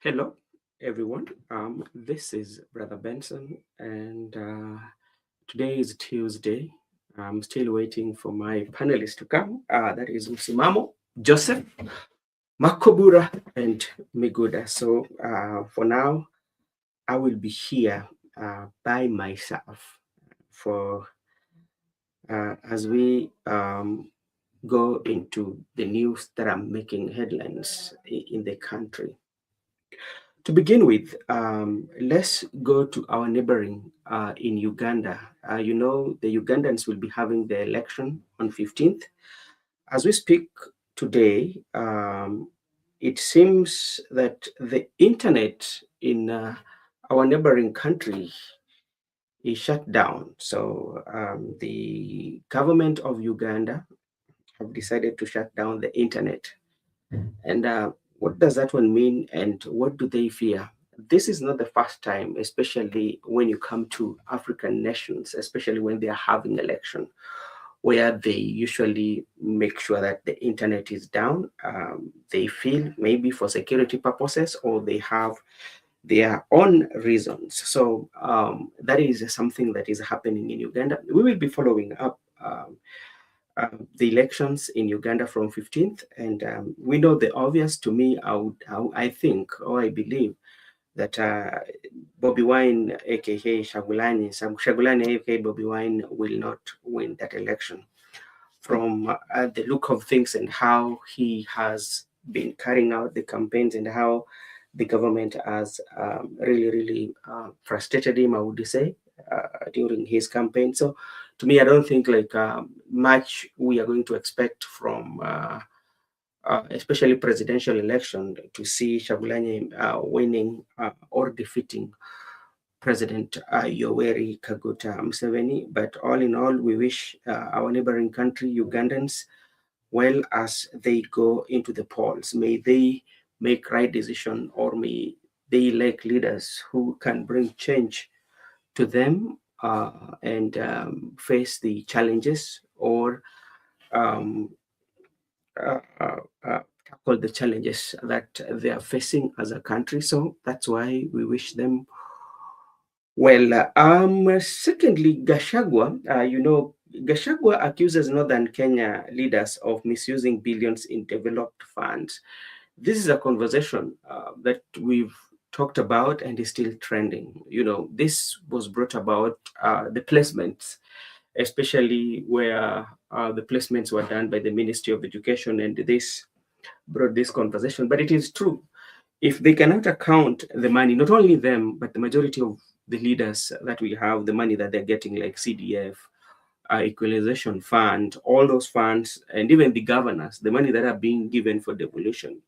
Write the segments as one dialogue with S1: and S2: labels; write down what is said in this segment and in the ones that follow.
S1: Hello, everyone. This is Brother Benson, and today is Tuesday. I'm still waiting for my panelists to come. That is Msimamo, Joseph, Makobura, and Miguda. So for now, I will be here by myself for as we go into the news that are making headlines in the country. To begin with, let's go to our neighboring in Uganda. The Ugandans will be having the election on 15th. As we speak today, it seems that the internet in our neighboring country is shut down. So the government of Uganda have decided to shut down the internet. And what does that one mean, and what do they fear? This is not the first time, especially when you come to African nations, especially when they are having election, where they usually make sure that the internet is down. They feel maybe for security purposes, or they have their own reasons. So that is something that is happening in Uganda. We will be following up the elections in Uganda from 15th, and we know the obvious. To me, I think, or I believe that Bobby Wine, aka Shagulani, aka Bobby Wine, will not win that election. From the look of things and how he has been carrying out the campaigns and how the government has really frustrated him, I would say, during his campaign. So, to me, I don't think like much we are going to expect from, especially presidential election, to see Shagulani winning or defeating President Yoweri Kaguta Museveni. But all in all, we wish our neighboring country, Ugandans, well as they go into the polls. May they make right decision, or may they elect leaders who can bring change to them and face the challenges, or um, tackle the challenges that they are facing as a country. So that's why we wish them well. Secondly, Gashagwa, Gashagwa accuses Northern Kenya leaders of misusing billions in developed funds. This is a conversation that we've talked about and is still trending. This was brought about the placements, especially where the placements were done by the Ministry of Education, and this brought this conversation. But it is true, if they cannot account the money, not only them, but the majority of the leaders that we have, the money that they're getting, like CDF, equalization fund, all those funds, and even the governors, the money that are being given for devolution,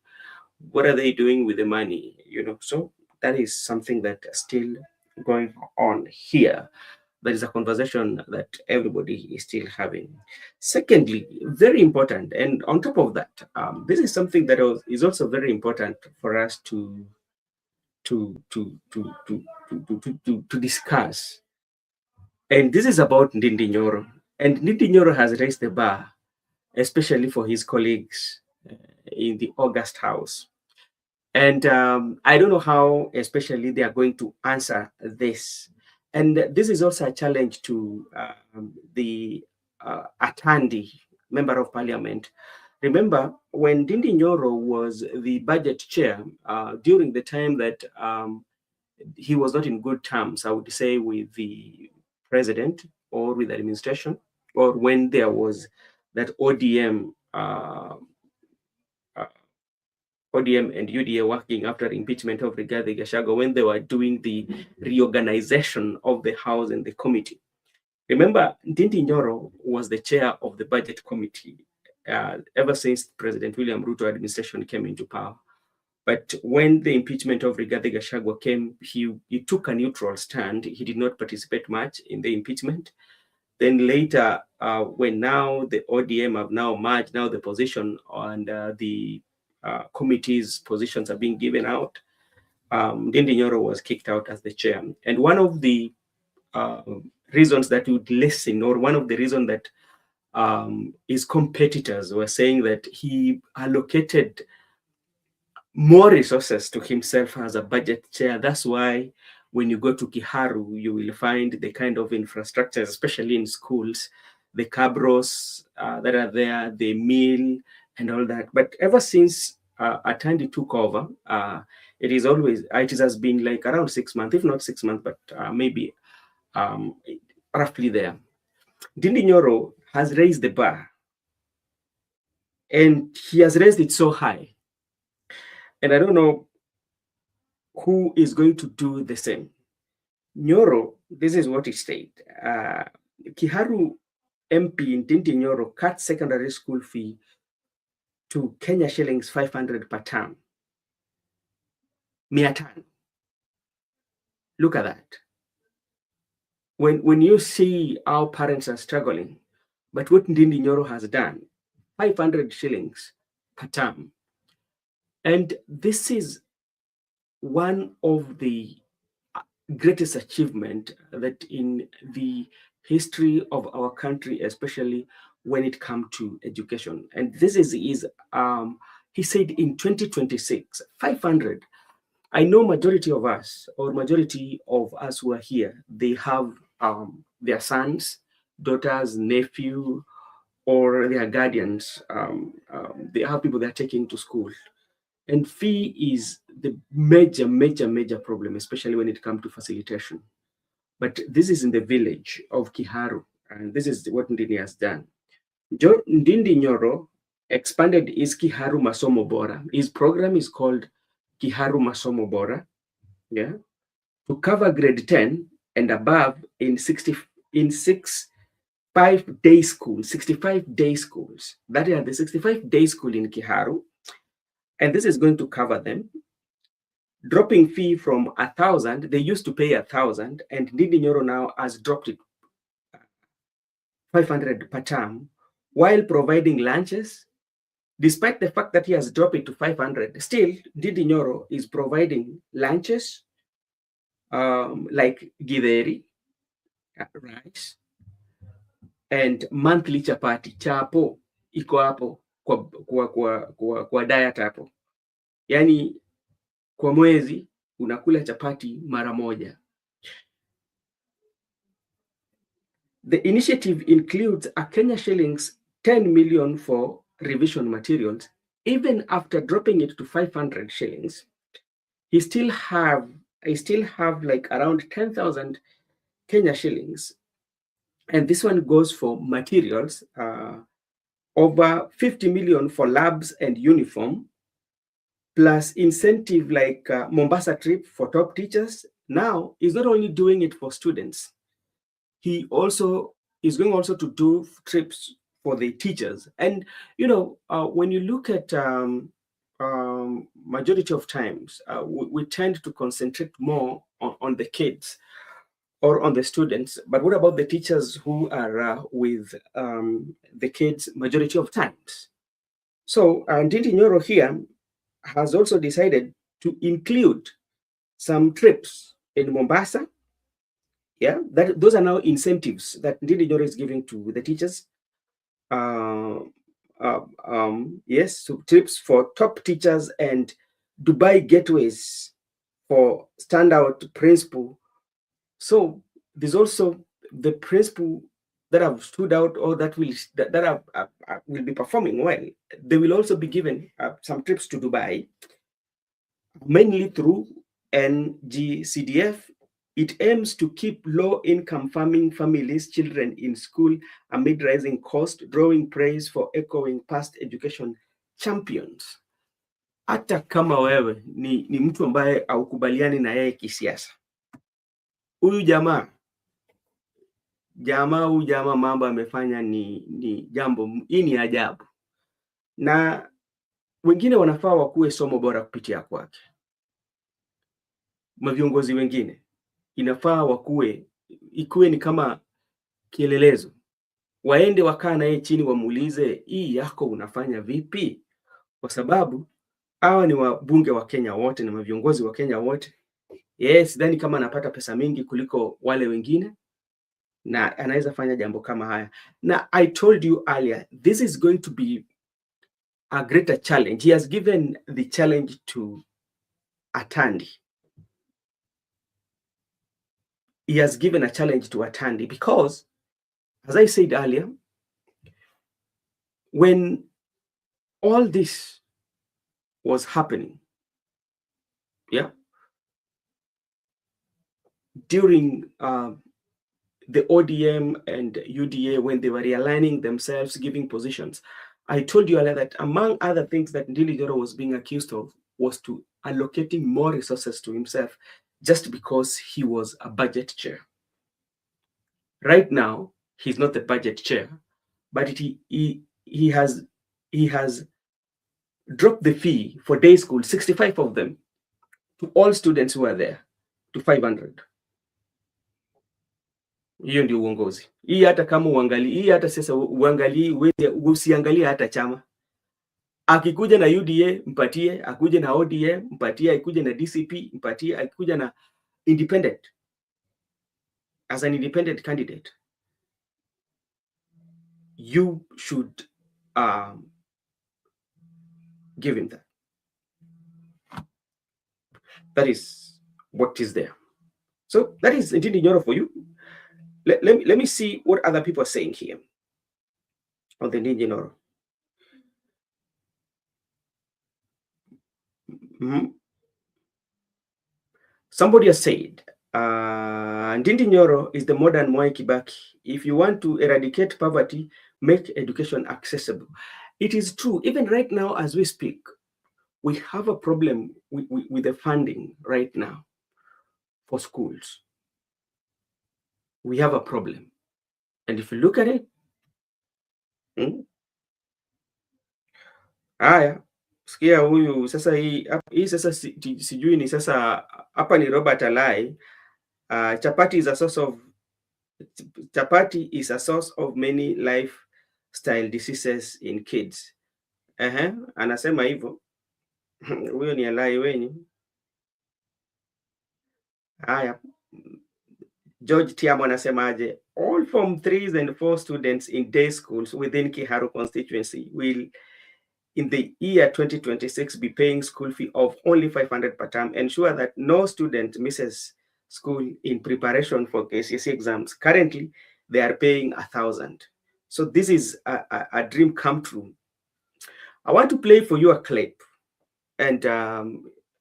S1: what are they doing with the money? So that is something that is still going on here. That is a conversation that everybody is still having. Secondly, very important, and on top of that, this is something that is also very important for us to discuss. And this is about Ndindi Nyoro. And Ndindi Nyoro has raised the bar, especially for his colleagues in the August House. And I don't know how, especially, they are going to answer this. And this is also a challenge to the Atandi, Member of Parliament. Remember, when Ndindi Nyoro was the budget chair, during the time that he was not in good terms, I would say, with the president or with the administration, or when there was that ODM and UDA working after impeachment of Rigathi Gachagua, when they were doing the reorganization of the House and the committee. Remember, Ndindi Nyoro was the chair of the budget committee ever since President William Ruto administration came into power. But when the impeachment of Rigathi Gachagua came, he took a neutral stand. He did not participate much in the impeachment. Then later, when now the ODM have now merged, now the position and the committee's positions are being given out, Ndindi Nyoro was kicked out as the chair. And one of the reasons that would listen, or one of the reasons that his competitors were saying that he allocated more resources to himself as a budget chair. That's why when you go to Kiharu, you will find the kind of infrastructure, especially in schools, the cabros that are there, the meal and all that. But ever since Atandi took over, it has been like around 6 months, if not 6 months, but maybe um, roughly there. Dindi Nyoro has raised the bar, and he has raised it so high. And I don't know who is going to do the same. Nyoro, this is what he said. Kiharu MP Ndindi Nyoro cut secondary school fee to Kenya shillings 500 per term. Miatan. Look at that. When you see our parents are struggling, but what Ndindi Nyoro has done, 500 shillings per term. And this is one of the greatest achievement that in the history of our country, especially when it comes to education. And this is he said in 2026, 500. I know majority of us who are here, they have their sons, daughters, nephew, or their guardians. They have people they're taking to school. And fee is the major problem, especially when it comes to facilitation. But this is in the village of Kiharu, and this is what Ndini has done. Ndindi Nyoro expanded his Kiharu Masomo Bora. His program is called Kiharu Masomo Bora, yeah, to cover grade 10 and above in 5-day schools, 65-day schools. That is the 65-day school in Kiharu. And this is going to cover them. Dropping fee from 1,000, they used to pay 1,000, and Ndindi Nyoro now has dropped it 500 per term, while providing lunches. Despite the fact that he has dropped it to 500, still Ndindi Nyoro is providing lunches like githeri, rice, and monthly chapati. Chapo iko hapo kwa diet hapo. Yani kwa mwezi unakula chapati mara moja. The initiative includes a Kenya shillings 10 million for revision materials. Even after dropping it to 500 shillings, I still have like around 10,000 Kenya shillings. And this one goes for materials, over 50 million for labs and uniform, plus incentive like Mombasa trip for top teachers. Now, he's not only doing it for students, he also is going also to do trips for the teachers. And, when you look at majority of times, we tend to concentrate more on the kids or on the students. But what about the teachers who are with the kids majority of times? So Ndindi Nyoro here has also decided to include some trips in Mombasa. Yeah, those are now incentives that Ndindi Nyoro is giving to the teachers. Yes, so trips for top teachers and Dubai gateways for standout principal. So there's also the principal that have stood out or that will be performing well. They will also be given some trips to Dubai, mainly through NGCDF. It aims to keep low-income farming families' children in school amid rising cost, drawing praise for echoing past education champions. Hata kama wewe ni mtu ambaye haukubaliani na yeye kisiasa, huyu jamaa mambo amefanya ni jambo, hii ni ajabu, na wengine wanafaa wakuwe somo bora kupitia kwake. Maviongozi wengine inafaa ikuwe ni kama kielelezo, waende wakaa naye chini wamuulize, hii yako unafanya vipi? Kwa sababu hawa ni wabunge wa Kenya wote na maviongozi wa Kenya wote. Yes, sidhani kama anapata pesa mingi kuliko wale wengine, na anaweza fanya jambo kama haya. Na I told you earlier, this is going to be a greater challenge. He has given the challenge to Atandi. He has given a challenge to Atandi because, as I said earlier, when all this was happening, yeah, during the ODM and UDA, when they were realigning themselves, giving positions, I told you earlier that among other things that Ndindi Nyoro was being accused of was to allocating more resources to himself just because he was a budget chair. Right now, he's not the budget chair, but he has dropped the fee for day school, 65 of them, to all students who are there, to 500. Hiyo ndio uongozi. Hii hata kama uangalie, hii hata sasa uangalie, usiangalie hata chama. Akikuja na UDA mpatie, akuje na ODM mpatie, akuje na DCP mpatie, akikuja na independent as an independent candidate, you should give him that. That is what is there. So that is Ndindi Nyoro for you. Let me see what other people are saying here on the Ndindi Nyoro. Somebody has said, Ndindi Nyoro is the modern Mwai Kibaki. If you want to eradicate poverty, make education accessible. It is true. Even right now, as we speak, we have a problem with the funding right now for schools. We have a problem. And if you look at it, haya, sikia huyu sasa, hii sasa sijui ni sasa, hapa ni Robert Alai. Chapati is a source of many lifestyle diseases in kids. Anasema hivyo. Huyo ni Alai wenyu. Haya, George Tiamo anasemaje? All Form 3s and 4 students in day schools within Kiharu constituency will in the year 2026 be paying school fee of only 500 per term. Ensure that no student misses school in preparation for KCSE exams. Currently, they are paying 1,000. So this is a dream come true. I want to play for you a clip. And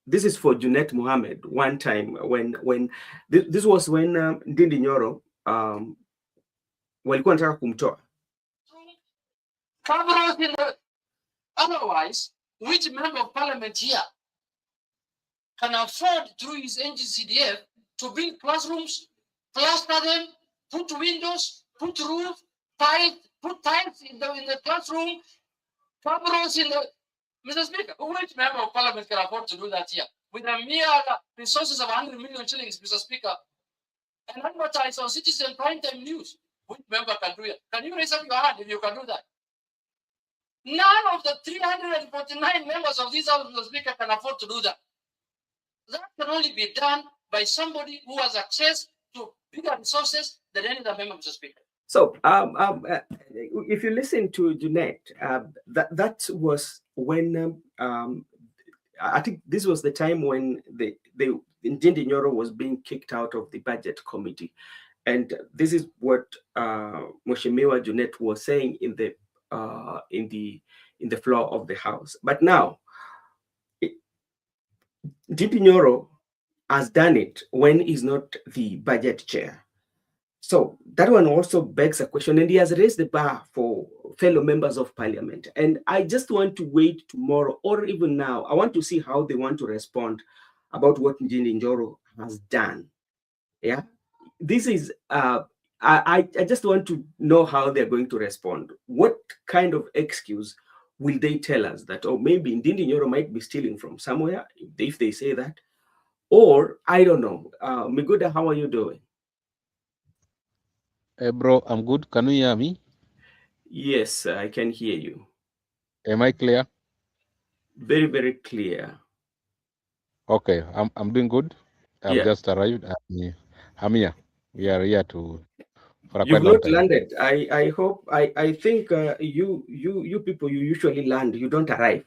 S1: this is for Junet Mohammed. One time when this was when Ndindi Nyoro walikuwa wanataka kumtoa.
S2: Otherwise, which member of parliament here can afford through his NGCDF to build classrooms, plaster them, put windows, put roof, put tiles in the classroom, cameras in the... Mr. Speaker, which member of parliament can afford to do that here? With a mere resources of 100 million shillings, Mr. Speaker, and advertise on Citizen Prime Time News. Which member can do it? Can you raise up your hand if you can do that? None of the 349 members of this House, Mr. Speaker, can afford to do that. That can only be done by somebody who has access to bigger resources than any other member, Mr. Speaker.
S1: So, if you listen to Junet, that was when I think this was the time when the Ndindi Nyoro was being kicked out of the budget committee, and this is what Mheshimiwa Junet was saying in the floor of the House. But now, Ndindi Nyoro has done it when he's not the budget chair. So that one also begs a question, and he has raised the bar for fellow members of parliament. And I just want to wait tomorrow or even now. I want to see how they want to respond about what Ndindi Nyoro has done. Yeah, this is I just want to know how they're going to respond. What kind of excuse will they tell us that, oh, maybe Ndindi Nyoro might be stealing from somewhere, if they say that, or I don't know. Miguda, how are you doing?
S3: Bro, I'm good. Can you hear me?
S1: Yes, I can hear you.
S3: Am I clear?
S1: Very, very clear.
S3: Okay, I'm doing good. I've just arrived. I'm here. We are here for a
S1: You've
S3: quite long
S1: not
S3: time.
S1: landed. I hope. I think you people, you usually land. You don't arrive.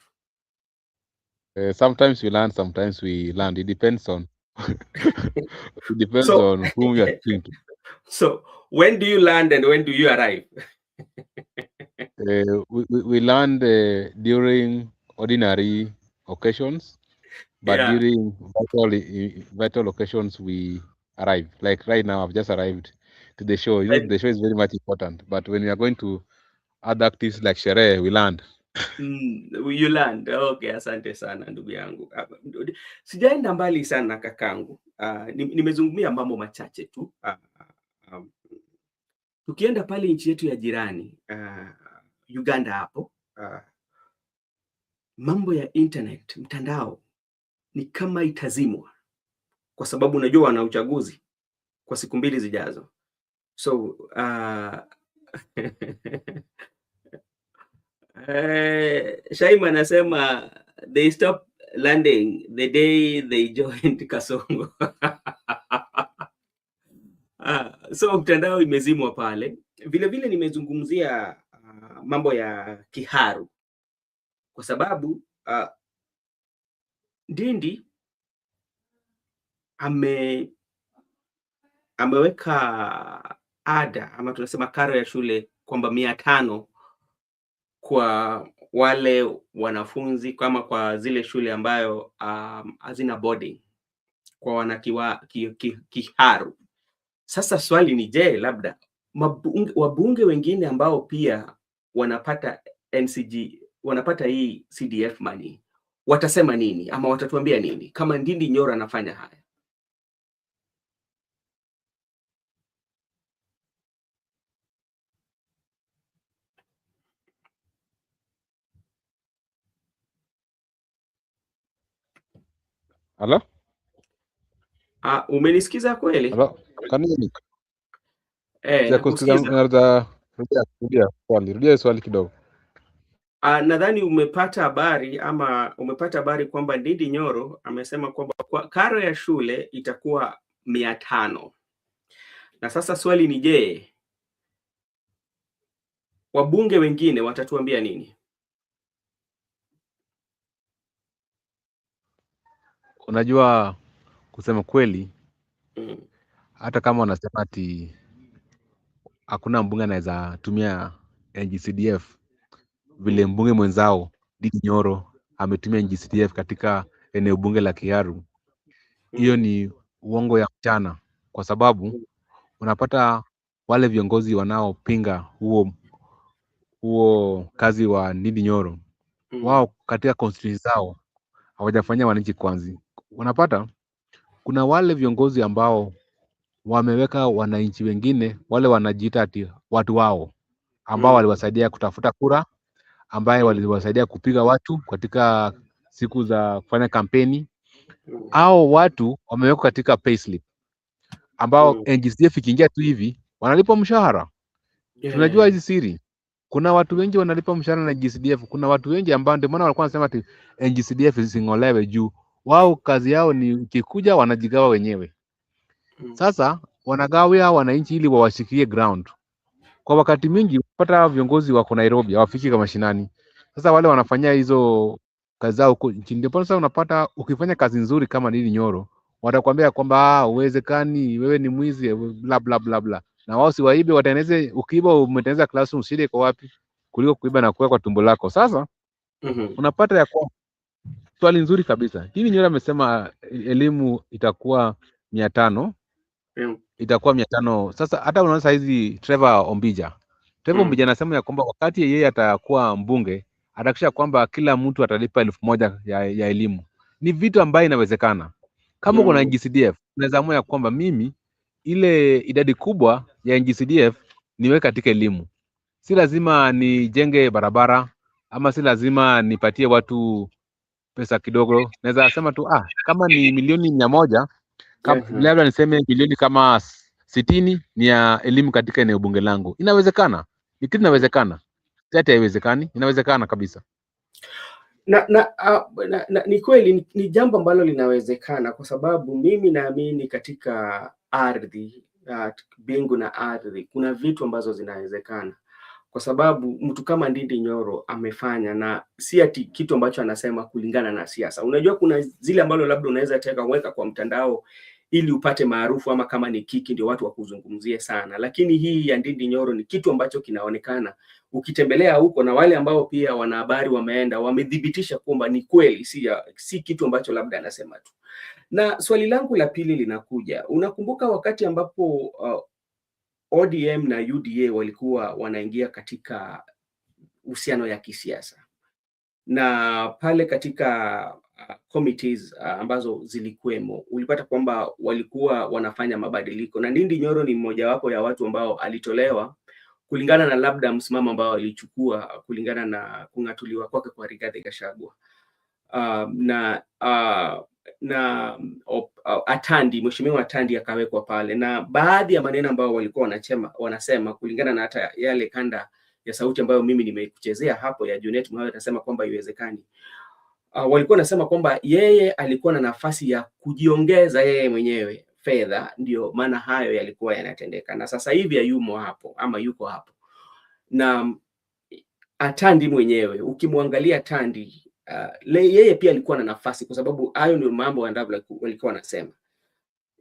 S3: Sometimes we land, sometimes we land. It depends on it depends
S1: So
S3: on whom you are talking to.
S1: so when do you land and when do you arrive?
S3: We land during ordinary occasions, but
S1: Yeah.
S3: during vital occasions we arrive. Like right now, I've just arrived to the show. You know,
S1: And,
S3: the show is very much important. But when we are going to other activities like sherehe, we land.
S1: you land. Okay, asante sana ndugu yangu. Sijaenda mbali sana kakangu. Nimezungumzia mambo machache tu. Um, Tukienda pale nchi yetu ya jirani Uganda hapo, mambo ya internet, mtandao ni kama itazimwa, kwa sababu unajua wana uchaguzi kwa siku 2 zijazo. So Shaima anasema they stop landing the day they joined Kasongo. So mtandao imezimwa pale. Vile vile nimezungumzia mambo ya kiharu, kwa sababu Ndindi ameweka ada ama tunasema karo ya shule kwamba 500 kwa wale wanafunzi, kama kwa zile shule ambayo hazina boarding kwa kiharu. Sasa swali ni je, labda wabunge wengine ambao pia wanapata NCG, wanapata hii CDF money watasema nini ama watatuambia nini kama Ndindi Nyoro anafanya haya?
S3: Hello?
S1: Umenisikiza kweli?
S3: Hello? Can you hear me?
S1: Nakusikiza.
S3: Rudia swali kidogo.
S1: Nadhani umepata habari kwamba Ndindi Nyoro amesema kwamba karo ya shule itakuwa 500. Na sasa swali ni je, wabunge wengine watatuambia nini?
S3: Unajua, kusema kweli, hata kama wanasema ati hakuna mbunge anaweza tumia NGCDF vile mbunge mwenzao Ndindi Nyoro ametumia NGCDF katika eneo bunge la Kiaru, hiyo ni uongo ya mchana, kwa sababu unapata wale viongozi wanaopinga huo kazi wa Ndindi Nyoro, wao katika constituency zao hawajafanyia wananchi kwanza. Unapata kuna wale viongozi ambao wameweka wananchi wengine, wale wanajiita ati watu wao, ambao waliwasaidia kutafuta kura, ambaye waliwasaidia kupiga watu katika siku za kufanya kampeni. Hao watu wamewekwa katika payslip, ambao NGCDF ikiingia tu hivi wanalipa mshahara. Tunajua hizi siri. Kuna watu wengi wanalipa mshahara na NGCDF. Kuna watu wengi ambao ndio maana walikuwa wanasema ati NGCDF ising'olewe juu wao kazi yao ni kikuja wanajigawa wenyewe. Sasa wanagawia wananchi ili wawashikie ground. Kwa wakati mwingi upata viongozi wako Nairobi hawafiki kama mashinani. Sasa wale wanafanya hizo kazi zao huko nchini. Ndipo sasa unapata ukifanya kazi nzuri kama Ndindi Nyoro, watakwambia kwamba uwezekani, wewe ni mwizi, bla bla bla bla. Na wao si waibe, watengeneze. Ukiiba umetengeneza classroom, shida iko wapi kuliko kuiba na kuweka kwa tumbo lako? Sasa unapata ya kwa swali nzuri kabisa. Ndindi Nyoro amesema elimu itakuwa 500. Itakuwa 500. Sasa hata unaona saa hizi Trevor Ombija anasema ya kwamba wakati yeye atakuwa mbunge atahakikisha kwamba kila mtu atalipa 1000 ya elimu. Ni vitu ambayo inawezekana. Kama uko na NGCDF unaweza amua ya kwamba mimi ile idadi kubwa ya NGCDF niweke katika elimu. Si lazima nijenge barabara ama si lazima nipatie watu pesa kidogo. Naweza sema tu kama ni milioni 100, labda niseme milioni kama 60 ni ya elimu katika eneo bunge langu. Inawezekana. Ni kitu inawezekana. Sasa haiwezekani, inawezekana kabisa.
S1: Ni kweli, ni jambo ambalo linawezekana, kwa sababu mimi naamini katika ardhi mbingu na ardhi, kuna vitu ambazo zinawezekana, kwa sababu mtu kama Ndindi Nyoro amefanya, na si ati kitu ambacho anasema kulingana na siasa. Unajua kuna zile ambalo labda unaweza weka kwa mtandao ili upate maarufu, ama kama ni kiki ndio watu wakuzungumzie sana, lakini hii ya Ndindi Nyoro ni kitu ambacho kinaonekana ukitembelea huko, na wale ambao pia wanahabari wameenda wamedhibitisha kwamba ni kweli, si kitu ambacho labda anasema tu. Na swali langu la pili linakuja, unakumbuka wakati ambapo ODM na UDA walikuwa wanaingia katika uhusiano ya kisiasa, na pale katika committees ambazo zilikuwemo, ulipata kwamba walikuwa wanafanya mabadiliko, na Ndindi Nyoro ni mmojawapo ya watu ambao alitolewa kulingana na labda msimamo ambao alichukua kulingana na kung'atuliwa kwake kwa Rigathi Gachagua. Atandi, mheshimiwa Atandi akawekwa pale, na baadhi ya maneno ambao walikuwa wanasema kulingana na hata yale kanda ya sauti ambayo mimi nimekuchezea hapo ya Junet Mohamed, anasema kwamba iwezekani. Walikuwa nasema kwamba yeye alikuwa na nafasi ya kujiongeza yeye mwenyewe fedha, ndio maana hayo yalikuwa yanatendeka, na sasa hivi hayumo hapo ama yuko hapo. Na Atandi mwenyewe ukimwangalia Atandi, yeye pia alikuwa na nafasi, kwa sababu hayo ndio mambo ambayo walikuwa wanasema.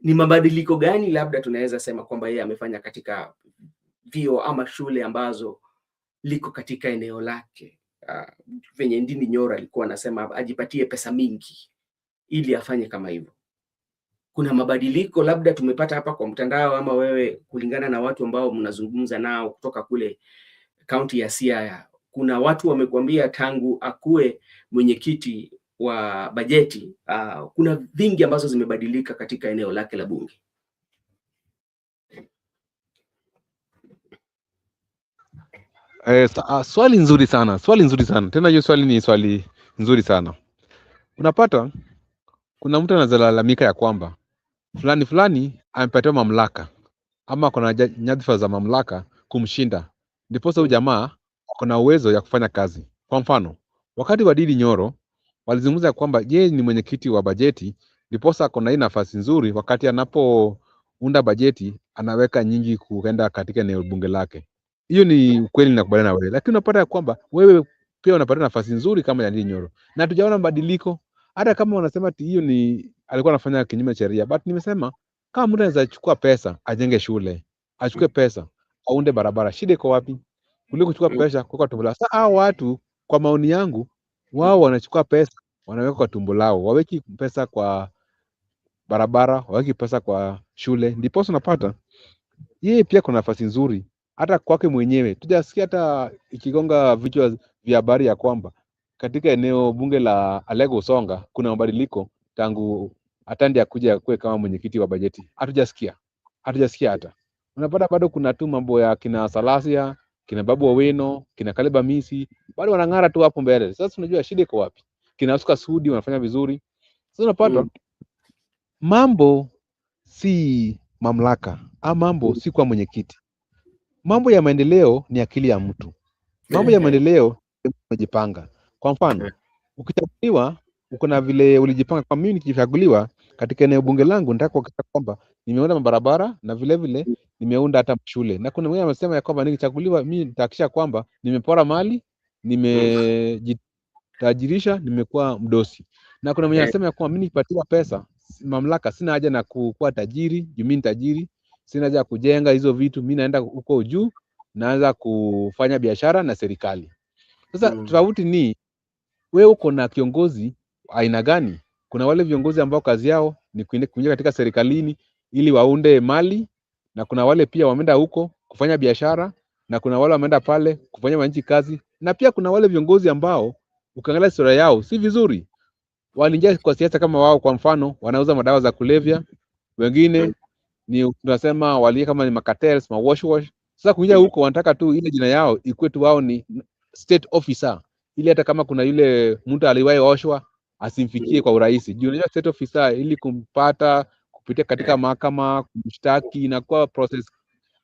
S1: Ni mabadiliko gani labda tunaweza sema kwamba yeye amefanya katika vio ama shule ambazo liko katika eneo lake, venye Ndindi Nyoro alikuwa anasema ajipatie pesa mingi ili afanye kama hivyo? Kuna mabadiliko labda tumepata hapa kwa mtandao, ama wewe kulingana na watu ambao mnazungumza nao kutoka kule kaunti ya Siaya, kuna watu wamekuambia tangu akuwe mwenyekiti wa bajeti kuna vingi ambazo zimebadilika katika eneo lake la bunge?
S3: Swali nzuri sana tena. Hiyo swali ni swali nzuri sana. Unapata kuna mtu anazalalamika ya kwamba fulani amepatiwa mamlaka ama kuna nyadhifa za mamlaka kumshinda, ndipo huyu jamaa kuna uwezo ya kufanya kazi. Kwa mfano, wakati wa Ndindi Nyoro walizungumza kwamba yeye ni mwenyekiti wa bajeti, ndipo kuna hii nafasi nzuri, wakati anapounda bajeti anaweka nyingi kuenda katika eneo bunge lake. Hiyo ni ukweli, nakubaliana na wewe, lakini unapata ya kwamba wewe pia unapata nafasi nzuri kama ya Ndindi Nyoro, na tujaona mabadiliko. Hata kama wanasema hiyo ni alikuwa anafanya kinyume cha sheria, but nimesema kama mtu anaweza chukua pesa ajenge shule, achukue pesa aunde barabara, shida iko wapi? Kuliko kuchukua pesa kwa tumbo lao. Sasa hao watu, kwa maoni yangu, wao wanachukua pesa wanaweka kwa tumbo lao, waweki pesa kwa barabara, waweki pesa kwa shule. Ndipo unapata yeye pia kuna nafasi nzuri hata kwake mwenyewe. Tujasikia hata ikigonga vichwa vya habari ya kwamba katika eneo bunge la Alego Songa kuna mabadiliko tangu Atandi akuja kuwe kama mwenyekiti wa bajeti. Hatujasikia hata. Unapata bado kuna tu mambo ya kina Salasia, kina Babu Owino, kina Kaleba Misi, bado wanang'ara tu hapo mbele. Sasa unajua shida iko wapi? Kina Oscar Sudi wanafanya vizuri. Sasa unapata mambo si mamlaka, mambo si kwa mwenyekiti. Mambo ya maendeleo ni akili ya mtu. Mambo ya maendeleo umejipanga. Kwa mfano, ukichaguliwa uko na vile ulijipanga. Kwa mimi nikichaguliwa katika eneo bunge langu, nataka kuhakikisha kwamba nimeunda mabarabara na vile vile nimeunda hata shule. Na kuna mwingine amesema ya kwamba nikichaguliwa mimi nitahakikisha kwamba nimepora mali, nimejitajirisha, nimekuwa mdosi. Na kuna mwingine anasema ya kwamba mimi nikipatiwa pesa, mamlaka, sina haja na kuwa tajiri, mimi ni tajiri, sina haja kujenga hizo vitu, mimi naenda huko juu naanza kufanya biashara na serikali. Sasa tofauti ni wewe uko na kiongozi aina gani? Kuna wale viongozi ambao kazi yao ni kuingia katika serikalini ili waunde mali, na kuna wale pia wameenda huko kufanya biashara, na kuna wale wameenda pale kufanya wananchi kazi, na pia kuna wale viongozi ambao ukiangalia sura yao si vizuri, waliingia kwa siasa kama wao. Kwa mfano, wanauza madawa za kulevya, wengine ni tunasema wali kama ni makatels, wash. Sasa kuingia huko wanataka tu ile jina yao ikuwe tu wao ni state officer, ili hata kama kuna yule mtu aliwahi oshwa asimfikie kwa urahisi. Juu unajua state officer ili kumpata kupitia katika mahakama, kumshtaki na kwa process,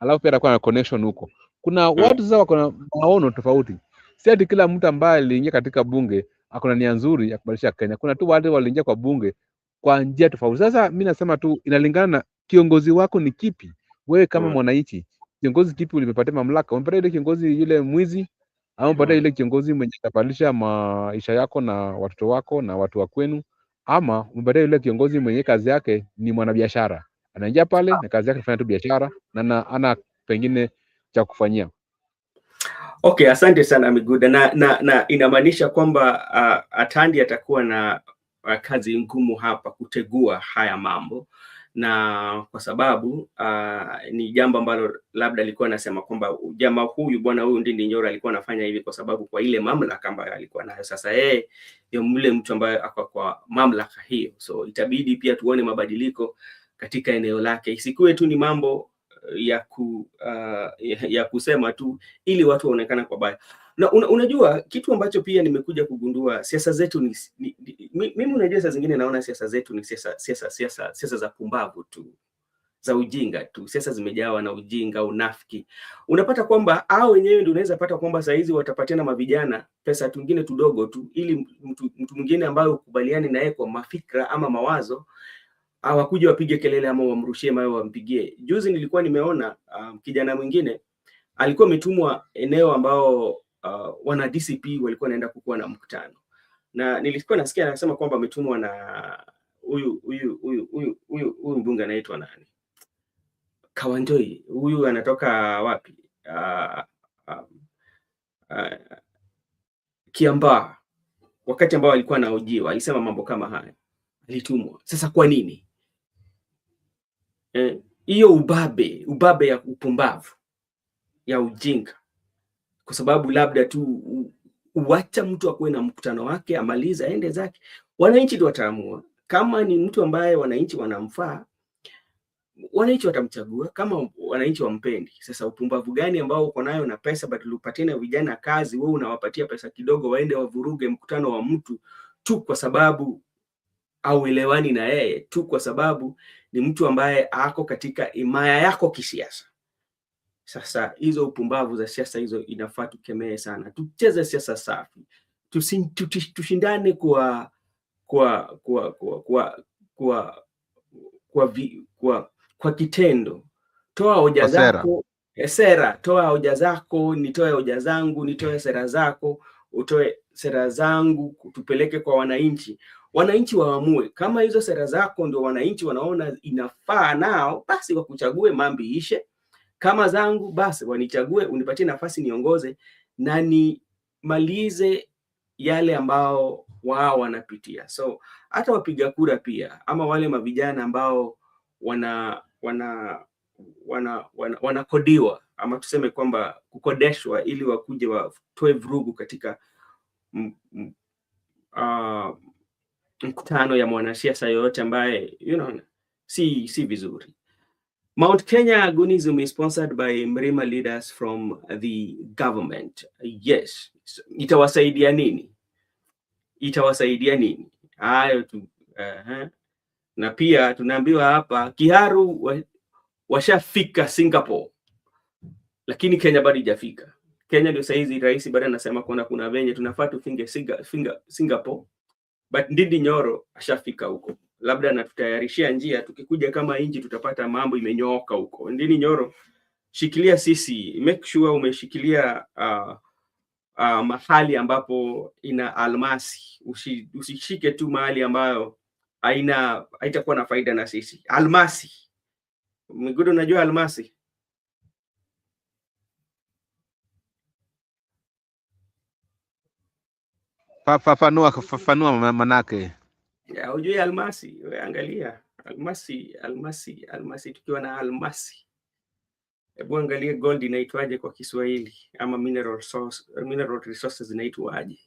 S3: alafu pia atakuwa na connection huko. Kuna watu sasa wako na maono tofauti. Si ati kila mtu ambaye aliingia katika bunge akona nia nzuri ya kubadilisha Kenya. Kuna tu wale waliingia kwa bunge kwa njia tofauti. Sasa mimi nasema tu inalingana na kiongozi wako ni kipi. wewe kama mwananchi, kiongozi kipi ulimepatia mamlaka? Umepatia ile kiongozi yule mwizi, au umepatia ile kiongozi mwenye atabadilisha maisha yako na watoto wako na watu wa kwenu, ama umepatia ile kiongozi mwenye kazi yake ni mwanabiashara, anaingia pale na kazi yake kufanya tu biashara na ana pengine cha kufanyia.
S1: Okay, asante sana Miguda, na inamaanisha kwamba Atandi atakuwa na kazi ngumu hapa kutegua haya mambo, na kwa sababu ni jambo ambalo labda alikuwa anasema kwamba jamaa huyu bwana huyu Ndindi Nyoro alikuwa anafanya hivi kwa sababu kwa ile mamlaka ambayo alikuwa nayo. Sasa yeye ndio yule mtu ambaye ako kwa mamlaka hiyo, so itabidi pia tuone mabadiliko katika eneo lake, isikuwe tu ni mambo ya kusema tu ili watu waonekana kwa baya. Na unajua kitu ambacho pia nimekuja kugundua, siasa zetu mimi unajua saa zingine naona siasa zetu ni siasa za pumbavu tu, za ujinga tu. Siasa zimejawa na ujinga, unafiki. Unapata kwamba hao wenyewe ndio unaweza pata kwamba saa hizi watapatiana mavijana pesa tungine tudogo tu, ili mtu mwingine ambaye ukubaliani na yeye kwa mafikra ama mawazo hawakuja wapige kelele ama wamrushie mawe wampigie. Juzi nilikuwa nimeona kijana mwingine alikuwa ametumwa eneo ambao wana DCP walikuwa naenda kukuwa na mkutano, na nilikuwa nasikia anasema kwamba ametumwa na huyu mbunge anaitwa nani, Kawanjoi. Huyu anatoka wapi? Kiambaa. Wakati ambao alikuwa anahojiwa alisema mambo kama haya, alitumwa. Sasa kwa nini? Hiyo ubabe ya upumbavu, ya ujinga, kwa sababu labda tu uacha mtu akuwe na mkutano wake, amaliza aende zake. Wananchi ndio wataamua kama ni mtu ambaye wananchi wanamfaa, wananchi watamchagua. Kama wananchi wampendi, sasa upumbavu gani ambao uko nayo na pesa badala upatie na vijana kazi, wewe unawapatia pesa kidogo waende wavuruge mkutano wa mtu tu kwa sababu auelewani na yeye, tu kwa sababu ni mtu ambaye ako katika imaya yako kisiasa. Sasa hizo upumbavu za siasa hizo inafaa tukemee sana. Tucheze siasa safi. Tushindane kwa kitendo. Toa hoja zako, sera, toa hoja zako, nitoe hoja zangu, nitoe sera zako, utoe sera zangu, tupeleke kwa wananchi. Wananchi waamue kama hizo sera zako ndio wananchi wanaona inafaa nao, basi wakuchague, mambo ishe. Kama zangu basi wanichague, unipatie nafasi niongoze na nimalize yale ambao wao wanapitia. So hata wapiga kura pia, ama wale mavijana ambao wanakodiwa, ama tuseme kwamba kukodeshwa ili wakuje watoe vurugu katika mkutano ya mwanasiasa yoyote ambaye si vizuri. Mount Kenya Agonism is sponsored by Mrima leaders from the government. Yes. Itawasaidia nini? Hayo tu. Na pia tunaambiwa hapa Kiharu washafika Singapore, lakini Kenya bado hajafika. Kenya ndio saizi rais bado anasema kuna venye tunafaa tufinge Singapore, but Ndindi Nyoro ashafika huko. Labda anatutayarishia njia, tukikuja kama inji tutapata mambo imenyooka huko. Ndindi Nyoro, shikilia sisi, make sure umeshikilia mahali ambapo ina almasi. Usishike tu mahali ambayo haitakuwa na faida na sisi. Almasi. Migudu, unajua almasi?
S3: Fafanua manake.
S1: Ya, ujue almasi, angalia. Almasi, tukiwa na almasi. Hebu angalia gold inaitwaje kwa Kiswahili, ama mineral resources zinaitwaje?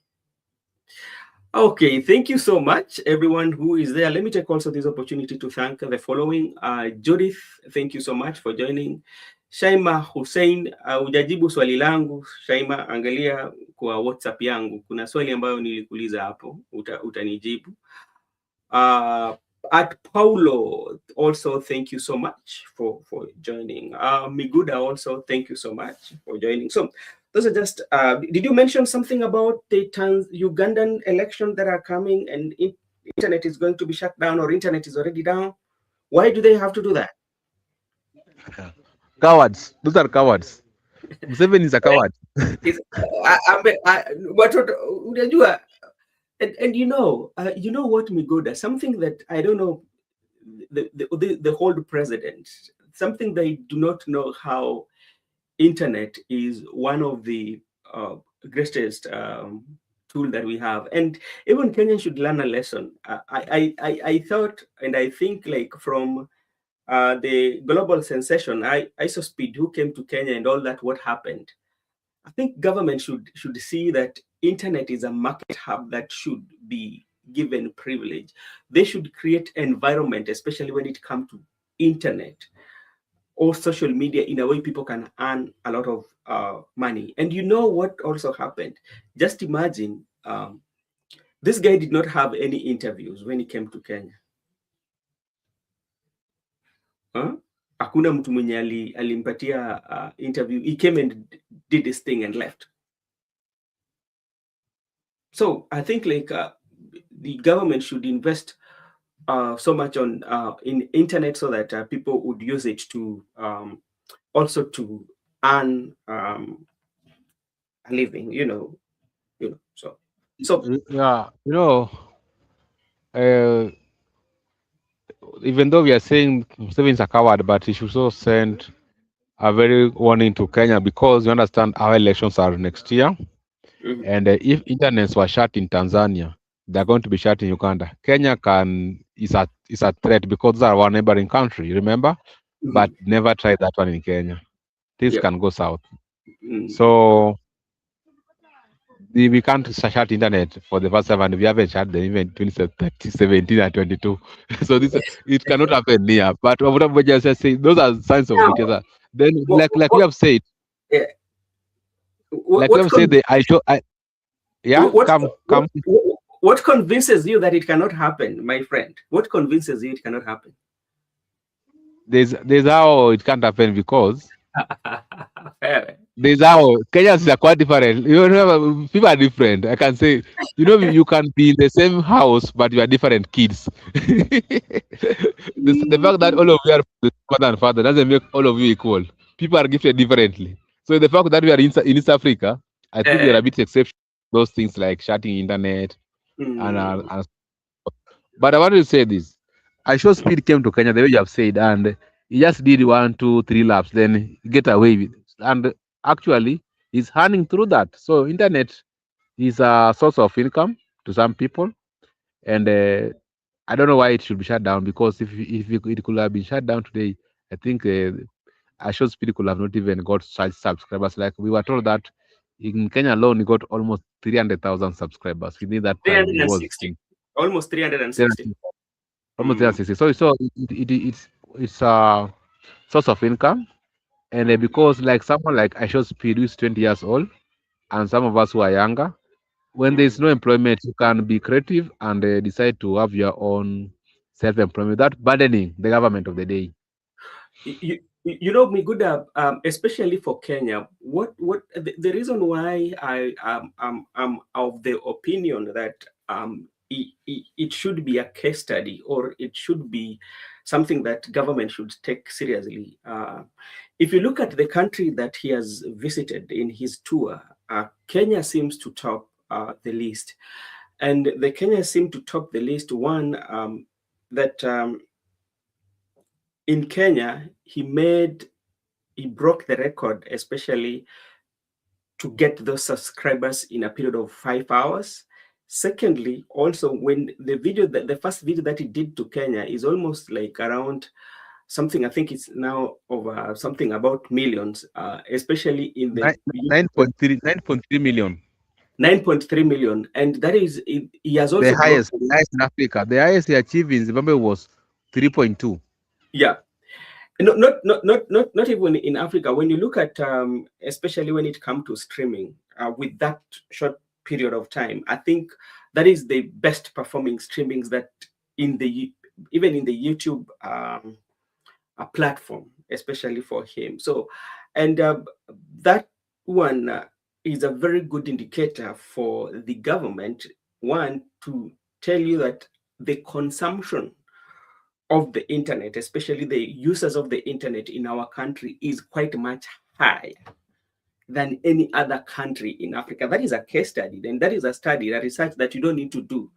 S1: Okay, thank you so much everyone who is there. Let me take also this opportunity to thank the following. Judith, thank you so much for joining. Shaima Hussein, hujajibu swali langu. Shaima, angalia kwa WhatsApp yangu, kuna swali ambayo nilikuuliza hapo, utanijibu. At Paulo, also thank you so much for joining. Miguda, also thank you so much for joining. So those are just did you mention something about the Ugandan election that are coming, and internet is going to be shut down, or internet is already down? Why do they have to do that?
S3: Cowards. Those are cowards. Museveni is a coward.
S1: It's, unajua, and you know what, Migoda, something that I don't know, the whole president, something they do not know, how internet is one of the greatest tool that we have, and even Kenya should learn a lesson. I thought, and I think, like, from the global sensation, ISOSpeed, who came to Kenya and all that, what happened. I think government should see that internet is a market hub that should be given privilege. They should create environment, especially when it comes to internet or social media, in a way people can earn a lot of money. And you know what also happened? Just imagine, this guy did not have any interviews when he came to Kenya. Hakuna mtu mwenye alimpatia interview. He came and did this thing and left. So I think, like, the government should invest so much on in internet, so that people would use it to also to earn a living. So
S3: Yeah, even though we are saying Museveni is a coward, but he should also send a very warning to Kenya, because you understand our elections are next year. And if internets were shut in Tanzania, they're going to be shut in Uganda. Kenya is a threat, because they are our neighboring country, remember? But never try that one in Kenya. Things can go south. So we can't shut internet for the first time, and we haven't shut them even 2017 and 22. So it cannot happen here. But what I just say, those are signs of weakness. Then, like we have said,
S1: What convinces you that it cannot happen, my friend? What convinces you it cannot happen?
S3: There's how it can't happen, because there's how Kenyans are quite different. People are different. I can say, you can be in the same house, but you are different kids. The fact that all of you are the mother and father doesn't make all of you equal. People are gifted differently. So the fact that we are in East Africa, I think we are a bit exceptional. Those things like shutting internet and but I want to say this. ISOSpeed came to Kenya the way you have said, and he just did 1, 2, 3 laps, then get away with it. And actually, he's earning through that. So internet is a source of income to some people, and I don't know why it should be shut down, because if it could have been shut down today, I think ISOSpeed could have not even got such subscribers. Like we were told that in Kenya alone, he got almost 300,000 subscribers within that time.
S1: 360, almost 360.
S3: Almost 360. So it's a source of income, and because like someone like ISOSpeed, who is 20 years old, and some of us who are younger, when there's no employment, you can be creative and decide to have your own self-employment without burdening the government of the day.
S1: Miguda, especially for Kenya, what the reason why I'm of the opinion that it should be a case study, or it should be something that government should take seriously. If you look at the country that he has visited in his tour, Kenya seems to top the list. And the Kenya seem to top the list. One, that in Kenya, he broke the record, especially to get those subscribers in a period of 5 hours. Secondly, also, when the first video that he did to Kenya is almost like around something, I think it's now over something about millions, especially in the
S3: 9.3 million.
S1: 9.3 million, and that is, he has also
S3: the highest in Africa. The highest he achieved in Zimbabwe was 3.2.
S1: Yeah, not even in Africa. When you look at, especially when it comes to streaming, with that short period of time, I think that is the best performing streamings that even in the YouTube platform, especially for him. So, and that one is a very good indicator for the government, one, to tell you that the consumption of the internet, especially the users of the internet in our country, is quite much higher than any other country in Africa. That is a case study, and that is a study, a research that you don't need to do.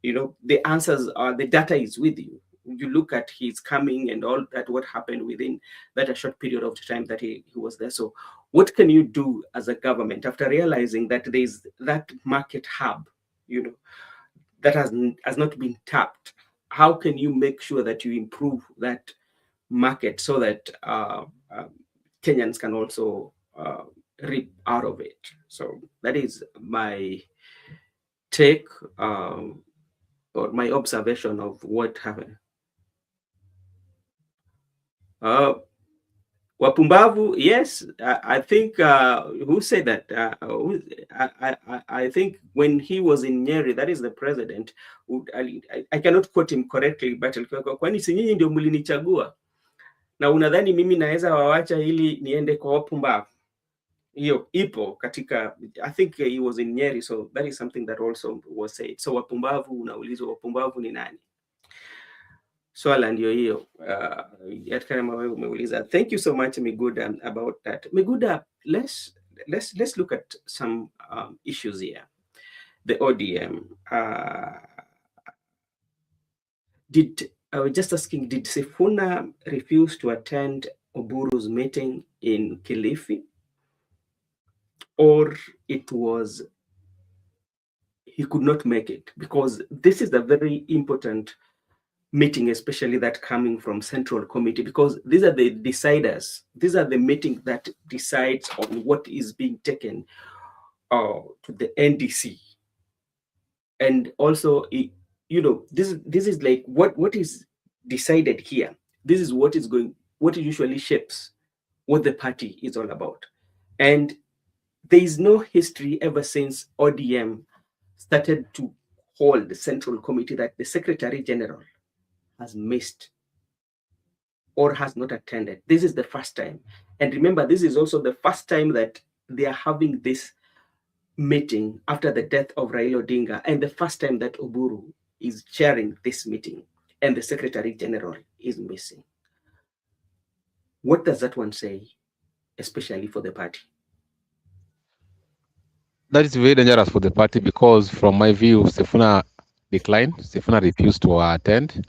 S1: The answers are, the data is with you. You look at his coming and all that, what happened within that a short period of time that he was there. So what can you do as a government after realizing that there's that market hub, that has not been tapped? How can you make sure that you improve that market so that Kenyans can also reap out of it? So that is my take, or my observation of what happened. Wapumbavu, yes, I think, who said that? I think when he was in Nyeri, that is the president, I cannot quote him correctly, but kwani si nyinyi ndio mlinichagua na unadhani mimi naweza wawacha ili niende kwa wapumbavu? Hiyo ipo katika, I think he was in Nyeri, so that is something that also was said. So wapumbavu, unaulizwa wapumbavu ni nani? Swala ndio hiyo, kama wewe umeuliza. Thank you so much, Miguda, about that. Miguda, let's look at some issues here. The ODM, I was just asking, did Sifuna refuse to attend Oburu'S meeting in Kilifi, or it was he could not make it? Because this is a very important meeting, especially that coming from Central Committee, because these are the deciders. These are the meeting that decides on what is being taken to the NDC. And also, this is like what is decided here. This is what usually shapes what the party is all about. And there is no history ever since ODM started to hold the Central Committee that the Secretary General has missed or has not attended. This is the first time. And remember, this is also the first time that they are having this meeting after the death of Raila Odinga, and the first time that Oburu is chairing this meeting and the Secretary General is missing. What does that one say, especially for the party?
S3: That is very dangerous for the party, because from my view, Sifuna declined. Sifuna refused to attend,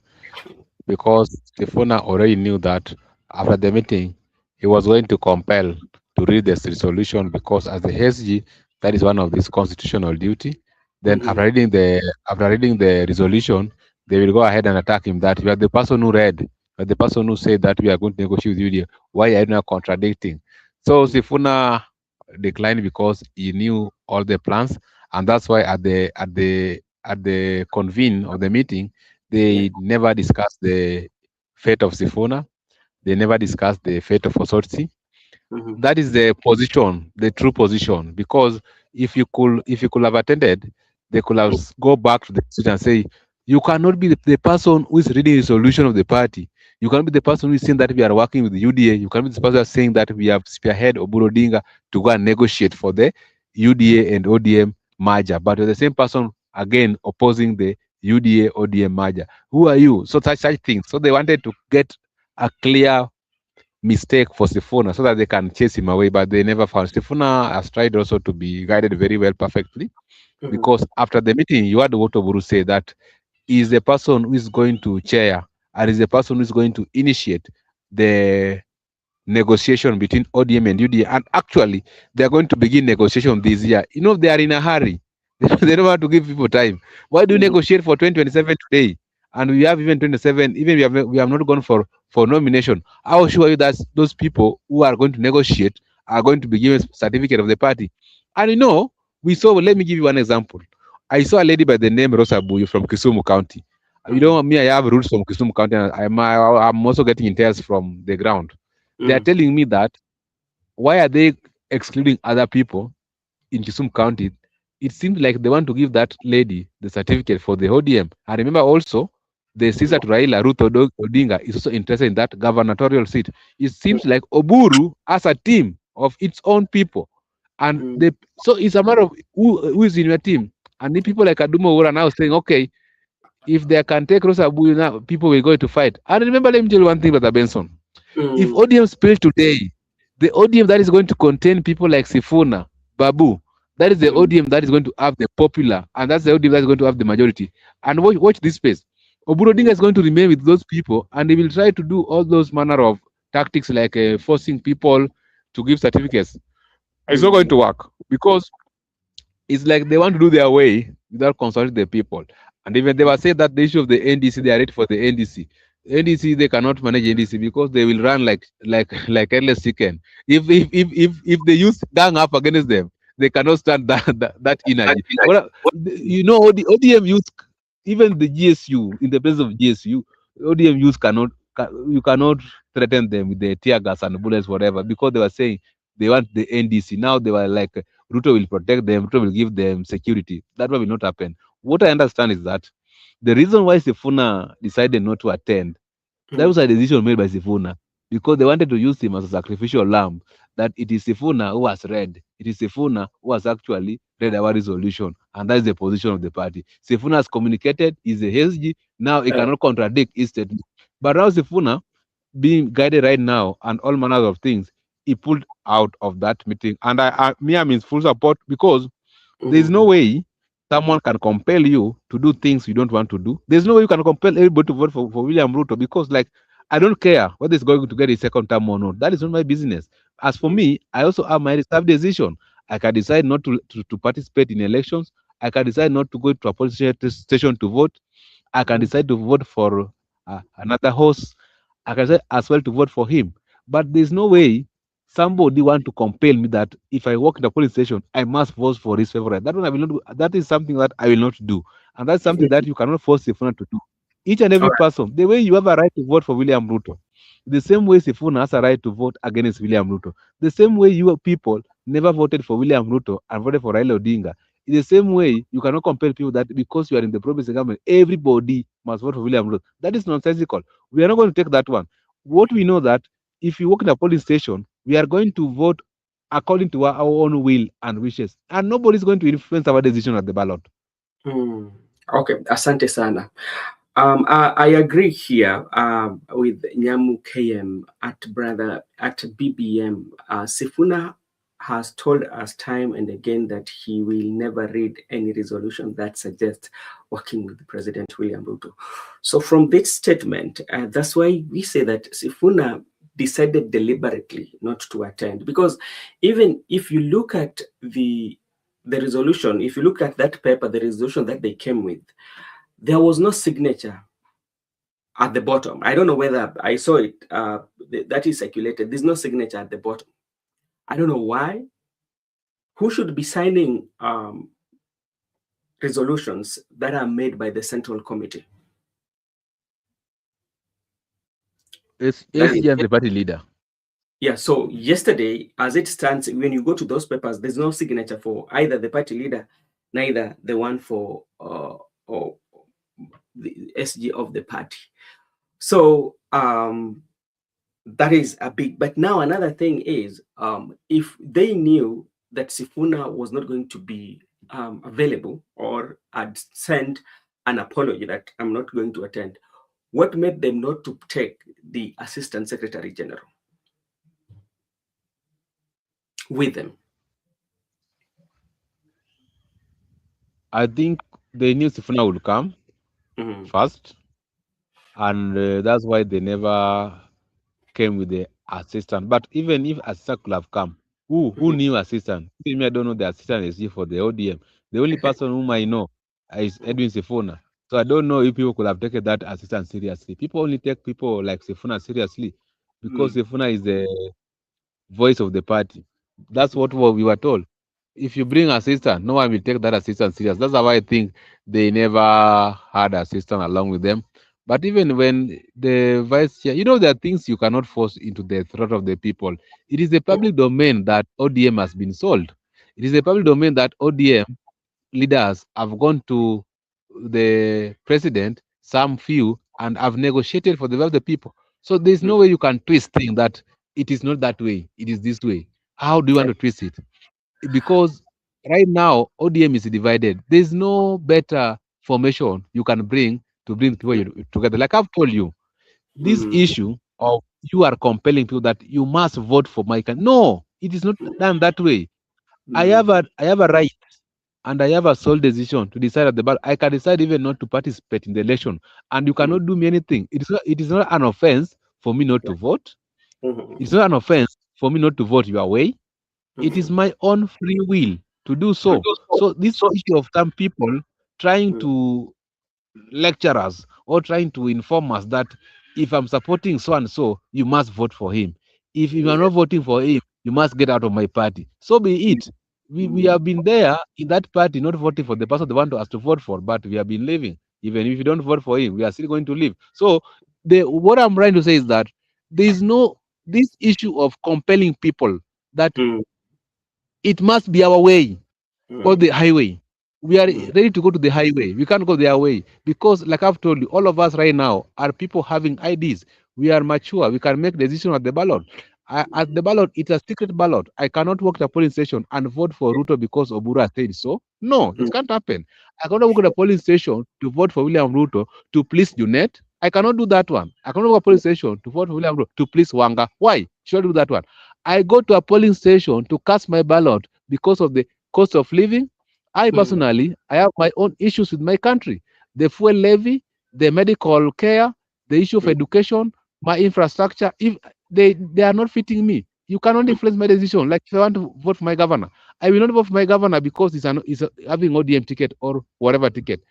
S3: because Sifuna already knew that after the meeting, he was going to compel to read this resolution, because as the SG, that is one of his constitutional duty. Then after reading the resolution, they will go ahead and attack him that you are the person who read, you are the person who said that we are going to negotiate with you. Why are you not contradicting? So Sifuna declined because he knew all the plans, and that's why at the convene of the meeting, they never discussed the fate of Sifuna. They never discussed the fate of Osotsi. That is the position, the true position. Because if you could have attended, they could have go back to the seat and say, you cannot be the person who is reading the resolution of the party. You cannot be the person who is saying that we are working with the UDA. You cannot be the person who is saying that we have spearhead Oburu Odinga to go and negotiate for the UDA and ODM merger. But you're the same person again opposing the UDA ODM merger. Who are you? So such things. So they wanted to get a clear mistake for Sifuna so that they can chase him away, but they never found. Sifuna has tried also to be guided very well, perfectly, because after the meeting, you had what Oburu'S say, that he is the person who is going to chair and is the person who is going to initiate the negotiation between ODM and UDA. And actually, they are going to begin negotiation this year. They are in a hurry. They don't want to give people time. Why do you negotiate for 2027 today? And we have even 27, even we have not gone for nomination. I assure you that those people who are going to negotiate are going to be given a certificate of the party. And we saw, let me give you one example. I saw a lady by the name Rosa Buyu from Kisumu County. Me, I have roots from Kisumu County, and I'm also getting intel from the ground. They are telling me that, why are they excluding other people in Kisumu County? It seems like they want to give that lady the certificate for the ODM. And remember also, the sister to Raila, Ruth Odinga, is also interested in that gubernatorial seat. It seems like Oburu has a team of its own people. And so it's a matter of who is in your team. And the people like Adumo were now saying, okay, If they can take Rosabu, now people will go to fight. And remember, let me tell you one thing, Brother Benson. If
S1: Mm,
S3: ODM spills today, the ODM that is going to contain people like Sifuna, Babu, that is the
S1: mm,
S3: ODM that is going to have the popular, and that's the ODM that is going to have the majority. And watch this space. Oburu'S
S1: mm,
S3: is going to remain with those people, and they will try to do all those manner of tactics like forcing people to give certificates. It's not going
S1: mm,
S3: to work because it's like they want to do their way without consulting the people. And even they were saying that the issue of the NDC, they are ready for the NDC. NDC, they cannot manage NDC because they will run like endless chicken. If they use gang up against them, they cannot stand that energy. You know, the ODM use, even the GSU, in the place of GSU, ODM use you cannot threaten them with the tear gas and bullets, whatever, because they were saying they want the NDC. Now they were like, Ruto will protect them, Ruto will give them security. That will not happen. What I understand is that the reason why Sifuna decided not to attend, that
S1: mm,
S3: was a decision made by Sifuna because they wanted to use him as a sacrificial lamb. That it is Sifuna who has read. It is Sifuna who has actually read our resolution, and that is the position of the party. Sifuna has communicated, is a SG, now he cannot contradict his statement. But now Sifuna, being guided right now and all manners of things, he pulled out of that meeting. And I'm in full support because there's no
S1: mm,
S3: way someone can compel you to do things you don't want to do. There's no way you can compel everybody to vote for William Ruto because, like, I don't care whether it's going to get a second term or not. That is not my business. As for
S1: mm,
S3: me, I also have my reserved decision. I can decide not to participate in elections. I can decide not to go to a police station to vote. I can
S1: mm,
S3: decide to vote for another host. I can decide as well to vote for him. But there's no way somebody want to compel me that if I walk in the police station, I must vote for his favorite. That one I will not do. That is something that I will not do. And that's something that
S1: mm.
S3: you cannot force Sifuna to do. Each and
S1: All
S3: every
S1: right.
S3: person, the way you have a right to vote for William Ruto, the same way Sifuna has a right to vote against William Ruto, the same way you people never voted for William Ruto and voted for Raila Odinga. In the same way, you cannot compel people that because you are in the province government, everybody must vote for William Ruto. That is nonsensical. We are not going to take that one. What we know that if you walk in a polling station, we are going to vote according to our own will and wishes, and nobody is going to influence our decision at the ballot.
S1: Mm. Okay, asante sana. I agree here with Nyamu KM at BBM. Sifuna has told us time and again that he will never read any resolution that suggests working with President William Ruto. So from this statement, that's why we say that Sifuna decided deliberately not to attend, because even if you look at the resolution, if you look at that paper, the resolution that they came with, there was no signature at the bottom. I don't know whether I saw it, that is circulated. There's no signature at the bottom. I don't know why. Who should be signing resolutions that are made by the Central Committee?
S3: It's
S1: That is,
S3: SG and the party leader.
S1: yeah, so yesterday, as it stands, when you go to those papers, there's no signature for either the party leader, neither the one for or the SG of the party. So that is a big. But now another thing is, if they knew that Sifuna was not going to be available or had sent an apology that I'm not going to attend, what made them not to take the Assistant Secretary General with them?
S3: I think they knew Sifuna would come
S1: Mhm.
S3: first, and that's why they never came with the assistant. But even if assistant could have come, who
S1: Mhm.
S3: knew assistant? Me, I don't know the assistant is here for the ODM. The only person whom I know is Edwin Sifuna. So I don't know if people could have taken that assistant seriously. People only take people like Sifuna seriously because
S1: Mm.
S3: Sifuna is the voice of the party. That's what we were told. If you bring assistant, no one will take that assistant serious. That's why I think they never had assistant along with them. But even when the vice chair, there are things you cannot force into the throat of the people. It is a public domain that ODM has been sold. It is a public domain that ODM leaders have gone to the president, some few, and have negotiated for the will of the people. So there's
S1: Mm.
S3: no way you can twist things that it is not that way, it is this way. How do you want to twist it? Because right now ODM is divided. There's no better formation you can bring to bring people together. Like I've told you, this
S1: mm,
S3: issue of you are compelling people that you must vote for my country. No, it is not done that way.
S1: mm,
S3: I have a right and I have a sole decision to decide at the ballot. I can decide even not to participate in the election, and you
S1: mm,
S3: cannot do me anything. It is not an offense for me not
S1: yeah,
S3: to vote. It's
S1: mhm,
S3: not an offense for me not to vote your way. It is
S1: mhm,
S3: my own free will to do
S1: to
S3: so.
S1: do so.
S3: So this
S1: So,
S3: issue of some people trying
S1: mm,
S3: to lecture us or trying to inform us that if I'm supporting so and so, you must vote for him. If you are
S1: yeah,
S3: not voting for him, you must get out of my party. So be
S1: mm,
S3: it. We
S1: mm,
S3: have been there in that party, not voting for the person they want us to vote for, but we have been leaving. Even if you don't vote for him, we are still going to leave. So the what I'm trying to say is that there is no this issue of compelling people that
S1: mm,
S3: it must be our way or
S1: mm,
S3: the highway. We are
S1: mm,
S3: ready to go to the highway. We can't go their way because, like I've told you, all of us right now are people having IDs. We are mature. We can make decisions at the ballot. At the ballot, it's a secret ballot. I cannot walk to a polling station and vote for Ruto because Oburu said so. No, it
S1: mm,
S3: can't happen. I cannot walk to the polling station to vote for William Ruto to please Junet. I cannot do that one. I cannot go to a polling station to vote for William Ruto to please Wanga. Why should I do that one? I go to a polling station to cast my ballot because of the cost of living. I
S1: mm,
S3: personally, I have my own issues with my country. The fuel levy, the medical care, the issue of
S1: mm,
S3: education, my infrastructure. If they are not fitting me, you cannot influence my decision. Like if I want to vote for my governor, I will not vote for my governor because having ODM ticket or whatever ticket.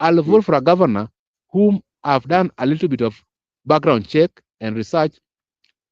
S3: I'll
S1: mm,
S3: vote for a governor whom I've done a little bit of background check and research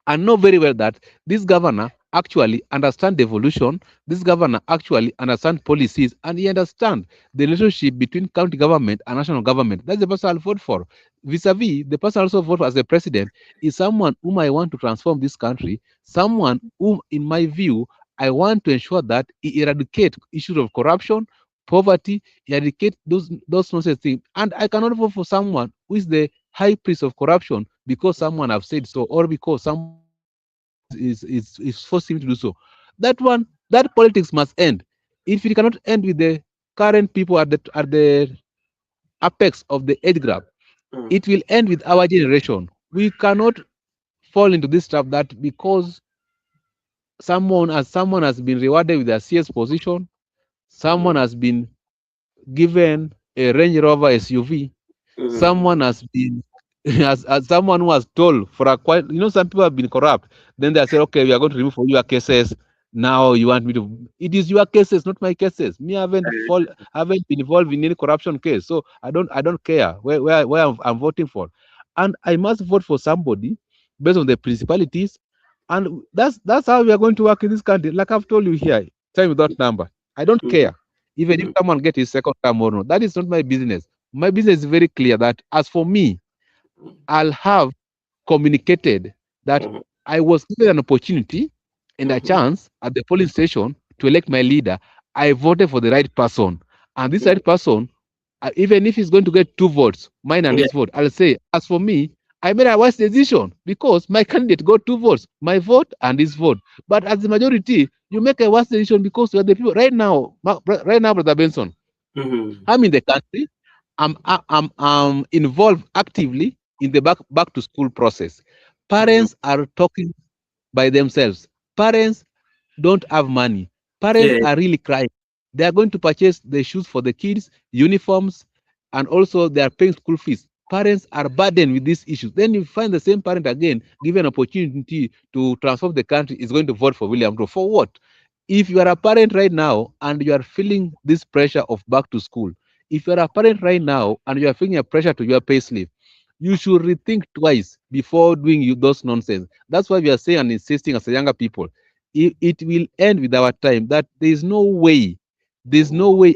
S3: and know very well that this governor actually understand the evolution. This governor actually understand policies, and he understand the relationship between county government and national government. That's the person I'll vote for. Vis-a-vis, the person I also vote for as the president is someone whom I want to transform this country, someone whom, in my view, I want to ensure that he eradicate issues of corruption, poverty, eradicate those nonsense things. And I cannot vote for someone who is the high priest of corruption because someone have said so or because someone is forcing me to do so. That one, that politics must end. If it cannot end with the current people at the apex of the age gap,
S1: mm,
S3: it will end with our generation. We cannot fall into this trap that because someone has been rewarded with a CS position, someone
S1: mm,
S3: has been given a Range Rover SUV,
S1: mm,
S3: someone has been as someone who was told for a quite some people have been corrupt, then they say okay, we are going to remove for your cases. Now you want me to, it is your cases, not my cases. Me, haven't been involved in any corruption case, so I don't care where I'm voting for. And I must vote for somebody based on the principalities. And that's how we are going to work in this country. Like I've told you here, time without number, I don't
S1: mm,
S3: care even if
S1: mm,
S3: someone get his second term or not. That is not my business. My business is very clear that as for me, I'll have communicated that
S1: mm,
S3: I was given an opportunity and a
S1: mhm,
S3: chance at the polling station to elect my leader. I voted for the right person. And this
S1: mm,
S3: right person, even if he's going to get two votes, mine and
S1: yeah,
S3: his vote, I'll say, as for me, I made a wise decision because my candidate got two votes, my vote and his vote. But as the majority, you make a wise decision because you are the people. Right now, Brother Benson,
S1: mhm,
S3: I'm in the country. I'm involved actively in the back to school process.
S1: mhm,
S3: Parents are talking by themselves. Parents don't have money. Parents
S1: yeah,
S3: are really crying. They are going to purchase the shoes for the kids, uniforms, and also they are paying school fees. Parents are burdened with these issues. Then you find the same parent again given an opportunity to transform the country is going to vote for William Ruto. For what? If you are a parent right now and you are feeling this pressure of back to school, if you are a parent right now and you are feeling a pressure to your pay slip, you should rethink twice before doing those nonsense. That's why we are saying and insisting as a younger people, it will end with our time that there's no way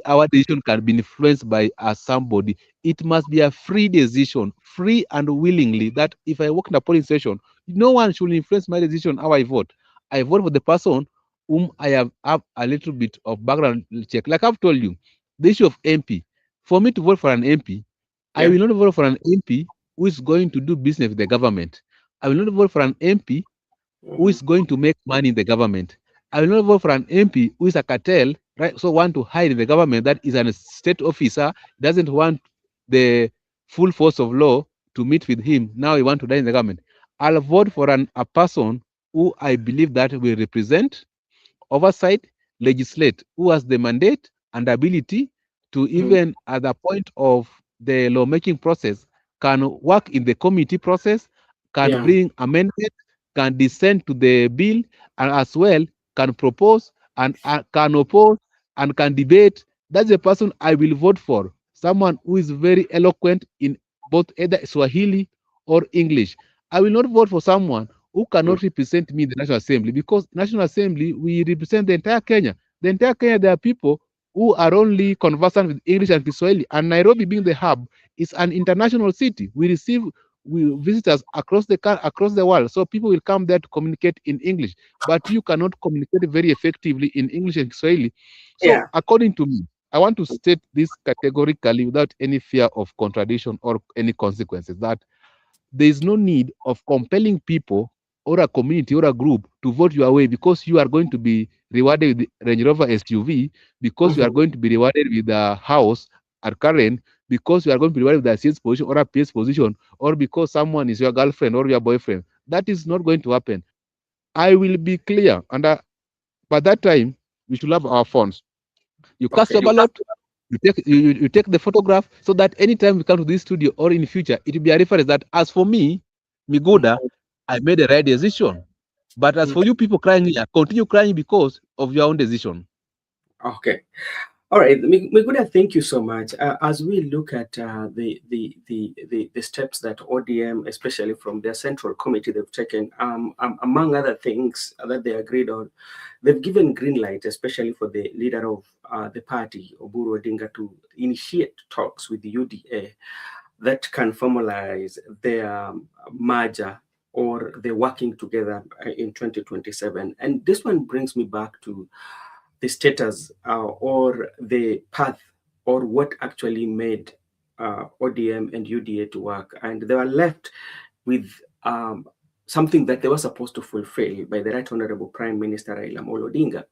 S3: our decision can be influenced by somebody. It must be a free decision, free and willingly, that if I walk in a polling station, no one should influence my decision how I vote. I vote for the person whom I have a little bit of background check. Like I've told you, the issue of MP, for me to vote for an MP, I
S1: yeah,
S3: will not vote for an MP who is going to do business with the government. I will not vote for an MP who
S1: mhm,
S3: is going to make money in the government. I will not vote for an MP who is a cartel, right? So want to hide in the government that is a state officer, doesn't want the full force of law to meet with him. Now he want to die in the government. I'll vote for a person who I believe that will represent, oversight, legislate, who has the mandate and ability to, even at the point of the lawmaking process, can work in the committee process, can
S1: Yeah.
S3: bring amendment, can dissent to the bill, and as well can propose and can oppose and can debate. That's the person I will vote for. Someone who is very eloquent in both either Swahili or English. I will not vote for someone who cannot represent me in the National Assembly, because National Assembly, we represent the entire Kenya. The entire Kenya, there are people who are only conversant with English and Kiswahili, and Nairobi being the hub is an international city. We receive visitors across the world, so people will come there to communicate in English, but you cannot communicate very effectively in English and Kiswahili. So
S1: Yeah.
S3: according to me, I want to state this categorically without any fear of contradiction or any consequences, that there is no need of compelling people or a community or a group to vote your way, because you are going to be rewarded with Range Rover SUV, because you are going to be rewarded with a house at Karen, because you are going to be rewarded with a CS position or a PS position, or because someone is your girlfriend or your boyfriend. That is not going to happen. I will be clear, and by that time, we should have our phones. You cast
S1: Okay.
S3: your ballot, you take the photograph, so that anytime we come to this studio or in the future, it will be a reference that, as for me, Miguda, I made the right decision. But as for you people crying here, continue crying because of your own decision.
S1: Okay. All right, Miguda, thank you so much. As we look at the steps that ODM, especially from their central committee, they've taken, among other things that they agreed on, they've given green light, especially for the leader of the party, Oburu to initiate talks with the UDA that can formalize their merger or the working together in 2027. And this one brings me back to the status or the path or what actually made ODM and UDA to work. And they were left with something that they were supposed to fulfill by the Right Honorable Prime Minister Raila Amolo Odinga.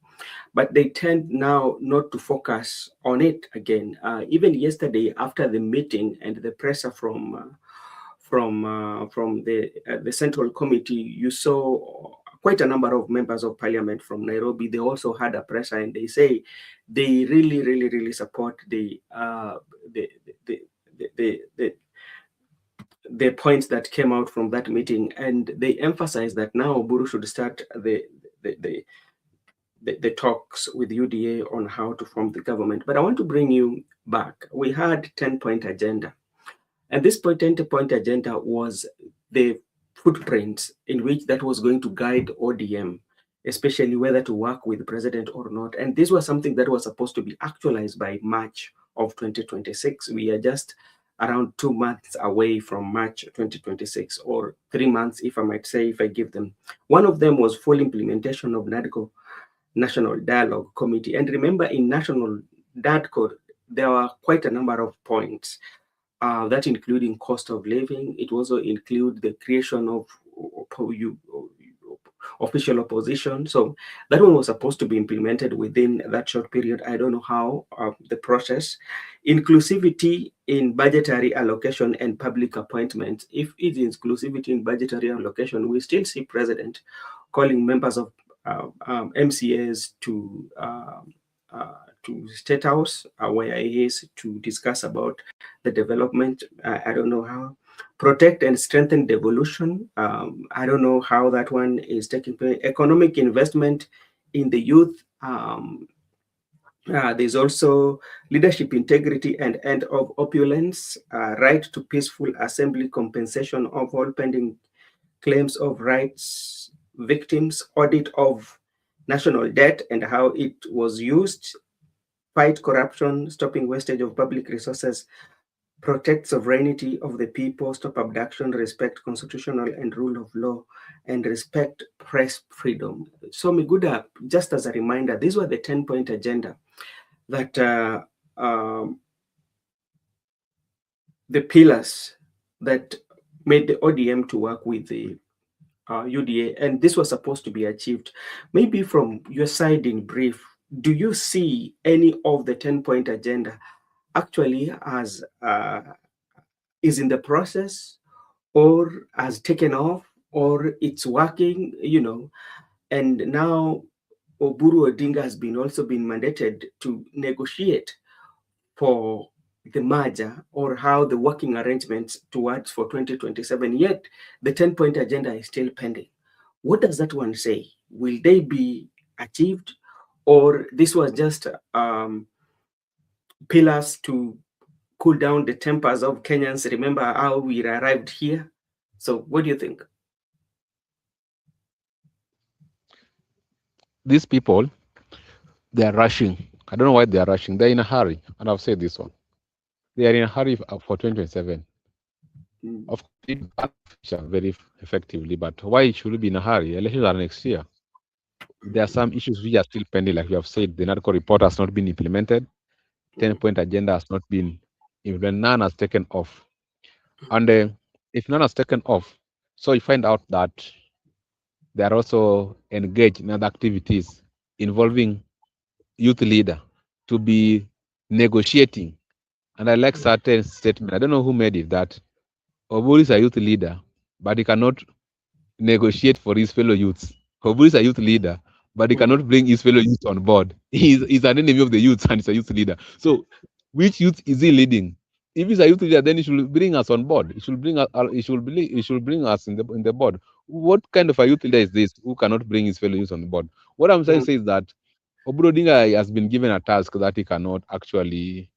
S1: But they tend now not to focus on it again. Even yesterday, after the meeting and the pressure from the Central Committee, you saw quite a number of members of parliament from Nairobi. They also had a pressure, and they say they really support the the the, the, the the points that came out from that meeting, and they emphasize that now Oburu should start the, the the talks with UDA on how to form the government. But I want to bring you back. We had 10-point agenda, and this 10-point agenda was the footprint in which that was going to guide ODM, especially whether to work with the president or not. And this was something that was supposed to be actualized by March of 2026. We are just around 2 months away from March 2026, or 3 months, if I might say, if I give them. One of them was full implementation of NADCO, National Dialogue Committee. And remember, in National DADCO, there were quite a number of points that including cost of living. It also include the creation of official opposition. So that one was supposed to be implemented within that short period. I don't know how the process. Inclusivity in budgetary allocation and public appointments. If it is inclusivity in budgetary allocation, we still see president calling members of MCAs to State House, where he is, to discuss about the development. I don't know how. Protect and strengthen devolution. I don't know how that one is taking place. Economic investment in the youth. There's also leadership integrity and end of opulence, right to peaceful assembly, compensation of all pending claims of rights victims, audit of national debt and how it was used, fight corruption, stopping wastage of public resources, protect sovereignty of the people, stop abduction, respect constitutional and rule of law, and respect press freedom. So, Miguda, just as a reminder, these were the 10-point agenda that the pillars that made the ODM to work with the UDA, and this was supposed to be achieved. Maybe from your side, in brief, do you see any of the 10-point agenda actually as is in the process or has taken off or it's working, and now Oburu Odinga has been also been mandated to negotiate for the merger or how the working arrangements towards for 2027, yet the 10-point agenda is still pending. What does that one say? Will they be achieved, or this was just pillars to cool down the tempers of Kenyans? Remember how we arrived here? So what do you think?
S3: These people, they are rushing. I don't know why they are rushing. They're in a hurry, and I've said this one. They are in a hurry for 2027.
S1: Mm,
S3: Of course, it plan the future very effectively, but why should we be in a hurry? Elections are next year. There are some issues which are still pending, like you have said. The narco report has not been implemented. 10-point agenda has not been implemented. None has taken off. And if none has taken off, so you find out that they are also engaged in other activities involving youth leader to be negotiating. And I like certain statement. I don't know who made it that Oburu is a youth leader, but he cannot negotiate for his fellow youths. Oburu is a youth leader, but he
S1: mm,
S3: cannot bring his fellow youth on board. He's an enemy of the youth and he's a youth leader. So which youth is he leading? If he's a youth leader, then he should bring us on board. He should bring us. He should bring us in the board. What kind of a youth leader is this who cannot bring his fellow youth on board? What I'm trying to
S1: mm,
S3: say is that Oburu Odinga has been given a task that he cannot actually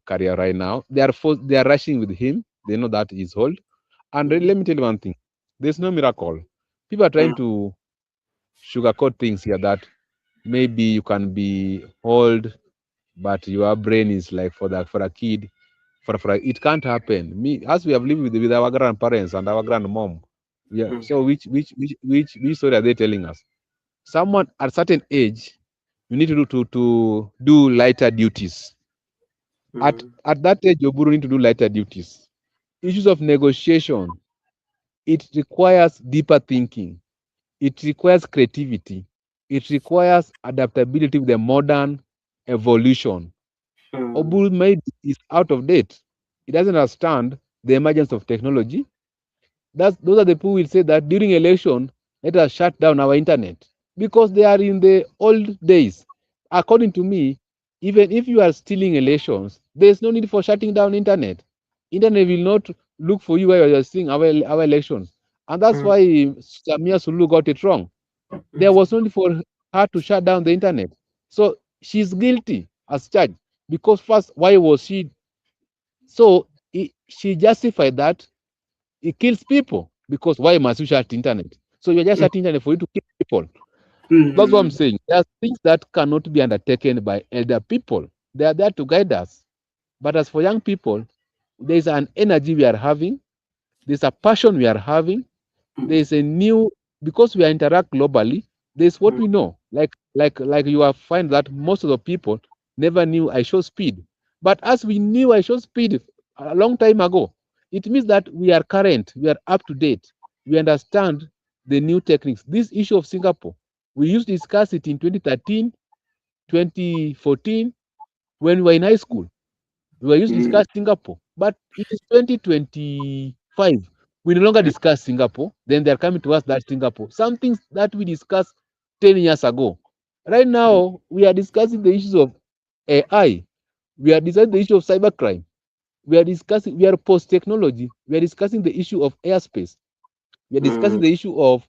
S3: carry out right now. They are rushing with him. They know that he's old. And
S1: mm,
S3: let me tell you one thing: there's no miracle. People are trying
S1: mm,
S3: to sugarcoat things here that maybe you can be old, but your brain is like for a kid. For it can't happen. Me, as we have lived with our grandparents and our grandmom. Yeah.
S1: mm,
S3: So which story are they telling us? Someone at a certain age, you need to do lighter duties.
S1: mm,
S3: At that age, you're need to do lighter duties. Issues of negotiation, it requires deeper thinking. It requires creativity. It requires adaptability with the modern evolution.
S1: mm,
S3: Oburu maybe is out of date. He doesn't understand the emergence of technology. Those are the people who will say that during election, let us shut down our internet because they are in the old days. According to me, even if you are stealing elections, there is no need for shutting down internet. Internet will not look for you while you are stealing our elections, and that's
S1: mm,
S3: why Samia Sulu got it wrong. There was no need for her to shut down the internet. So she's guilty as charged because first, why was she? So she justified that it kills people because why must you shut internet? So you're just
S1: mm,
S3: shutting internet for you to kill people. That's what I'm
S1: mm,
S3: saying. There are things that cannot be undertaken by elder people. They are there to guide us. But as for young people, there's an energy we are having, there's a passion we are having,
S1: mm,
S3: there's a new because we are interact globally, there's what
S1: mm,
S3: we know. Like you will find that most of the people never knew I show speed. But as we knew I show speed a long time ago, it means that we are current, we are up to date, we understand the new techniques. This issue of Singapore, we used to discuss it in 2013, 2014, when we were in high school. We were used to
S1: mm,
S3: discuss Singapore, but it is 2025. We no longer discuss Singapore. Then they're coming to us that Singapore. Some things that we discussed 10 years ago. Right now, we are discussing the issues of AI. We are discussing the issue of cybercrime. We are post technology. We are discussing the issue of airspace. We are discussing
S1: mm,
S3: the issue of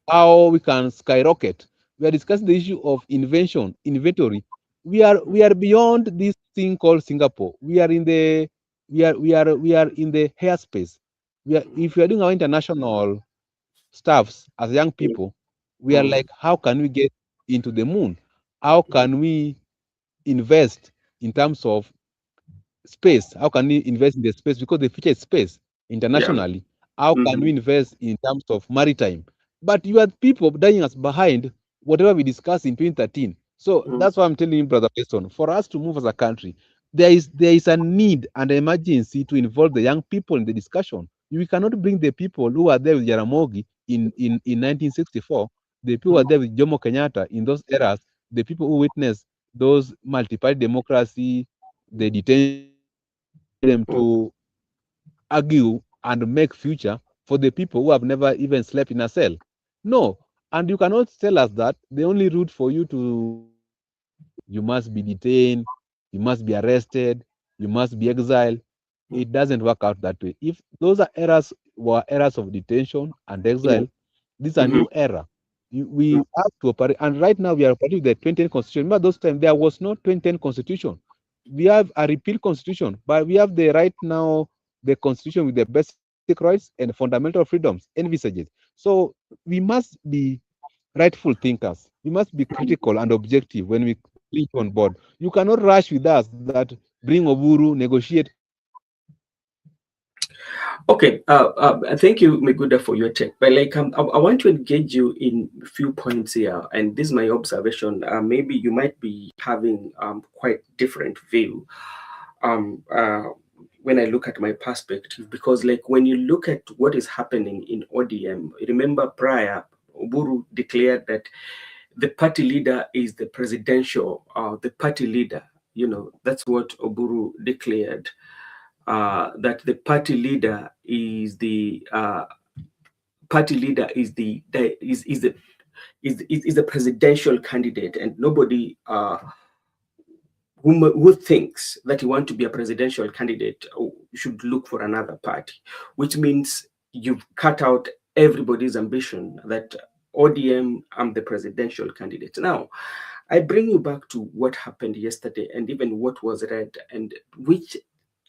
S3: how we can skyrocket. We are discussing the issue of inventory. We are beyond this thing called Singapore. We are in the airspace. If we are doing our international stuffs as young people, we are
S1: mm,
S3: like, how can we get into the moon? How can we invest in terms of space? How can we invest in the space? Because the future is space
S1: yeah.
S3: internationally. How can we
S1: Mm,
S3: invest in terms of maritime? But you have people dying us behind whatever we discussed in 2013. So
S1: mm,
S3: that's why I'm telling you, Brother Weston, for us to move as a country, there is a need and emergency to involve the young people in the discussion. We cannot bring the people who are there with Jaramogi in 1964, the people who are
S1: mm,
S3: there with Jomo Kenyatta in those eras, the people who witnessed those multi-party democracy, the detention them
S1: mm,
S3: to argue and make future for the people who have never even slept in a cell. No, and you cannot tell us that the only route for you to you must be detained, you must be arrested, you must be exiled. It doesn't work out that way. If those are eras were eras of detention and
S1: Yeah.
S3: exile, this is a
S1: Mm-hmm.
S3: new era. We have to operate, and right now we are operating with the 2010 constitution. Remember those times there was no 2010 constitution. We have a repeal constitution, but we have the right now the constitution with the basic rights and fundamental freedoms envisages. So we must be rightful thinkers. We must be critical and objective when we bring you on board. You cannot rush with us that bring Oburu, negotiate.
S1: Okay, thank you, Miguda, for your take. But like, I want to engage you in a few points here, and this is my observation. Maybe you might be having quite different view um, uh, when I look at my perspective, because like when you look at what is happening in ODM, remember prior, Oburu declared that the party leader is the party leader. You know, that's what Oburu declared, that the party leader is the presidential candidate, and nobody who thinks that you want to be a presidential candidate should look for another party, which means you've cut out everybody's ambition that ODM, I'm the presidential candidate. Now, I bring you back to what happened yesterday and even what was read, and which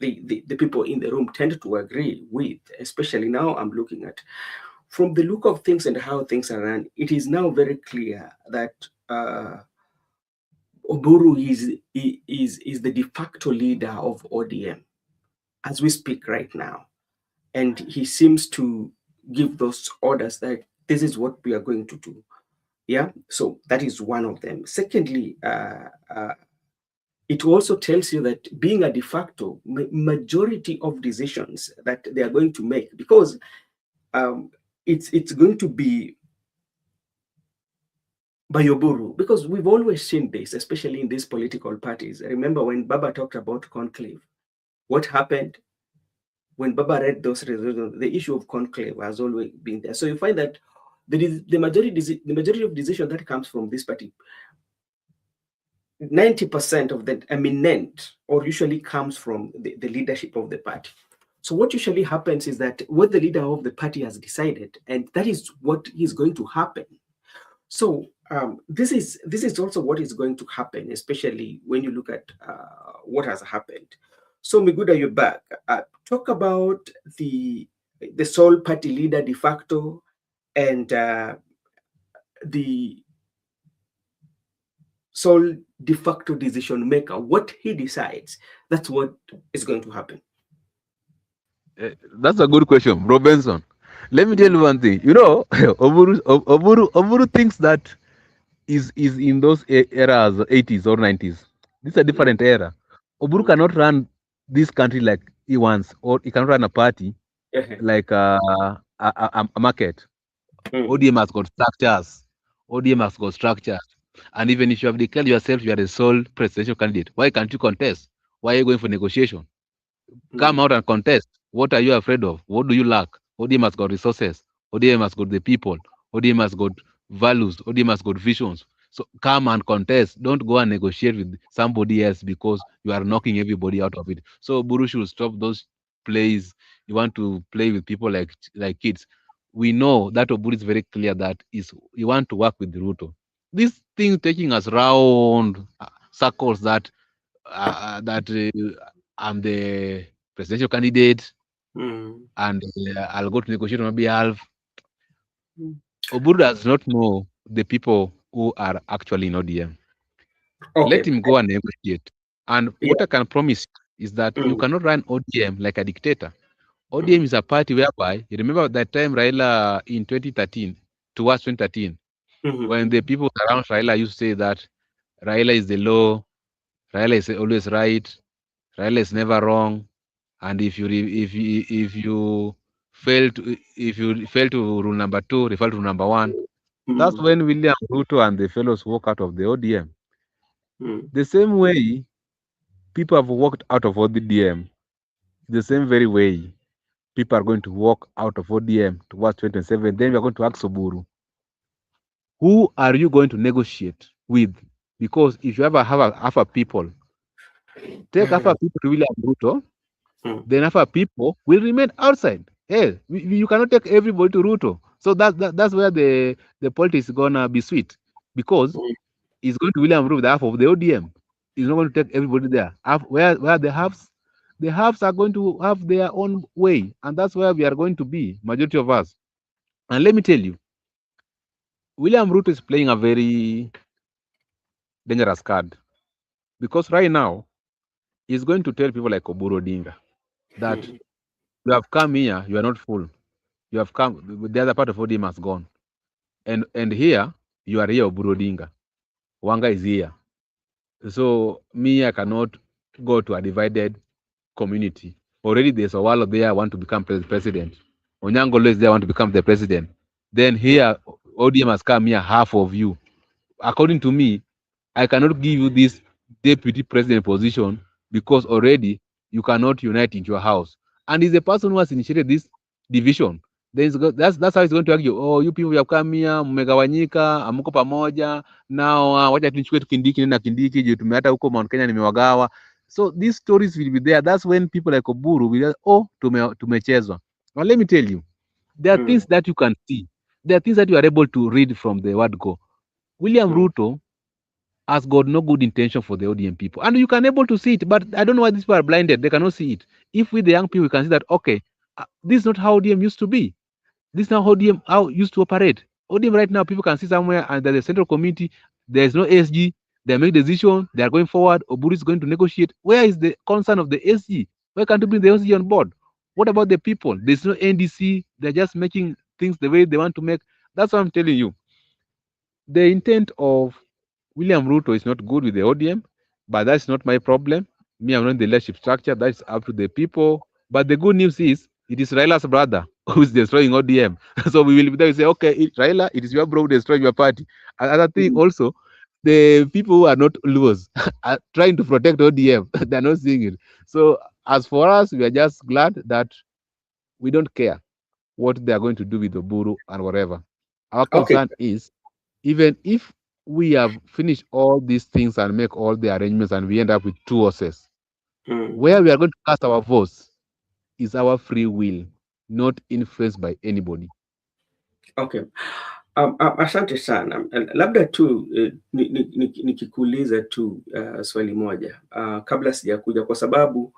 S1: the people in the room tend to agree with, especially now I'm looking at. From the look of things and how things are run, it is now very clear that Oburu is the de facto leader of ODM as we speak right now. And he seems to give those orders that this is what we are going to do. Yeah, so that is one of them. Secondly, it also tells you that being a de facto, majority of decisions that they are going to make, because it's going to be by Oburu, because we've always seen this, especially in these political parties. Remember when Baba talked about conclave, what happened when Baba read those resolutions? The issue of conclave has always been there. So you find that the majority of decision that comes from this party, 90% of the eminent or usually comes from the leadership of the party. So what usually happens is that what the leader of the party has decided, and that is what is going to happen. So this is also what is going to happen, especially when you look at what has happened. So Miguda, you're back. Talk about the sole party leader de facto and the sole de facto decision maker. What he decides, that's what is going to happen.
S3: That's a good question, Bro Benson. Let me tell
S1: Mm,
S3: you one thing. You know, Oburu thinks that is in those eras, 80s or 90s. This is a
S1: mm,
S3: different era. Oburu
S1: mm,
S3: cannot run this country like he wants, or he can run a party
S1: uh-huh,
S3: like a market.
S1: mm,
S3: ODM has got structures. ODM has got structures. And even if you have declared yourself you are the sole presidential candidate, why can't you contest? Why are you going for negotiation? Come
S1: mm,
S3: out and contest. What are you afraid of? What do you lack? ODM has got resources. ODM has got the people. ODM has got values. ODM has got visions. So come and contest. Don't go and negotiate with somebody else because you are knocking everybody out of it. So Buru should stop those plays. You want to play with people like kids. We know that Oburu is very clear that is you want to work with Ruto. This thing taking us round circles that I'm the presidential candidate
S1: mm,
S3: and I'll go to negotiate on my behalf.
S1: mm.
S3: Oburu does not know the people who are actually in ODM. Let
S1: Okay.
S3: him go and negotiate. And what
S1: Yeah.
S3: I can promise is that you
S1: Mm,
S3: cannot run ODM like a dictator. ODM
S1: mm,
S3: is a party whereby you remember that time Raila in 2013, towards 2013, when
S1: mhm,
S3: the people around Raila used to say that Raila is the law, Raila is always right, Raila is never wrong, and if you fail to rule number two, refer to number one. That's
S1: mm,
S3: when William Ruto and the fellows walk out of the ODM.
S1: mm,
S3: The same way people have walked out of ODM, the same very way. people are going to walk out of ODM towards 2027, then we are going to ask Oburu, who are you going to negotiate with? Because if you ever have a people, take half a people to William Ruto, then half a people will remain outside. Hey, you cannot take everybody to Ruto. So that's where the politics is gonna be sweet, because it's going to William Ruto, the half of the ODM. He's not going to take everybody there. Where the halves are going to have their own way, and that's where we are going to be, majority of us. And let me tell you, William Ruto is playing a very dangerous card, because right now he's going to tell people like Oburu'S that you have come here, you are not full. You have come, the other part of ODM has gone. And here, you are here, Oburu'S. Wanga is here. So me, I cannot go to a divided community. Already there's a wall there, want to become president. Onyango is there, want to become the president. Then here, ODM has come here, half of you. According to me, I cannot give you this deputy president position because already you cannot unite into your house. And he's the person who has initiated this division. Then that's how he's going to argue. Oh, you people have come here, mmegawanyika, amuko pamoja. Now, wacha tuchukue Kindiki na Kindiki, je tumeata huko Mount Kenya nimewagawa. So these stories will be there. That's when people like Oburu will, oh, tumechezwa. Now let me tell you, there are things that you can see. There are things that you are able to read from the word go. William Ruto has got no good intention for the ODM people. And you can able to see it, but I don't know why these people are blinded. They cannot see it. If with the young people, we can see that, okay, this is not how ODM used to be. This is not how ODM used to operate. ODM right now, people can see somewhere and there's a central committee, there's no SG, they make decision, they are going forward, Oburu is going to negotiate. Where is the concern of the SG? Why can't you bring the SG on board? What about the people? There's no NDC, they're just making things the way they want to make. That's what I'm telling you. The intent of William Ruto is not good with the ODM, but that's not my problem. Me, I'm not the leadership structure. That's up to the people. But the good news is, it is Raila's brother who is destroying ODM. So we will be there. We say, okay, Raila, it is your bro destroying your party. Another thing also, the people who are not Luos are trying to protect ODM. They're not seeing it. So as for us, we are just glad that we don't care what they are going to do with Oburu and whatever. Our concern is, even if we have finished all these things and make all the arrangements and we end up with 2 horses, where we are going to cast our votes is our free will, not influenced by anybody.
S1: Okay. Asante sana. Labda tu nikikuuliza tu swali moja kabla sijakuja, kwa sababu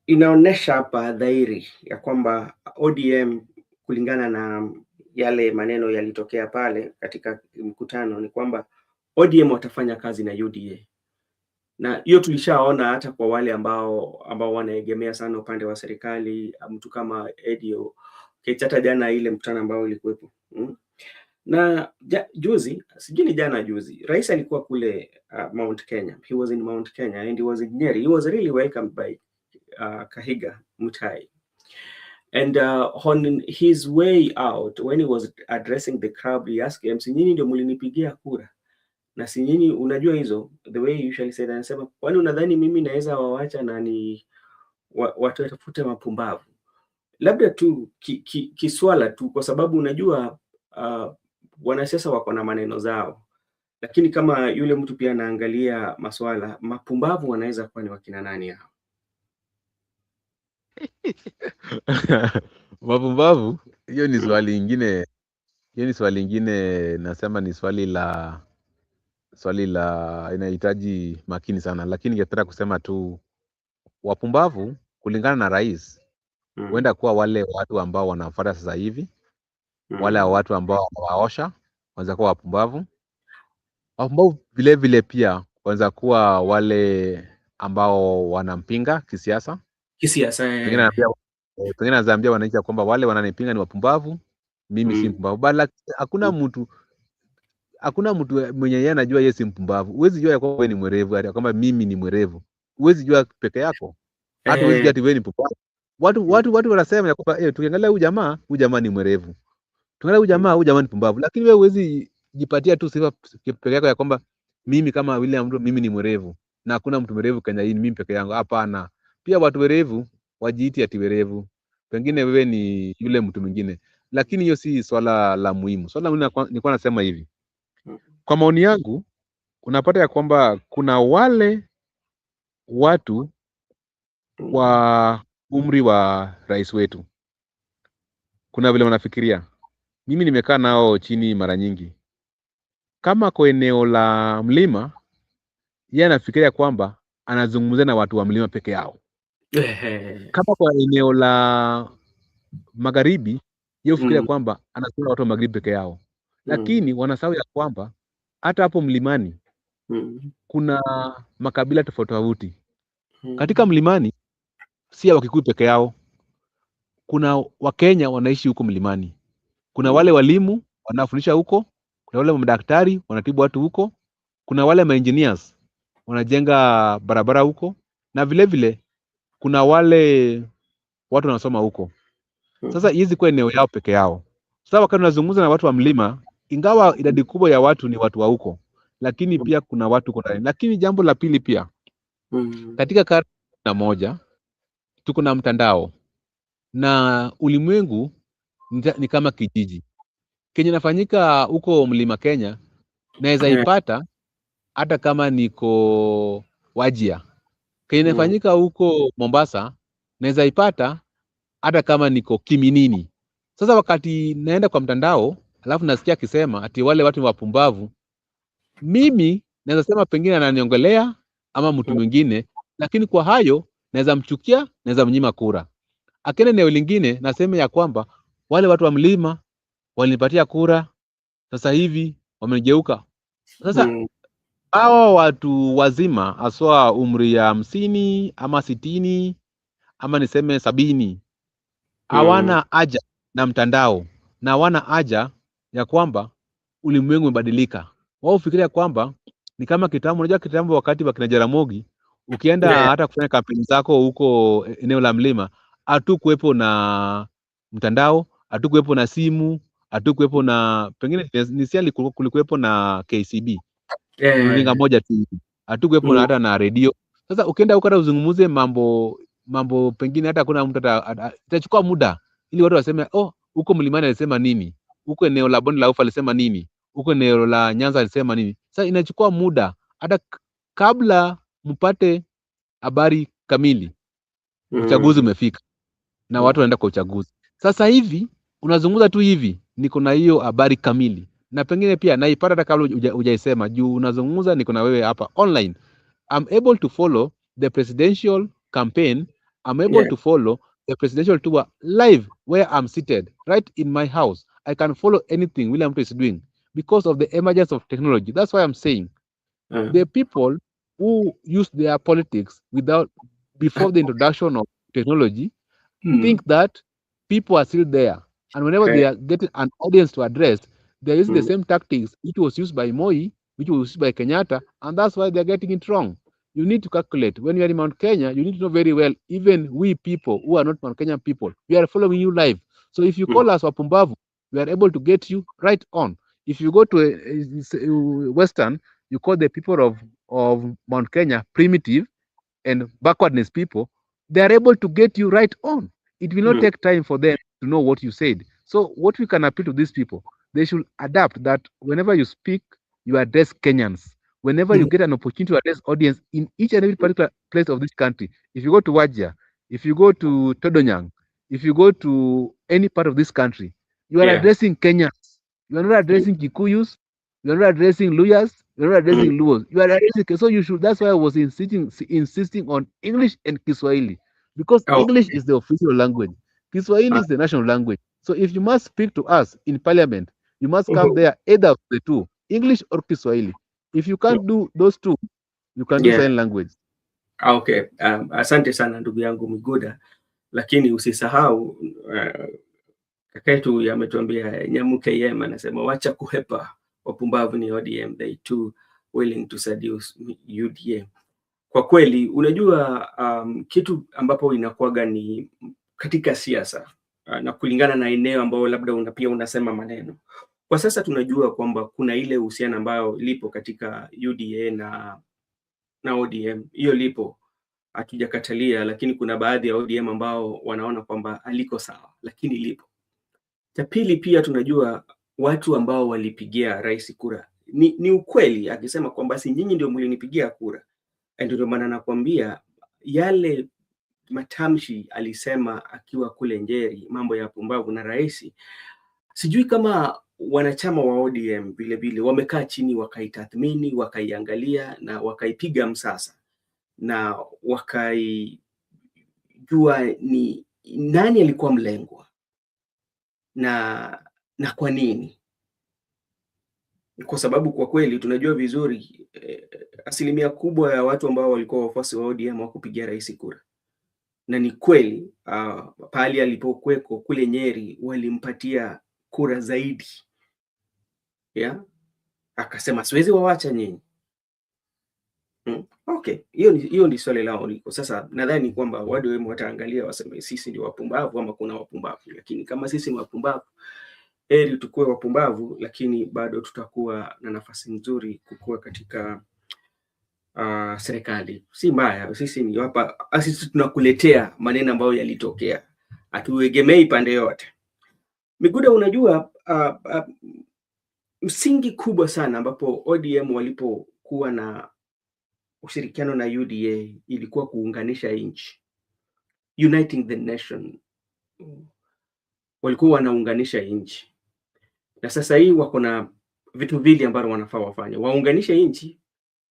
S1: inaonesha hapa dhahiri ya kwamba ODM, kulingana na yale maneno yalitokea pale katika mkutano, ni kwamba ODM watafanya kazi na UDA, na hiyo tulishaona hata kwa wale ambao wanaegemea sana upande wa serikali, mtu kama Edio hata jana ile mkutano ambao ulikuwepo na juzi, sijui ni jana juzi, rais alikuwa kule Mount Kenya. He was in Mount Kenya and he was in Nyeri. He was really welcomed by Kahiga Mutai. And on his way out, when he was addressing the crowd, he asked them, si nyinyi ndio mlinipigia kura? Na si nyinyi, unajua hizo, the way you usually say, anasema, kwani unadhani mimi naweza wawacha na ni watu watafute mapumbavu? Labda tu kiswala tu, kwa sababu unajua wanasiasa wako na maneno zao, lakini kama yule mtu pia anaangalia maswala, mapumbavu wanaweza kuwa ni wakina nani hao?
S3: Mapumbavu, hiyo ni swali ingine. Hiyo ni swali ingine, nasema ni swali la inahitaji makini sana, lakini ningependa kusema tu wapumbavu kulingana na rais huenda kuwa wale watu ambao wanafuata sasa hivi, wale watu ambao waosha wanaweza kuwa wapumbavu. Wapumbavu vile vile pia wanaweza kuwa wale ambao wanampinga kisiasa. Pengine anaambia wananchi kwamba wale wananipinga ni wapumbavu, mimi si mpumbavu. Bali hakuna mtu mwenye yeye anajua yeye si mpumbavu. Huwezi jua kwamba wewe ni mwerevu, hata kwamba mimi ni mwerevu. Huwezi jua peke yako. Hata huwezi jua ati wewe ni mpumbavu. Watu wanasema ya kwamba tukiangalia huyu jamaa ni mwerevu. Tukiangalia huyu jamaa ni mpumbavu. Lakini wewe huwezi jipatia tu sifa peke yako ya kwamba mimi kama William Ruto mimi ni mwerevu. Na hakuna mtu mwerevu Kenya hii, mimi peke yangu. Hapana. Pia watu werevu wajiiti ati werevu, pengine wewe ni yule mtu mwingine, lakini hiyo si swala la muhimu. Swala la muhimu nilikuwa nasema hivi, kwa maoni yangu, unapata ya kwamba kuna wale watu wa umri wa rais wetu, kuna vile wanafikiria. Mimi nimekaa nao chini mara nyingi. Kama kwa eneo la mlima, yeye anafikiria kwamba anazungumzia na watu wa mlima peke yao. Kama kwa eneo la magharibi, yeye hufikiria kwamba anazungumza na watu wa magharibi peke yao. Lakini wanasahau ya kwamba hata hapo mlimani kuna makabila tofauti tofauti. Katika mlimani si Wakikuyu peke yao. Kuna Wakenya wanaishi huko mlimani. Kuna wale walimu wanafundisha huko, kuna wale madaktari wanatibu watu huko, kuna wale engineers wanajenga barabara huko, na vile vile kuna wale watu wanasoma huko. Sasa hizi kwa eneo yao peke yao. Sasa wakati tunazungumza na watu wa mlima, ingawa idadi kubwa ya watu ni watu wa huko, lakini pia kuna watu huko ndani. Lakini jambo la pili pia, katika karne ya 21 tuko na mtandao, na ulimwengu ni kama kijiji. Kenye nafanyika huko mlima Kenya naweza ipata hata kama niko Wajia. Kenye nafanyika huko Mombasa naweza ipata hata kama niko Kiminini. Sasa wakati naenda kwa mtandao alafu nasikia akisema ati wale watu wapumbavu, mimi naweza sema pengine ananiongelea ama mtu mwingine, lakini kwa hayo naweza mchukia, naweza mnyima kura. Akenda eneo lingine nasema ya kwamba wale watu wa mlima walinipatia kura, sasa hivi wamenigeuka. Sasa hawa watu wazima haswa umri ya 50 ama 60 ama niseme 70 hawana haja na mtandao, na hawana haja ya kwamba ulimwengu umebadilika. Wao fikiria kwamba ni kama kitambo. Unajua kitambo wakati wa kina Jaramogi, ukienda hata kufanya kampeni zako huko eneo la mlima, hatukuwepo na mtandao, hatukuwepo na simu, hatukuwepo na pengine nisiali kulikuwepo na KCB runinga moja tu, hatukuwepo na hata na redio. Sasa ukienda huko hata uzungumuze mambo pengine hata kuna mtu itachukua muda ili watu waseme huko mlimani alisema nini, huko eneo la bonde la ufa alisema nini, huko eneo la Nyanza alisema nini. Sasa inachukua muda hata kabla mpate habari kamili. Uchaguzi umefika na watu wanaenda kwa uchaguzi. Sasa hivi unazungumza tu hivi, niko na hiyo habari kamili, na pengine pia naipata hata kabla hujaisema, juu unazungumza niko na wewe hapa online. I'm able to follow the presidential campaign. I'm able to follow the presidential tour live where I'm seated right in my house. I can follow anything William Ruto is doing because of the emergence of technology. That's why I'm saying the people who use their politics before the introduction of technology think that people are still there, and whenever they are getting an audience to address, they're using the same tactics which was used by Moi, which was used by Kenyatta, and that's why they're getting it wrong. You need to calculate. When you are in Mount Kenya, you need to know very well, even we people who are not Mount Kenyan people, we are following you live. So if you call us Wapumbavu, we are able to get you right on. If you go to Western, you call the people of Mount Kenya primitive and backwardness people, they are able to get you right on. It will not take time for them to know what you said. So what we can appeal to these people, they should adapt that whenever you speak, you address Kenyans. Whenever you get an opportunity to address audience in each and every particular place of this country, if you go to Wajir, if you go to Todonyang, if you go to any part of this country, you are addressing Kenyans. You are not addressing Kikuyus. You are not addressing Luyas. You are not addressing Luos. You are addressing. So you should. That's why I was insisting on English and Kiswahili, because English is the official language. Kiswahili is the national language. So if you must speak to us in parliament, you must come there either of the two, English or Kiswahili. If you can't do those two, you can do sign language.
S1: Okay. Asante sana ndugu yangu Miguda, lakini usisahau kaka yetu ametuambia Nyamuke Yema anasema wacha kuhepa, wapumbavu ni ODM, they too willing to seduce UDA. Kwa kweli unajua kitu ambapo inakuwaga ni katika siasa na kulingana na eneo ambao labda pia unasema maneno. Kwa sasa tunajua kwamba kuna ile uhusiano ambayo lipo katika UDA na ODM. Hiyo lipo. hatujakatalia, lakini kuna baadhi ya ODM ambao wanaona kwamba aliko sawa, lakini lipo. Cha pili, pia tunajua watu ambao walipigia rais kura ni ukweli, akisema kwamba si nyinyi ndio mlinipigia kura. Ndio maana nakwambia yale matamshi alisema akiwa kule Njeri, mambo ya pumbavu na rais, sijui kama wanachama wa ODM vile vile wamekaa chini wakaitathmini, wakaiangalia na wakaipiga msasa na wakaijua ni nani alikuwa mlengwa na kwa nini. Kwa sababu kwa kweli tunajua vizuri asilimia kubwa ya watu ambao walikuwa wafuasi wa ODM hawakupigia rais kura, na ni kweli pale alipokuweko kule Nyeri walimpatia kura zaidi, akasema siwezi wawacha nyinyi. Okay, hiyo ni swali lao liko sasa. Nadhani kwamba ODM wataangalia waseme sisi ndio wapumbavu ama kuna wapumbavu, lakini kama sisi ni wapumbavu, heri tukue wapumbavu, lakini bado tutakuwa na nafasi nzuri kukua katika serikali. Si mbaya, sisi ni hapa, sisi tunakuletea maneno ambayo yalitokea, hatuegemei pande yote. Miguda, unajua msingi kubwa sana ambapo ODM walipokuwa na ushirikiano na UDA ilikuwa kuunganisha nchi, uniting the nation. Walikuwa wanaunganisha nchi, na sasa hii wako na vitu vile ambavyo wanafaa wafanye, waunganishe nchi,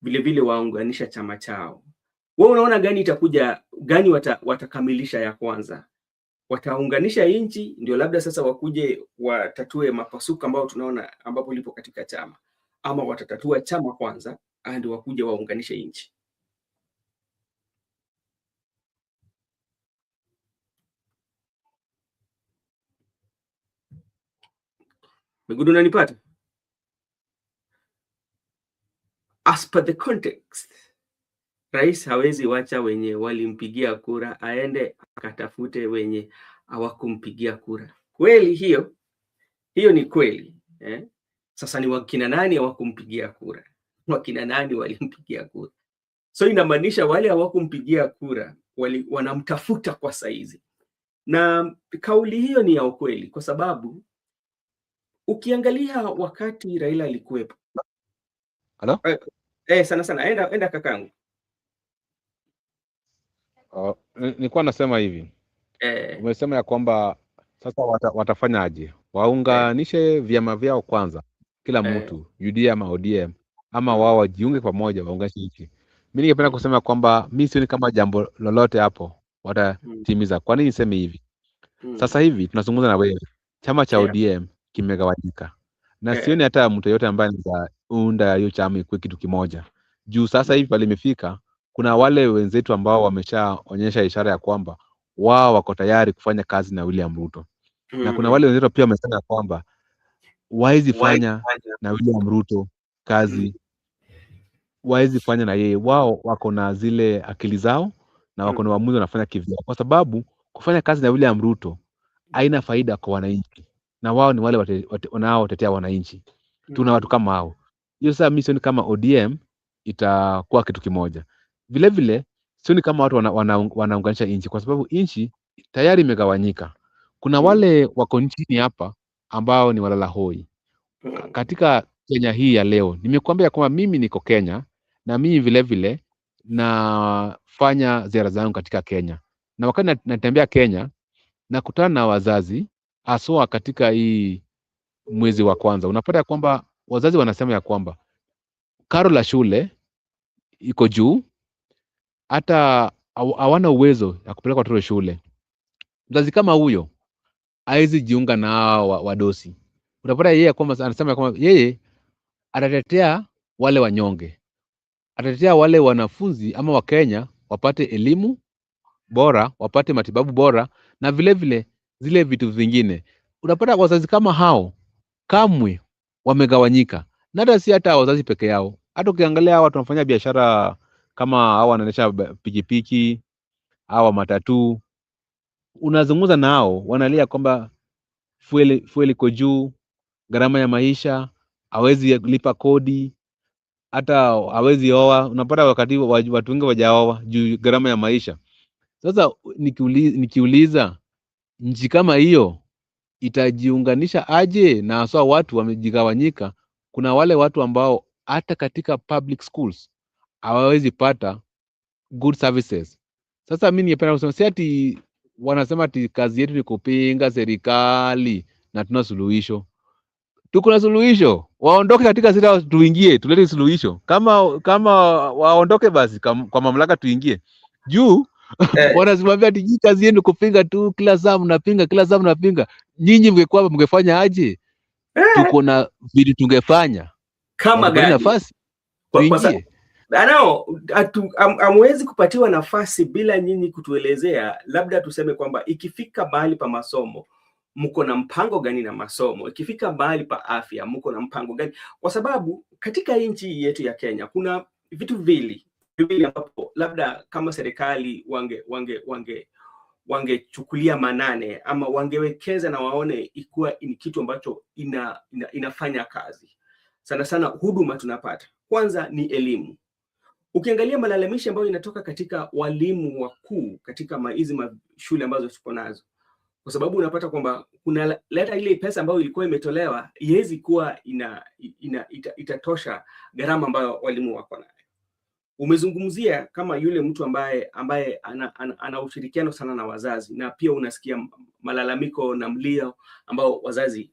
S1: vile vile waunganisha chama chao. Wewe unaona gani itakuja, gani watakamilisha ya kwanza? Wataunganisha nchi ndio labda sasa wakuje watatue mapasuko ambayo tunaona ambapo lipo katika chama, ama watatatua chama kwanza ndio wakuje waunganishe nchi? Migudu, unanipata? As per the context, rais hawezi wacha wenye walimpigia kura aende akatafute wenye hawakumpigia kura. Kweli hiyo ni kweli Sasa ni wakina nani hawakumpigia kura, wakina nani walimpigia kura? So inamaanisha wale hawakumpigia kura wanamtafuta kwa saizi, na kauli hiyo ni ya ukweli, kwa sababu ukiangalia wakati Raila alikuwepo.
S3: Hello?
S1: Sana enda kakangu.
S3: Nilikuwa nasema hivi. Umesema ya kwamba sasa watafanya aje? Waunganishe vyama vyao kwanza, kila mtu UDA ama ODM, ama wao wajiunge pamoja waunganishe nchi. Mimi ningependa kusema kwamba mimi sioni kama jambo lolote hapo watatimiza. Kwa nini niseme hivi? Sasa hivi tunazungumza na wewe, chama cha ODM kimegawanyika, na sioni hata mtu yote ambaye anaunda hiyo chama ikuwe kitu kimoja. Juu sasa hivi pale imefika, kuna wale wenzetu ambao wameshaonyesha ishara ya kwamba wao wako tayari kufanya kazi na William Ruto. Na kuna wale wenzetu pia wamesema kwamba waezi fanya na William Ruto kazi, waezi fanya na yeye. Wao wako na zile akili zao na wako na uamuzi wanafanya kivyao, kwa sababu kufanya kazi na William Ruto haina faida kwa wananchi, na wao ni wale wanaotetea wananchi. Tuna watu kama hao. Hiyo sasa mimi sioni kama ODM itakuwa kitu kimoja. Vile vile sioni kama watu wanaunganisha nchi, kwa sababu nchi tayari imegawanyika. Kuna wale wako nchini hapa ambao ni walala hoi. Katika Kenya hii ya leo, nimekuambia kwamba mimi niko Kenya, na mimi vile vile nafanya ziara zangu katika Kenya. Na wakati natembea Kenya, nakutana na wazazi haswa katika hii mwezi wa kwanza. Unapata kwamba wazazi wanasema ya kwamba karo la shule iko juu, hata hawana uwezo ya kupeleka watoto shule. Mzazi kama huyo haizi jiunga na wadosi. Unapata yeye kwamba anasema kwamba yeye atatetea wale wanyonge, atatetea wale wanafunzi ama Wakenya wapate elimu bora, wapate matibabu bora, na vile vile zile vitu vingine. Unapata wazazi kama hao kamwe wamegawanyika, na hata wazazi peke yao. Hata ukiangalia watu wanafanya biashara kama hao wanaendesha pikipiki, hao matatu, unazungumza nao wanalia kwamba fueli iko juu, gharama ya maisha, hawezi lipa kodi. hata hawezi oa. Unapata wakati watu wengi wajaoa juu gharama ya maisha. Sasa nikiuliza nchi kama hiyo itajiunganisha aje? Na hasa watu wamejigawanyika. Kuna wale watu ambao hata katika public schools hawawezi pata good services. Sasa mi ningependa kusema si ati wanasema ati kazi yetu ni kupinga serikali na tuna suluhisho. Tuko na suluhisho, waondoke katika sita, tuingie tulete suluhisho. Kama waondoke basi kwa mamlaka tuingie juu. Wanasimamia ati hii kazi yenu kupinga tu, kila saa mnapinga, kila saa mnapinga. Nyinyi mngekuwa mngefanya aje? Tuko na vitu tungefanya,
S1: kama
S3: watupatie
S1: gani?
S3: nafasi
S1: Kwa
S3: tuingie.
S1: Hamwezi kupatiwa nafasi bila nyinyi kutuelezea. Labda tuseme kwamba ikifika mahali pa masomo mko na mpango gani na masomo, ikifika mahali pa afya mko na mpango gani? Kwa sababu katika nchi yetu ya Kenya kuna vitu viwili ambapo labda kama serikali wangechukulia manane ama wangewekeza na waone ikuwa ni kitu ambacho inafanya kazi. Sana sana huduma tunapata. Kwanza ni elimu. Ukiangalia malalamishi ambayo inatoka katika walimu wakuu katika hizi shule ambazo tuko nazo, kwa sababu unapata kwamba kuna leta ile pesa ambayo ilikuwa imetolewa iwezi kuwa itatosha gharama ambayo walimu wako nayo. Umezungumzia kama yule mtu ambaye ana ushirikiano sana na wazazi, na pia unasikia malalamiko na mlio ambao wazazi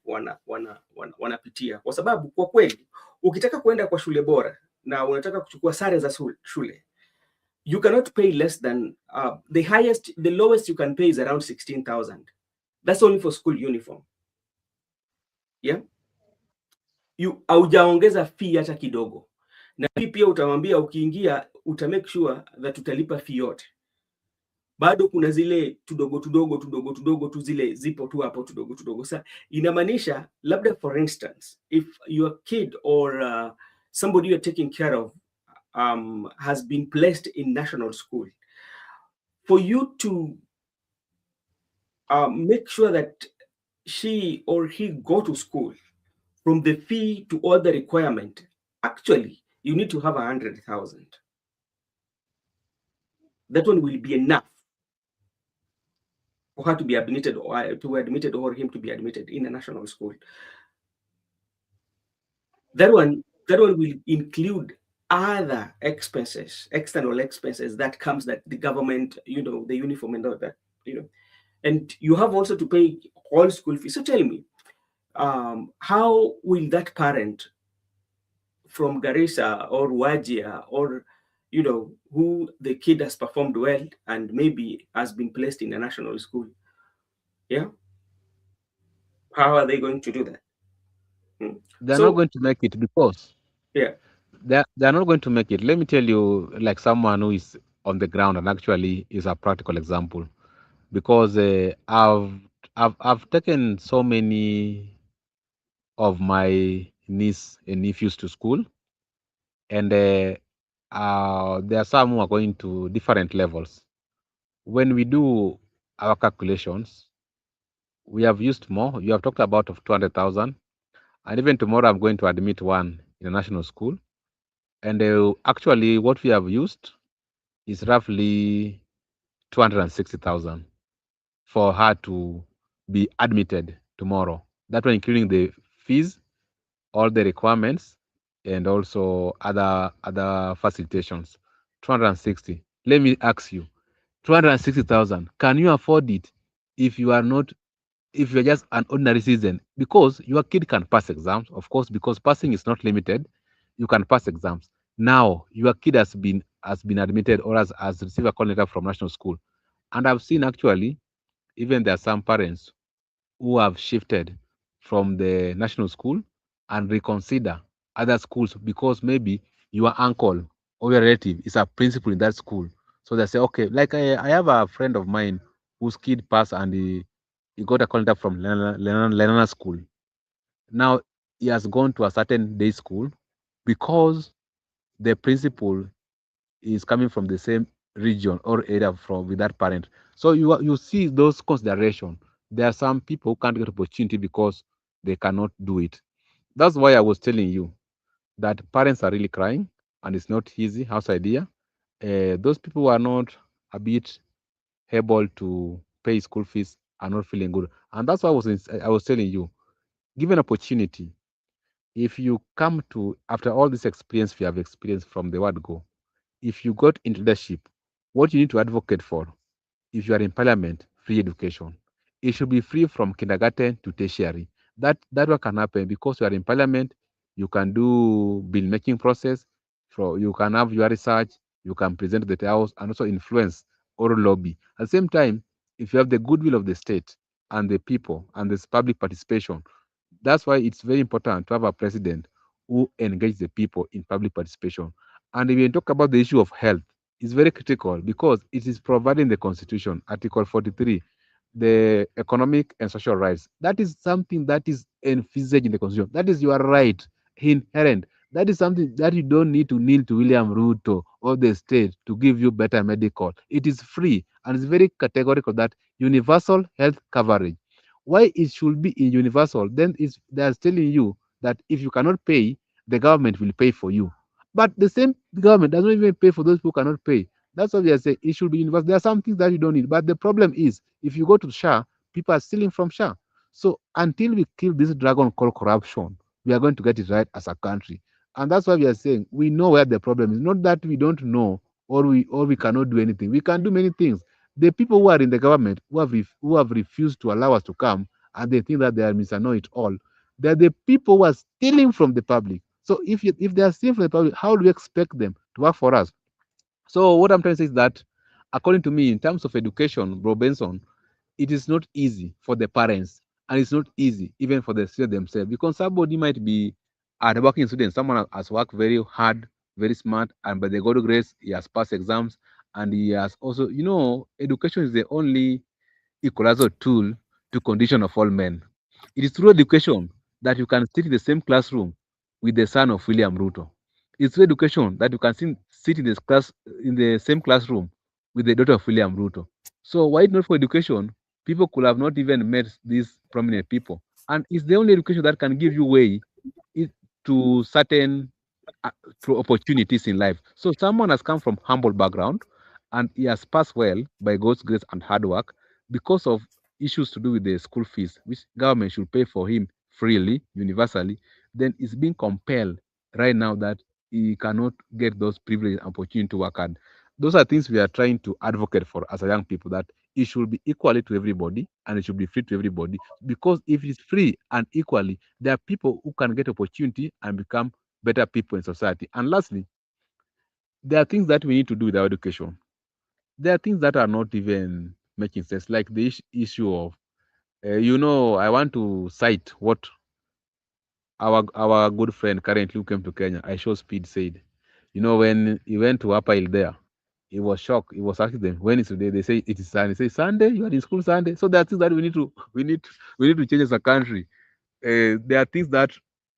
S1: wanapitia, kwa sababu kwa kweli ukitaka kuenda kwa shule bora na unataka kuchukua sare za shule, you cannot pay less than the lowest you can pay is around 16,000. That's only for school uniform. Yeah, haujaongeza fee hata kidogo, na hii pia utamwambia ukiingia utamake sure that utalipa fee yote. Bado kuna zile tudogo tu zile zipo tu hapo tudogo. Sasa inamaanisha labda, for instance, if your kid or somebody you're taking care of has been placed in national school, for you to make sure that she or he go to school, from the fee to all the requirement, actually you need to have 100,000. That one will be enough for her to be admitted, or him to be admitted in a national school. That one will include other expenses, external expenses that comes that the government, the uniform and all that, and you have also to pay all school fees. So tell me, how will that parent from Garissa or Wajir or who the kid has performed well and maybe has been placed in a national school, how are they going to do that?
S3: They're not going to make it because they're not going to make it. Let me tell you, like someone who is on the ground and actually is a practical example, because I've taken so many of my niece and nephews to school, and there are some who are going to different levels. When we do our calculations, we have used more. You have talked about of 200,000, and even tomorrow I'm going to admit one in a national school, and actually what we have used is roughly 260,000 for her to be admitted tomorrow. That one including the fees, all the requirements, and also other facilitations. 260. Let me ask you, 260,000. Can you afford it if you are not, if you're just an ordinary citizen? Because your kid can pass exams, of course, because passing is not limited. You can pass exams. Now your kid has been admitted or has received a call letter from national school, and I've seen actually even there are some parents who have shifted from the national school and reconsider other schools because maybe your uncle or your relative is a principal in that school. So they say, okay, like I have a friend of mine whose kid passed and he got a contact from Lenana school. Now he has gone to a certain day school because the principal is coming from the same region or area from with that parent. So you see those consideration. There are some people who can't get opportunity because they cannot do it. That's why I was telling you that parents are really crying, and it's not easy outside here. Those people who are not a bit able to pay school fees are not feeling good, and that's why I was telling you, given opportunity, if you come to after all this experience we have experienced from the word go, if you got into leadership, what you need to advocate for, if you are in parliament, free education. It should be free from kindergarten to tertiary. That what can happen because you are in parliament, you can do bill making process, you can have your research, you can present to the house and also influence or lobby. At the same time, if you have the goodwill of the state and the people and this public participation, that's why it's very important to have a president who engage the people in public participation. And when you talk about the issue of health, it's very critical because it is providing the Constitution, Article 43, the economic and social rights. That is something that is envisaged in the Constitution. That is your right, inherent. That is something that you don't need to kneel to William Ruto or the state to give you better medical. It is free and it's very categorical that universal health coverage. Why it should be in universal? Then they're telling you that if you cannot pay, the government will pay for you. But the same government doesn't even pay for those who cannot pay. That's what they are saying. It should be universal. There are some things that you don't need. But the problem is, if you go to SHA, people are stealing from SHA. So until we kill this dragon called corruption, we are going to get it right as a country. And that's why we are saying we know where the problem is. Not that we don't know or we cannot do anything. We can do many things. The people who are in the government who have refused to allow us to come and they think that they are Mr. Know It All, they're the people who are stealing from the public. So if they are stealing from the public, how do we expect them to work for us? So what I'm trying to say is that, according to me, in terms of education, Bro Benson, it is not easy for the parents, and it's not easy even for the students themselves, because somebody might be a working student, someone has worked very hard, very smart, and by the God grace, he has passed exams, and he has also, education is the only equalizer tool to condition of all men. It is through education that you can sit in the same classroom with the son of William Ruto. It's through education that you can sit in the same classroom with the daughter of William Ruto. So why not for education? People could have not even met these prominent people. And it's the only education that can give you way i- to certain uh, to opportunities in life. So someone has come from humble background and he has passed well by God's grace and hard work because of issues to do with the school fees, which government should pay for him freely, universally. Then he's being compelled right now that he cannot get those privileges and opportunity to work hard. Those are things we are trying to advocate for as a young people, that it should be equally to everybody and it should be free to everybody. Because if it's free and equally, there are people who can get opportunity and become better people in society. And lastly, there are things that we need to do with our education. There are things that are not even making sense, like the issue of, I want to cite what our good friend currently who came to Kenya, I show speed, said. When he went to Upper Hill there, he was shocked. He was asking them, when is today? They say it is Sunday. He say, Sunday? You are in school Sunday? So there are things that we need to change as a country. There are things that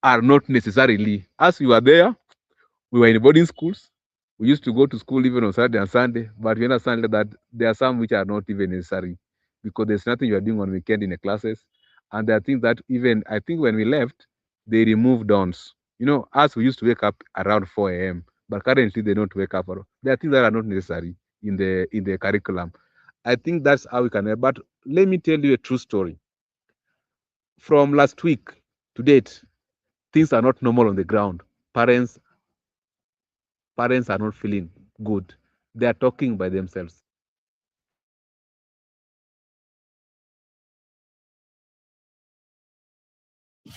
S3: are not necessarily, as we were there, we were in boarding schools. We used to go to school even on Saturday and Sunday, but we understand that there are some which are not even necessary because there's nothing you are doing on weekend in the classes. And there are things that even, I think when we left, they removed dawns. Us, we used to wake up around 4 a.m., but currently they don't wake up. There are things that are not necessary in the curriculum. I think that's how we can help. But let me tell you a true story. From last week to date, things are not normal on the ground. Parents Parents are not feeling good. They are talking by themselves.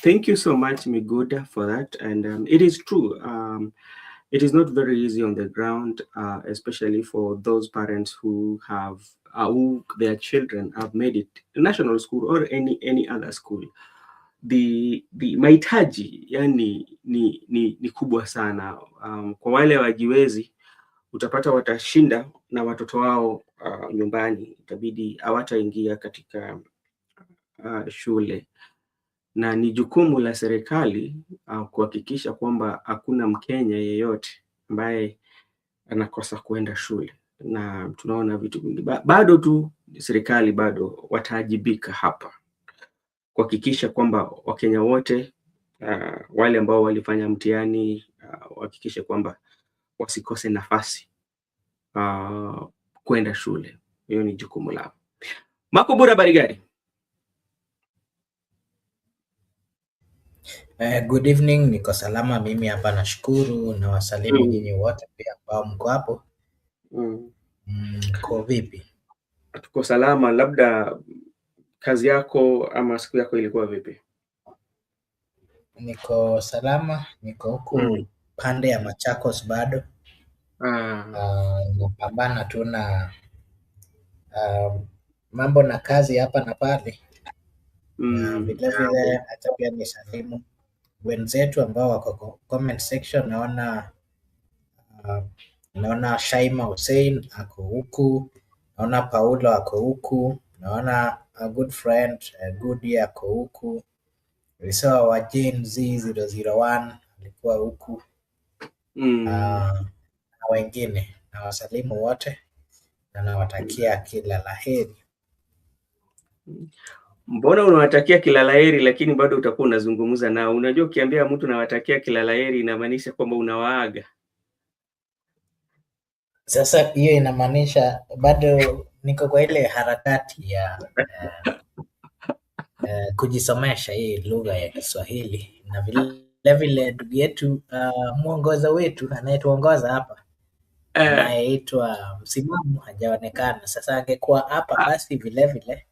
S1: Thank you so much, Miguda, for that. And it is true. It is not very easy on the ground, especially for those parents who have who their children have made it national school or any other school. The mahitaji yani ni kubwa sana. Kwa wale wajiwezi utapata watashinda na watoto wao nyumbani, itabidi hawataingia katika shule, na ni jukumu la serikali kuhakikisha kwamba hakuna Mkenya yeyote ambaye anakosa kuenda shule, na tunaona vitu vingi bado tu serikali bado wataajibika hapa kuhakikisha kwamba Wakenya wote wale ambao walifanya mtihani wahakikishe kwamba wasikose nafasi kwenda shule. Hiyo ni jukumu lao. Makobura, habari gani?
S4: Good evening, niko salama mimi hapa, nashukuru na wasalimu nyinyi wote pia ambao mko hapo. Mko vipi?
S1: Tuko salama. Labda kazi yako ama siku yako ilikuwa vipi?
S4: Niko salama, niko huku pande ya Machakos bado. Napambana tu na mambo na kazi hapa na pale. Na vilevile hata pia ni salimu wenzetu ambao wako comment section. Naona Shaima Hussein ako huku, naona Paulo ako huku, naona a good friend Goody ako huku, Risawa wa Gen Z 001 alikuwa huku, na wengine. Na wasalimu wote na nawatakia kila laheri.
S1: Mbona unawatakia kila laheri lakini bado utakuwa unazungumza nao? Unajua, ukiambia mtu nawatakia kila laheri inamaanisha kwamba unawaaga.
S4: Sasa hiyo inamaanisha bado niko kwa ile harakati ya kujisomesha hii lugha ya Kiswahili, na vilevile ndugu yetu mwongoza wetu anayetuongoza hapa anayeitwa Msimamo hajaonekana. Sasa angekuwa hapa basi vilevile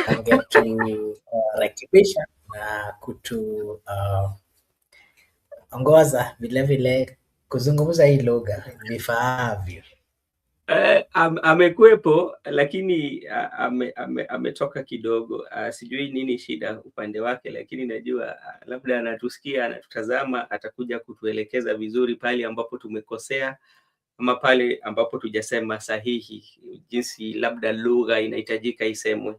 S4: angeturekebisha na kutuongoza vilevile kuzungumza hii lugha vifaavyo.
S1: Amekuwepo lakini ametoka kidogo. Sijui nini shida upande wake, lakini najua labda anatusikia, anatutazama, atakuja kutuelekeza vizuri pale ambapo tumekosea ama pale ambapo tujasema sahihi, jinsi labda lugha inahitajika isemwe.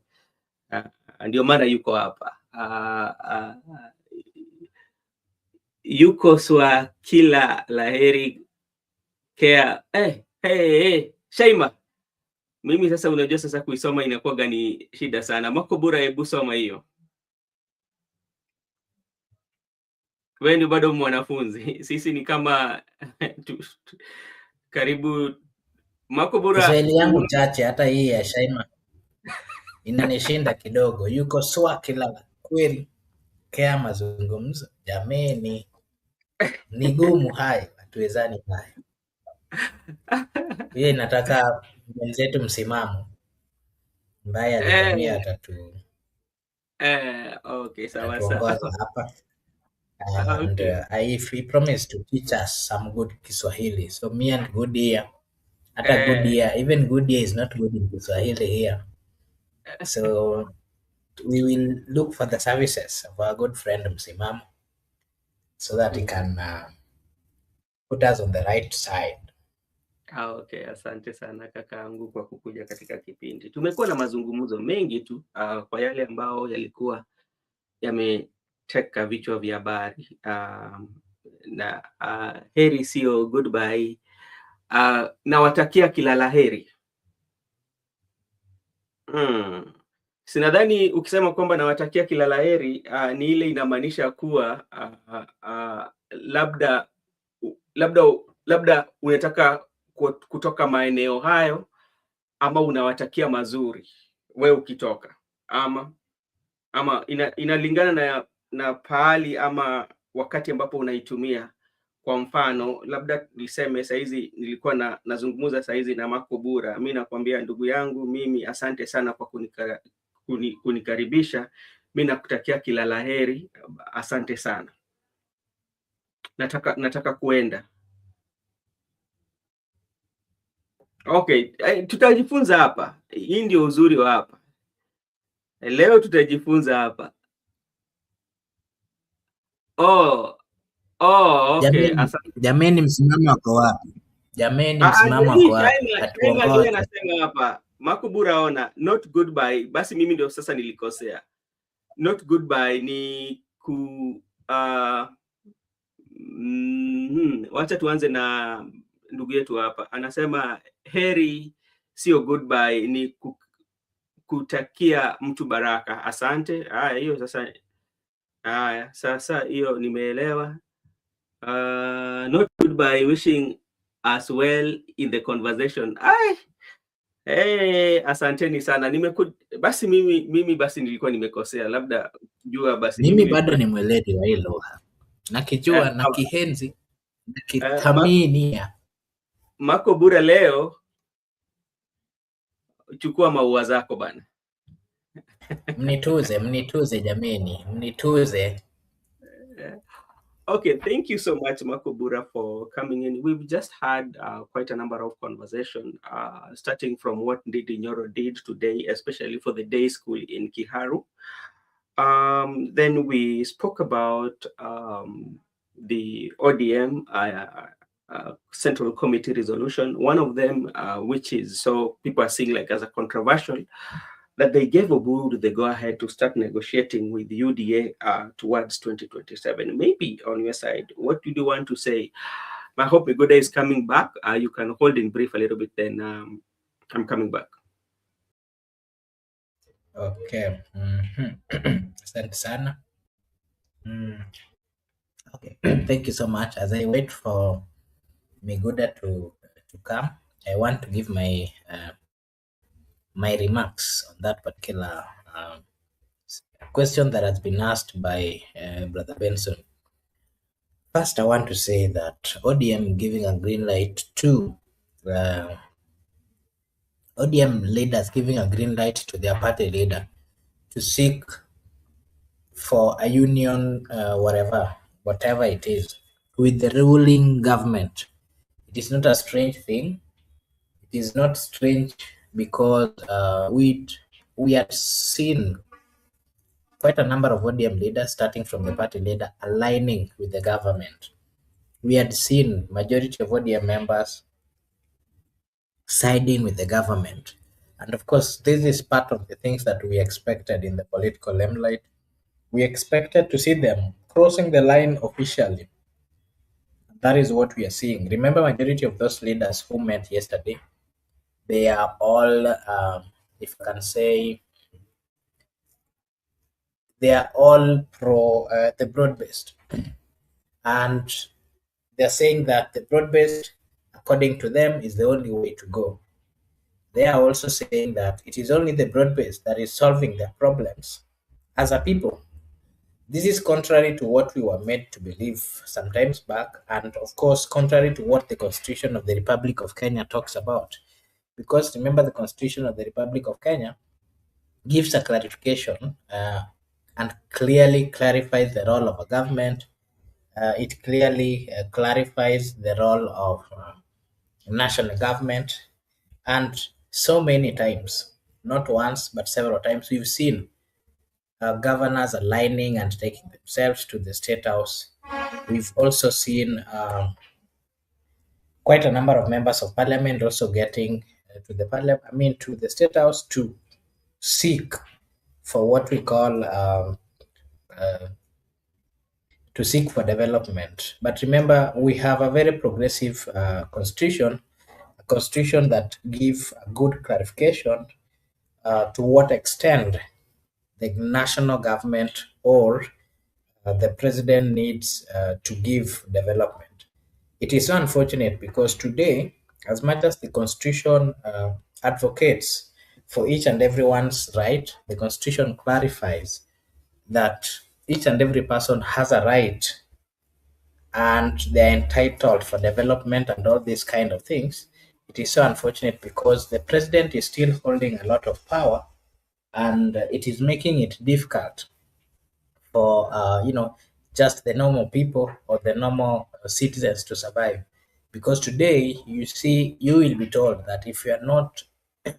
S1: Ndio maana yuko hapa. Yuko swa kila laheri kea. Shaima, mimi sasa unajua sasa kuisoma inakuwa gani shida sana. Makobura, hebu soma hiyo. Wewe ndio bado mwanafunzi, sisi ni kama karibu. Makobura,
S4: Kiswahili yangu chache, hata hii ya Shaima inanishinda kidogo. Yuko swa kila kweli kea mazungumzo. Jameni, ni gumu hayo, hatuwezani nayo. Hiyo inataka mwenzetu Msimamo ambaye alitumia
S1: okay, sawa
S4: atatuongoza hapa. And if he promised to teach us some good Kiswahili. So me and Good Ear, hata Good Ear, even Good Ear is not good in Kiswahili here. So we will look for the services of our good friend Msimamo so that he can put us on the right side.
S1: Okay, asante sana kakaangu kwa kukuja katika kipindi. Tumekuwa na mazungumzo mengi tu kwa yale ambao yalikuwa yameteka vichwa vya habari, na heri sio goodbye. Nawatakia kila laheri. Sinadhani ukisema kwamba nawatakia kila laheri ni ile inamaanisha kuwa labda unataka kutoka maeneo hayo ama unawatakia mazuri wewe ukitoka, ama inalingana na pahali ama wakati ambapo unaitumia. Kwa mfano, labda niseme saizi nilikuwa nazungumza saizi na Makobura, mimi nakwambia ndugu yangu, mimi asante sana kwa kunikaribisha, mimi nakutakia kila laheri, asante sana, nataka kuenda. Okay, tutajifunza hapa. Hii ndio uzuri wa hapa. Leo tutajifunza hapa. Okay.
S4: Jameni, Msimamo wako wapi? Jameni, Msimamo wako wapi?
S1: Atuongoze. Nasema hapa, Makobura, ona, not goodbye. Basi mimi ndio sasa nilikosea. Not goodbye ni wacha tuanze na ndugu yetu hapa. Anasema heri sio goodbye, ni kutakia mtu baraka. Asante. Hiyo sasa hiyo nimeelewa. Not good by wishing us well in the conversation. Asanteni sana. Basi mimi basi nilikuwa nimekosea, labda jua basi
S4: Mimi
S1: mimi
S4: bado ni mweledi wa hii lugha, nakijua, nakihenzi, nakithaminia.
S1: Mako Bura, leo chukua maua zako bana.
S4: Mnituze jameni, mnituze.
S1: Okay, thank you so much, Makobura, for coming in. We've just had quite a number of conversation, starting from what Ndidi Nyoro did today, especially for the day school in Kiharu. Then we spoke about the ODM Central Committee resolution. One of them, which is, so people are seeing like as a controversial, that they gave Oburu the go-ahead to start negotiating with UDA towards 2027. Maybe on your side, what do you want to say? I hope Egoda is coming back. You can hold in brief a little bit, then I'm coming back.
S4: Okay. Asante sana. Okay. Thank you so much. As I wait for Miguda to come, I want to give my my remarks on that particular question that has been asked by Brother Benson. First, I want to say that ODM giving a green light to ODM leaders giving a green light to their party leader to seek for a union, whatever it is, with the ruling government. It is not a strange thing. It is not strange because we had seen quite a number of ODM leaders, starting from the party leader, aligning with the government. We had seen majority of ODM members siding with the government. And of course, this is part of the things that we expected in the political limelight. We expected to see them crossing the line officially. That is what we are seeing. Remember, majority of those leaders who met yesterday, they are all, if I can say, they are all pro the broad-based. And they're saying that the broad-based, according to them, is the only way to go. They are also saying that it is only the broad-based that is solving their problems as a people. This is contrary to what we were made to believe sometimes back, and of course, contrary to what the Constitution of the Republic of Kenya talks about. Because remember, the Constitution of the Republic of Kenya gives a clarification and clearly clarifies the role of a government. It clearly clarifies the role of national government. And so many times, not once, but several times, we've seen governors aligning and taking themselves to the State House. We've also seen quite a number of members of parliament also getting to the State House to seek for what we call to seek for development. But remember, we have a very progressive constitution, a constitution that gives a good clarification to what extent the national government or the president needs to give development. It is so unfortunate because today, as much as the constitution advocates for each and everyone's right, the constitution clarifies that each and every person has a right and they're entitled for development and all these kind of things. It is so unfortunate because the president is still holding a lot of power, and it is making it difficult for just the normal people or the normal citizens to survive. Because today you will be told that if you are not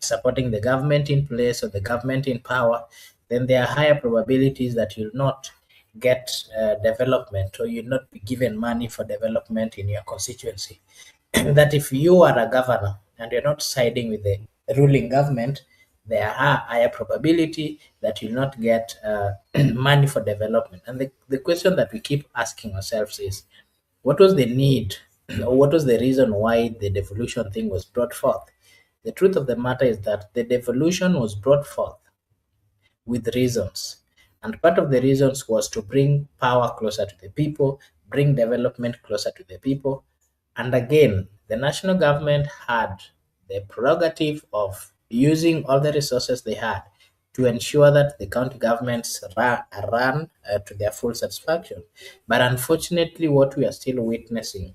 S4: supporting the government in place or the government in power, then there are higher probabilities that you'll not get development, or you'll not be given money for development in your constituency. That if you are a governor and you're not siding with the ruling government, there are higher probability that you'll not get money for development. And the question that we keep asking ourselves is, what was the need or what was the reason why the devolution thing was brought forth? The truth of the matter is that the devolution was brought forth with reasons. And part of the reasons was to bring power closer to the people, bring development closer to the people. And again, the national government had the prerogative of using all the resources they had to ensure that the county governments run to their full satisfaction. But unfortunately, what we are still witnessing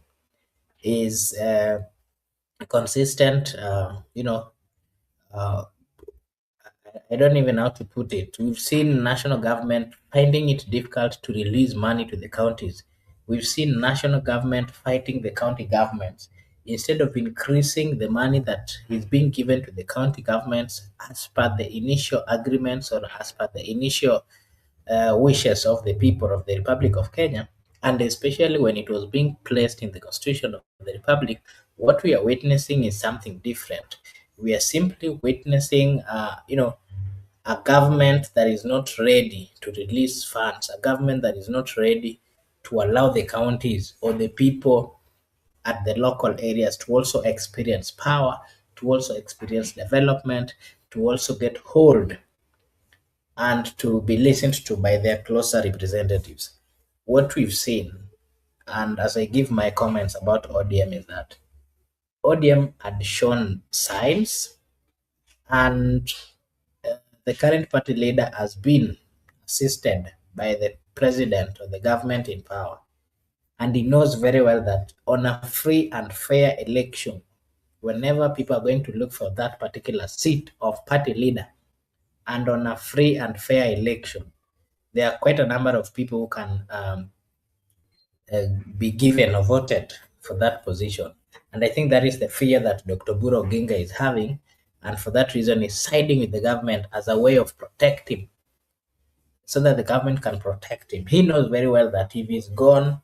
S4: is consistent, uh, I don't even know how to put it. We've seen national government finding it difficult to release money to the counties. We've seen national government fighting the county governments instead of increasing the money that is being given to the county governments as per the initial agreements or as per the initial wishes of the people of the Republic of Kenya, and especially when it was being placed in the Constitution of the Republic. What we are witnessing is something different. We are simply witnessing, a government that is not ready to release funds, a government that is not ready to allow the counties or the people at the local areas to also experience power, to also experience development, to also get hold and to be listened to by their closer representatives. What we've seen, and as I give my comments about ODM, is that ODM had shown signs, and the current party leader has been assisted by the president or the government in power. And he knows very well that on a free and fair election, whenever people are going to look for that particular seat of party leader, and on a free and fair election, there are quite a number of people who can be given or voted for that position. And I think that is the fear that Dr. Buro Ginga is having. And for that reason, is siding with the government as a way of protecting, so that the government can protect him. He knows very well that if he's gone,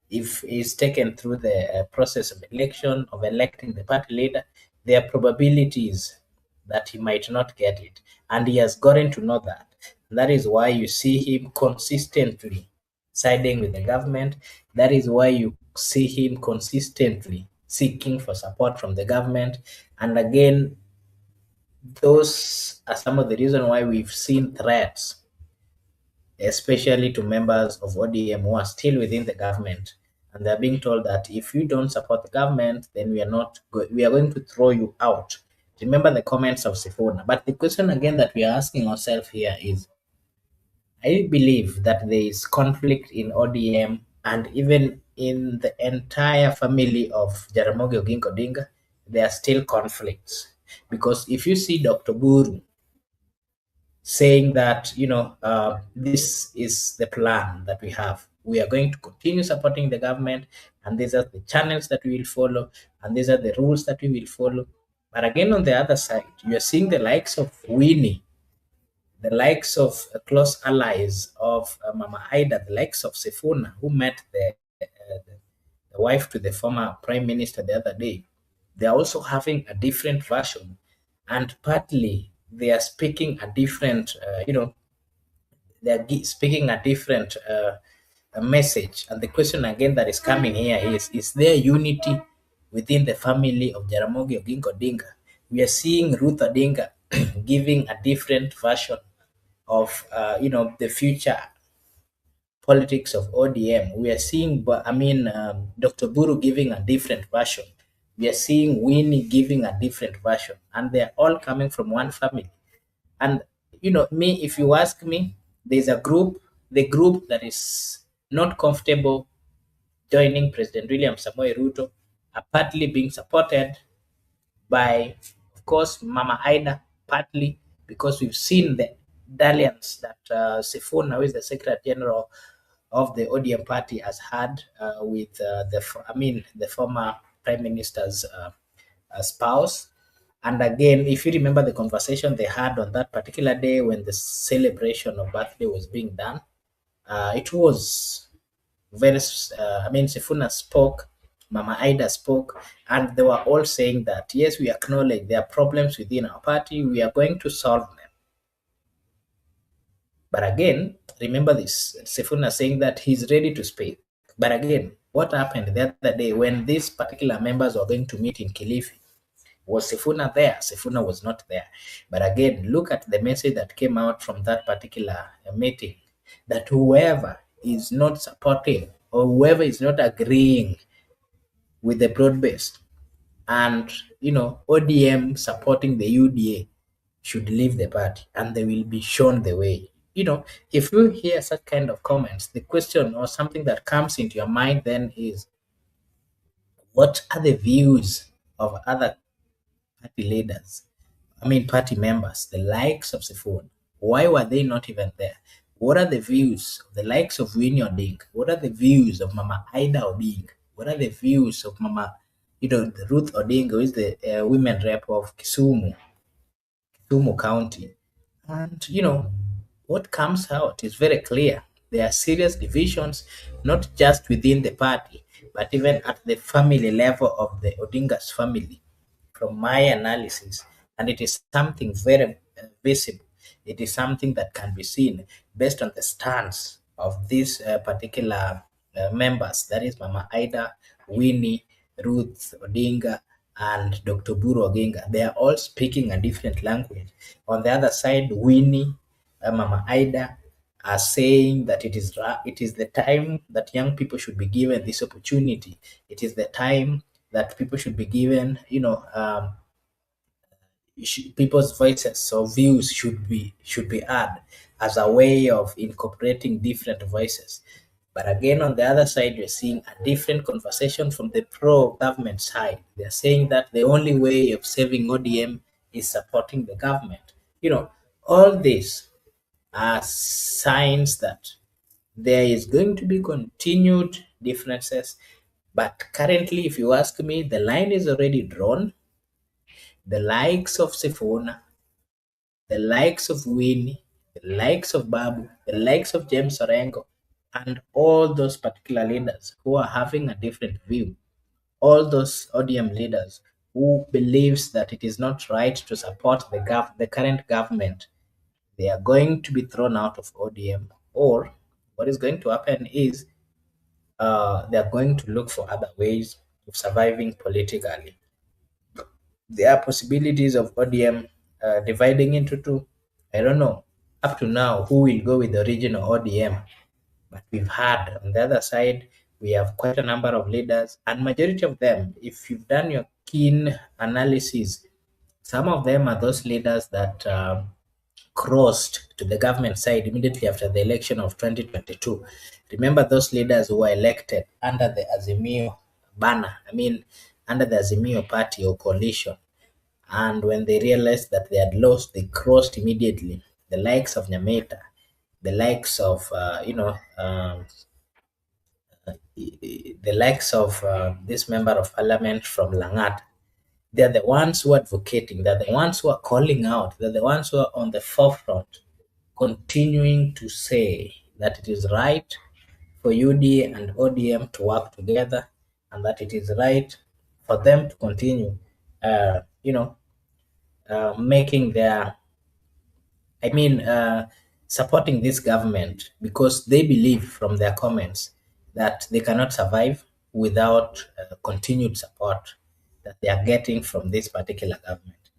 S4: if he's taken through the process of election, of electing the party leader, there are probabilities that he might not get it. And he has gotten to know that. That is why you see him consistently siding with the government. That is why you see him consistently seeking for support from the government. And again, those are some of the reasons why we've seen threats, especially to members of ODM who are still within the government. And they're being told that if you don't support the government, then we are going to throw you out. Remember the comments of Sifuna. But the question again that we are asking ourselves here is, I believe that there is conflict in ODM and even in the entire family of Jaramogi Oginga Odinga. There are still conflicts. Because if you see Dr. Buru saying that, this is the plan that we have, we are going to continue supporting the government, and these are the channels that we will follow, and these are the rules that we will follow. But again, on the other side, you are seeing the likes of Winnie, the likes of close allies of Mama Ida, the likes of Sifuna, who met the wife to the former prime minister the other day. They are also having a different version, and partly they are speaking a different, they are speaking a different a message. And the question again that is coming here is there unity within the family of Jaramogi Oginga Odinga? We are seeing Ruth Odinga giving a different version of, the future politics of ODM. We are seeing, Dr. Buru giving a different version. We are seeing Winnie giving a different version, and they're all coming from one family. And me, if you ask me, there's a group, the group that is not comfortable joining President William Samoei Ruto, are partly being supported by, of course, Mama Ida, partly because we've seen the dalliance that Sifuna, who is the Secretary General of the ODM party, has had with the former Prime Minister's spouse. And again, if you remember the conversation they had on that particular day when the celebration of birthday was being done, it was very, Sifuna spoke, Mama Ida spoke, and they were all saying that, yes, we acknowledge there are problems within our party, we are going to solve them. But again, remember this, Sifuna saying that he's ready to speak. But again, what happened the other day when these particular members were going to meet in Kilifi? Was Sifuna there? Sifuna was not there. But again, look at the message that came out from that particular meeting, that whoever is not supporting or whoever is not agreeing with the broad based and ODM supporting the UDA should leave the party, and they will be shown the way. If you hear such kind of comments, the question or something that comes into your mind then is, what are the views of other party leaders? I mean, party members, the likes of Sifuna. Why were they not even there? What are the views of the likes of Winnie Oding? What are the views of Mama Ida Oding? What are the views of Mama, the Ruth Oding, who is the women rep of Kisumu County? And what comes out is very clear. There are serious divisions, not just within the party, but even at the family level of the Odinga's family, from my analysis. And it is something very visible. It is something that can be seen based on the stance of these particular members. That is Mama Ida, Winnie, Ruth Odinga, and Dr. Buru Oginga. They are all speaking a different language. On the other side, Winnie, Mama Ida are saying that it is the time that young people should be given this opportunity. It is the time that people should be given, people's voices or views should be heard as a way of incorporating different voices. But again, on the other side, you're seeing a different conversation from the pro-government side. They're saying that the only way of saving ODM is supporting the government. All these are signs that there is going to be continued differences. But currently, if you ask me, the line is already drawn. The likes of Sifuna, the likes of Winnie, the likes of Babu, the likes of James Orengo, and all those particular leaders who are having a different view, all those ODM leaders who believes that it is not right to support the current government, they are going to be thrown out of ODM, or what is going to happen is they are going to look for other ways of surviving politically. There are possibilities of ODM dividing into two. I don't know up to now who will go with the original ODM, but we've had on the other side we have quite a number of leaders, and majority of them, if you've done your keen analysis, some of them are those leaders that crossed to the government side immediately after the election of 2022. Remember those leaders who were elected under the Azimio banner, under the Azimio party or coalition. And when they realized that they had lost, they crossed immediately. The likes of Nyameta, the likes of, the likes of this member of parliament from Langat. They're the ones who are advocating, they're the ones who are calling out, they're the ones who are on the forefront, continuing to say that it is right for UDA and ODM to work together, and that it is right for them to continue, making their, supporting this government, because they believe from their comments that they cannot survive without continued support that they are getting from this particular government.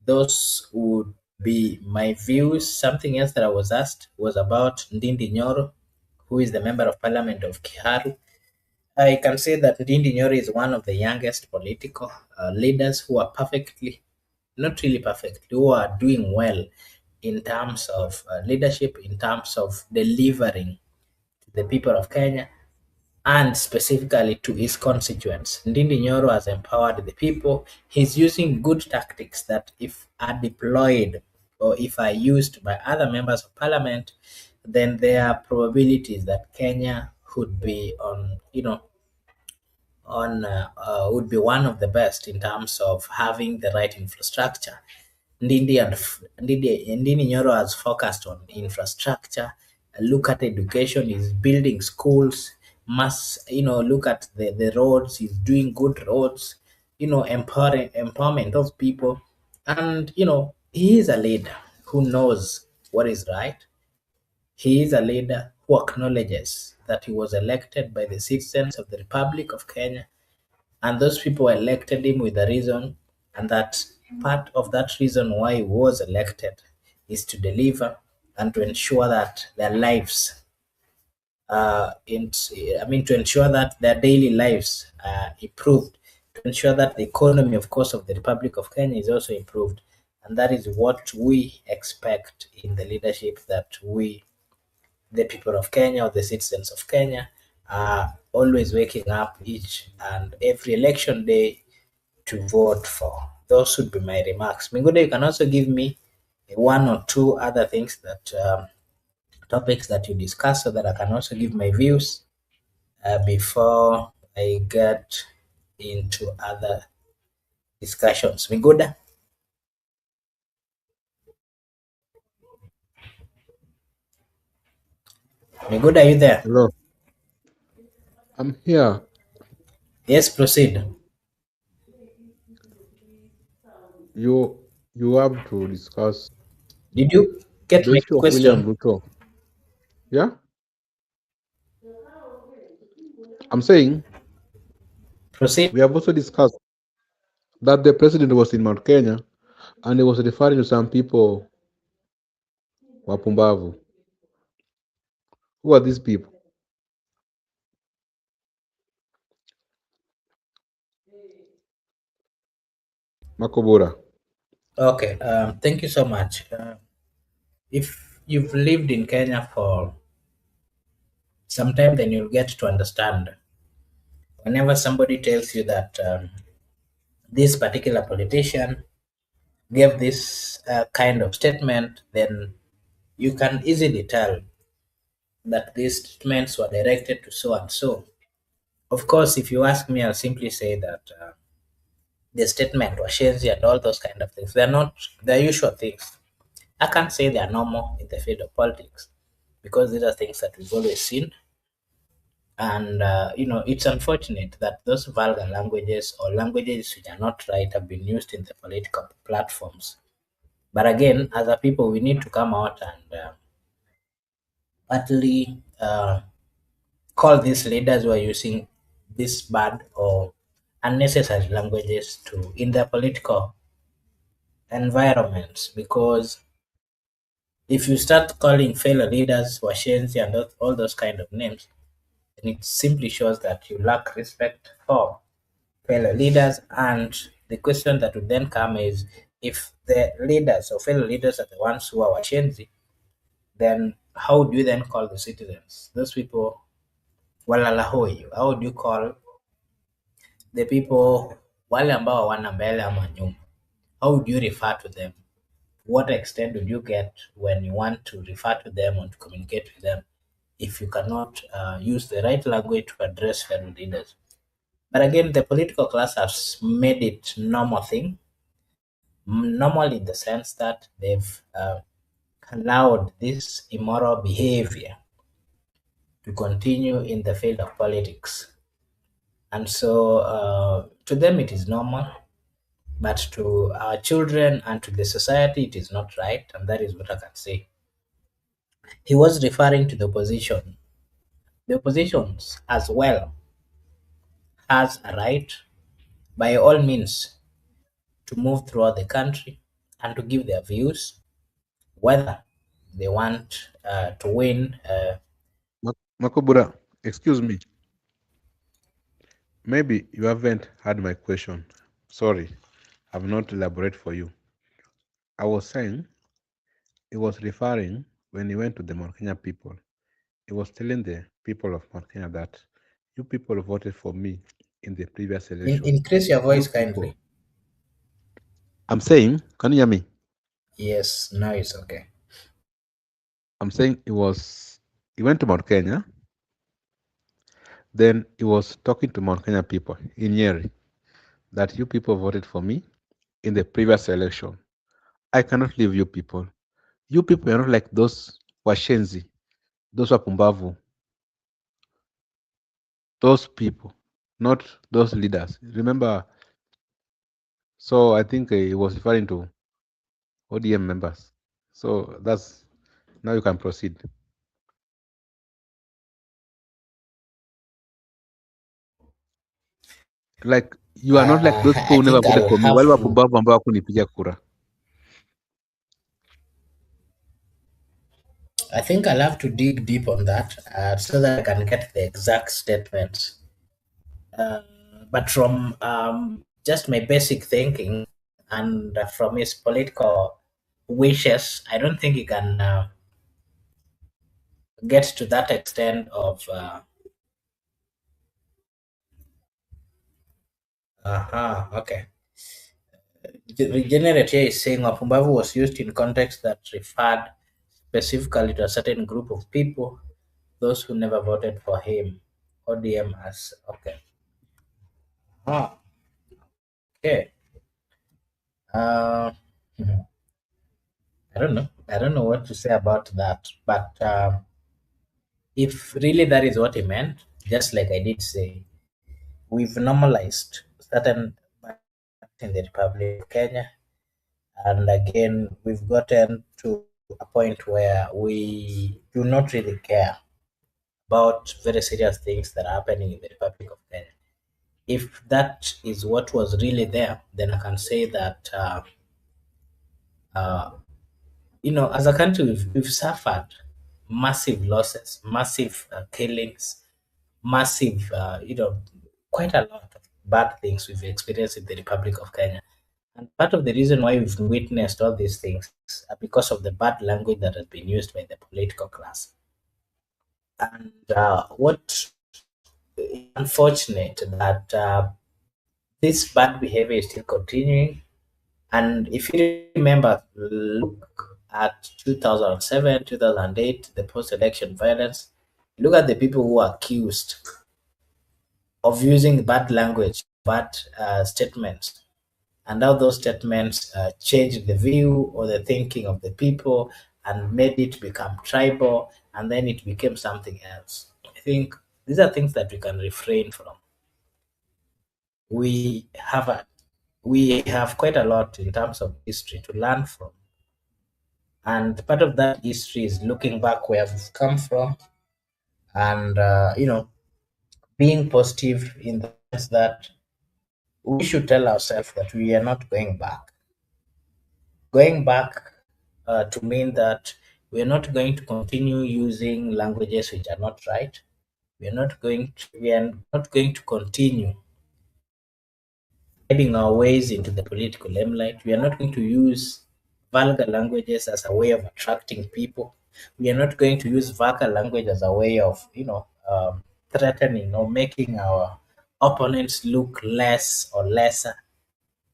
S4: Those would be my views. Something else that I was asked was about Ndindi Nyoro, who is the member of parliament of Kiharu. I can say that Ndindi Nyoro is one of the youngest political leaders who are perfectly, not really perfectly, who are doing well in terms of leadership, in terms of delivering to the people of Kenya, and specifically to his constituents. Ndindi Nyoro has empowered the people. He's using good tactics that, if are deployed or if are used by other members of parliament, then there are probabilities that Kenya would be would be one of the best in terms of having the right infrastructure. Ndindi Nyoro has focused on infrastructure. Look at education, he's building schools, look at the roads, he's doing good roads, empowerment of people. And, he is a leader who knows what is right. He is a leader who acknowledges that he was elected by the citizens of the Republic of Kenya, and those people elected him with a reason, and that part of that reason why he was elected is to deliver and to ensure that their lives to ensure that their daily lives are improved, to ensure that the economy, of course, of the Republic of Kenya is also improved. And that is what we expect in the leadership that we, the people of Kenya or the citizens of Kenya, are always waking up each and every election day to vote for. Those would be my remarks. Mingude, you can also give me one or two other things that topics that you discuss so that I can also give my views before I get into other discussions. Miguda? Miguda, are you there?
S3: Hello. I'm here.
S4: Yes, proceed.
S3: You have to discuss
S4: Did you get
S3: the
S4: my
S3: issue of William
S4: question?
S3: Ruto. Yeah? I'm saying
S4: Proceed.
S3: we have also discussed that the president was in Mount Kenya and he was referring to some people wapumbavu. Who are these people? Makobura.
S4: Okay, thank you so much. If you've lived in Kenya for some time, then you'll get to understand whenever somebody tells you that this particular politician gave this kind of statement, then you can easily tell that these statements were directed to so and so. Of course, if you ask me, I'll simply say that the statement was shenzi and all those kind of things. They're not the usual things. I can't say they're normal in the field of politics because these are things that we've always seen. And, it's unfortunate that those vulgar languages or languages which are not right have been used in the political platforms. But again, as a people, we need to come out and partly call these leaders who are using this bad or unnecessary languages to in their political environments, because if you start calling fellow leaders washenzi and all those kind of names, then it simply shows that you lack respect for fellow leaders. And the question that would then come is, if the leaders or fellow leaders are the ones who are washenzi, then how do you then call the citizens? Those people walalahoi. How do you call the people wale ambao hawana mbele ama nyuma? How do you refer to them? What extent would you get when you want to refer to them or to communicate with them if you cannot use the right language to address fellow leaders? But again, the political class has made it normal thing, normal in the sense that they've allowed this immoral behavior to continue in the field of politics. And so to them it is normal, but to our children and to the society it is not right, and that is what I can say. He was referring to the opposition. The oppositions as well has a right, by all means, to move throughout the country and to give their views, whether they want to win.
S3: Makobura, excuse me. Maybe you haven't heard my question. Sorry, I've not elaborated for you. I was saying he was referring when he went to the Mount Kenya people. He was telling the people of Mount Kenya that you people voted for me in the previous election.
S4: Increase your voice
S3: You people.
S4: kindly.
S3: I'm saying, can you hear me?
S4: Yes, now it's okay.
S3: I'm saying he went to Mount Kenya. Then he was talking to Mount Kenya people in Nyeri that you people voted for me in the previous election. I cannot leave you people. You people are not like those washenzi, those wapumbavu, those people, not those leaders. Remember, so I think he was referring to ODM members. So that's, now you can proceed. Like, you are not like those people
S4: I
S3: who never
S4: think
S3: voted
S4: I'll
S3: for me.
S4: have
S3: Wale
S4: to.
S3: wapumbavu ambao hakunipigia kura.
S4: I think I'll have to dig deep on that so that I can get the exact statements. But from just my basic thinking and from his political wishes, I don't think he can get to that extent of. Okay. Regenerate here is saying Wapumbavu was used in context that referred specifically to a certain group of people, those who never voted for him. ODM as okay. Okay. Uh, I don't know. I don't know what to say about that. But if really that is what he meant, just like I did say, we've normalized certain in the Republic of Kenya, and again, we've gotten to a point where we do not really care about very serious things that are happening in the Republic of Kenya. If that is what was really there, then I can say that uh, as a country, we've suffered massive losses, massive killings, massive, quite a lot of bad things we've experienced in the Republic of Kenya. And part of the reason why we've witnessed all these things are because of the bad language that has been used by the political class. And what unfortunate that this bad behavior is still continuing. And if you remember, look at 2007, 2008, the post-election violence. Look at the people who are accused of using bad language, bad statements, and how those statements changed the view or the thinking of the people and made it become tribal, and then it became something else. I think these are things that we can refrain from. We have quite a lot in terms of history to learn from, and part of that history is looking back where we've come from, and being positive in the sense that we should tell ourselves that we are not going back. Going back to mean that we are not going to continue using languages which are not right. We are not going to continue hiding our ways into the political limelight. We are not going to use vulgar languages as a way of attracting people. We are not going to use vulgar language as a way of, threatening or making our opponents look less or lesser.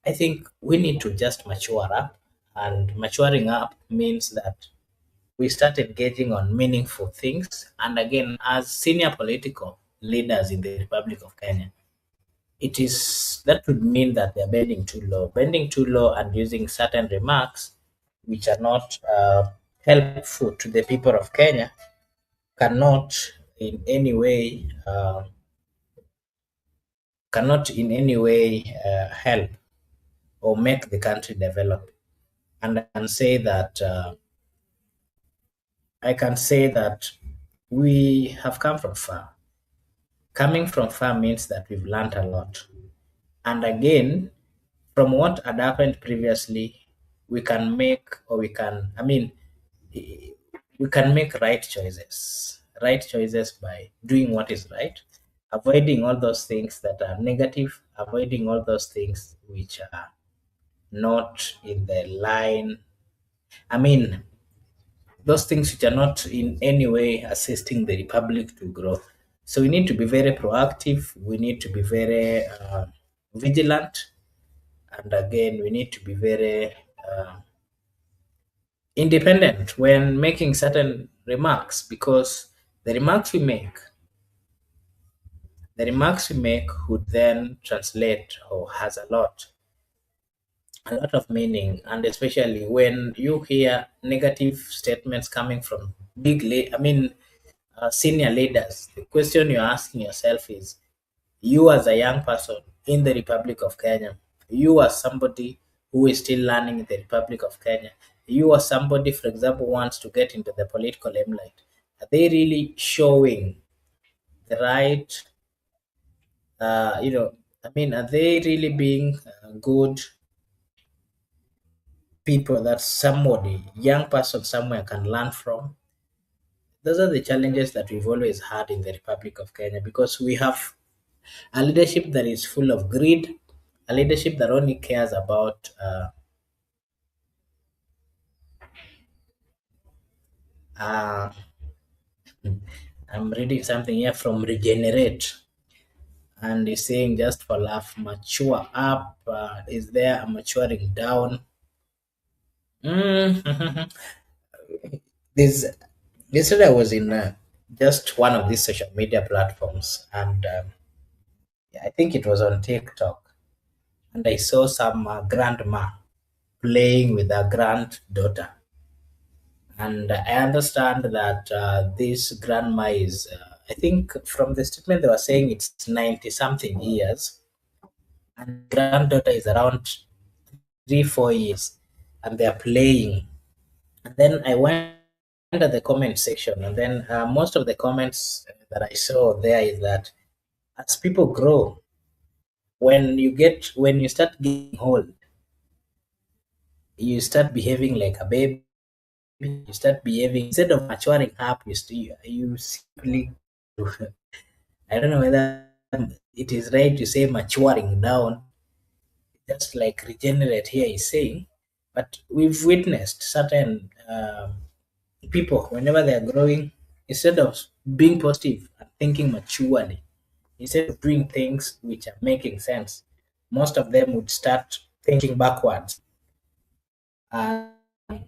S4: I think we need to just mature up, and maturing up means that we start engaging on meaningful things. And again, as senior political leaders in the Republic of Kenya, it is that would mean that they're bending too low, and using certain remarks which are not helpful to the people of Kenya cannot in any way help or make the country develop. And I can say that we have come from far. Coming from far means that we've learned a lot. And again, from what had happened previously, we can make, or we can, I mean, we can make right choices. Right choices by doing what is right, avoiding all those things that are negative, avoiding all those things which are not in the line. I mean, those things which are not in any way assisting the republic to grow. So we need to be very proactive. We need to be very vigilant, and again, we need to be very independent when making certain remarks, because the remarks we make, would then translate or has a lot of meaning. And especially when you hear negative statements coming from senior leaders, the question you're asking yourself is, you as a young person in the Republic of Kenya, you as somebody who is still learning in the Republic of Kenya, you as somebody, for example, wants to get into the political limelight, are they really showing the right, are they really being good people that somebody, young person somewhere can learn from? those are the challenges that we've always had in the Republic of Kenya, because we have a leadership that is full of greed, a leadership that only cares about uh, I'm reading something here from Regenerate, and he's saying, just for laugh, mature up. Is there a maturing down? Mm. this yesterday I was in just one of these social media platforms, and I think it was on TikTok, and I saw some grandma playing with her granddaughter. And I understand that this grandma is, I think from the statement they were saying it's 90 something years, and granddaughter is around 3 4 years, and they're playing. And then I went to the comment section, and then most of the comments that I saw there is that as people grow, when you start getting old, you start behaving like a baby. You start behaving, instead of maturing up, you simply I don't know whether it is right to say maturing down, just like Regenerate here is saying. But we've witnessed certain people, whenever they are growing, instead of being positive and thinking maturely, instead of doing things which are making sense, most of them would start thinking backwards.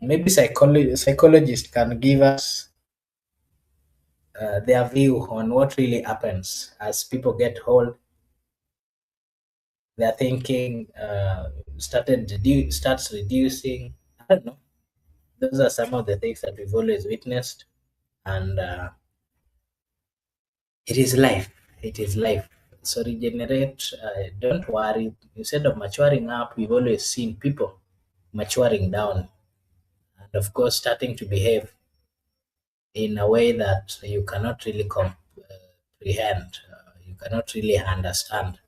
S4: Maybe psychologists can give us their view on what really happens as people get old. Their thinking starts reducing. I don't know. Those are some of the things that we've always witnessed, and it is life. It is life. So Regenerate. Don't worry. Instead of maturing up, we've always seen people maturing down, and of course, starting to behave in a way that you cannot really comprehend. You cannot really understand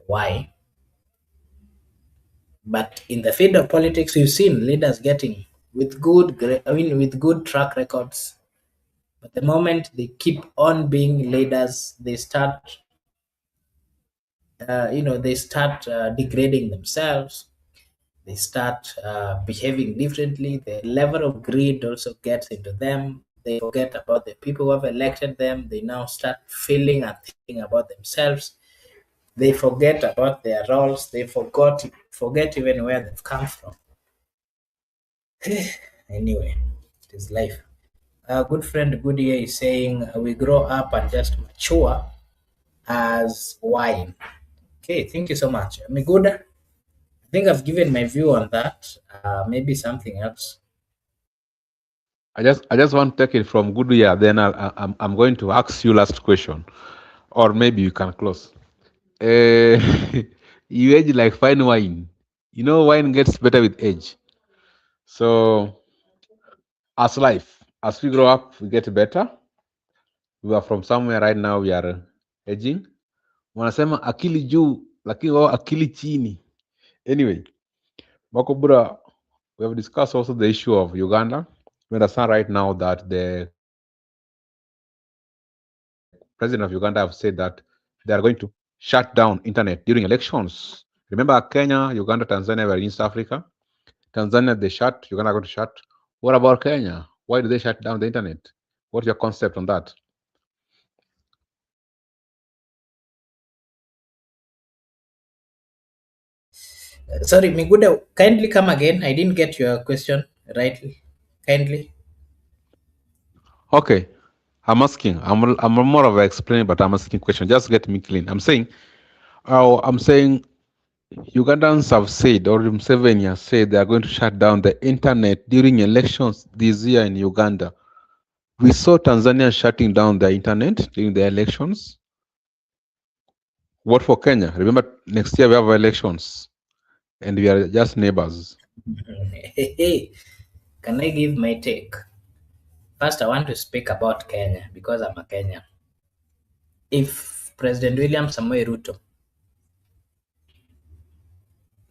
S4: why. But in the field of politics, we've seen leaders getting with good track records. But the moment they keep on being leaders, they start degrading themselves. They start behaving differently. The level of greed also gets into them. They forget about the people who have elected them. They now start feeling and thinking about themselves. They forget about their roles. They forget even where they've come from. Anyway, it is life. A good friend Goodyear is saying we grow up and just mature as wine. Okay, thank you so much. Good. I think I've given my view on that. Maybe something else.
S3: I just want to take it from Goodyear. Then I'm going to ask you last question, or maybe you can close. You age like fine wine. You know, wine gets better with age. So, as life, as we grow up, we get better. We are from somewhere right now. We are aging. Wanasema akili juu, lakini wao akili chini. Anyway, Makobura, we have discussed also the issue of Uganda. We understand right now that the president of Uganda have said that they are going to shut down internet during elections. Remember Kenya, Uganda, Tanzania were in East Africa. Tanzania, they shut, Uganda are going to shut. What about Kenya? Why do they shut down the internet? What's your concept on that?
S4: Sorry, Miguda, kindly come again. I didn't get your question rightly. Kindly.
S3: Okay. I'm asking. I'm more of an explainer, but I'm asking question. Just get me clean. I'm saying Ugandans have said, or Museveni has said, they are going to shut down the internet during elections this year in Uganda. We saw Tanzania shutting down the internet during the elections. What for Kenya? Remember, next year we have elections, and we are just neighbors.
S4: Hey, can I give my take? First, I want to speak about Kenya because I'm a Kenyan. If President William Samoei Ruto,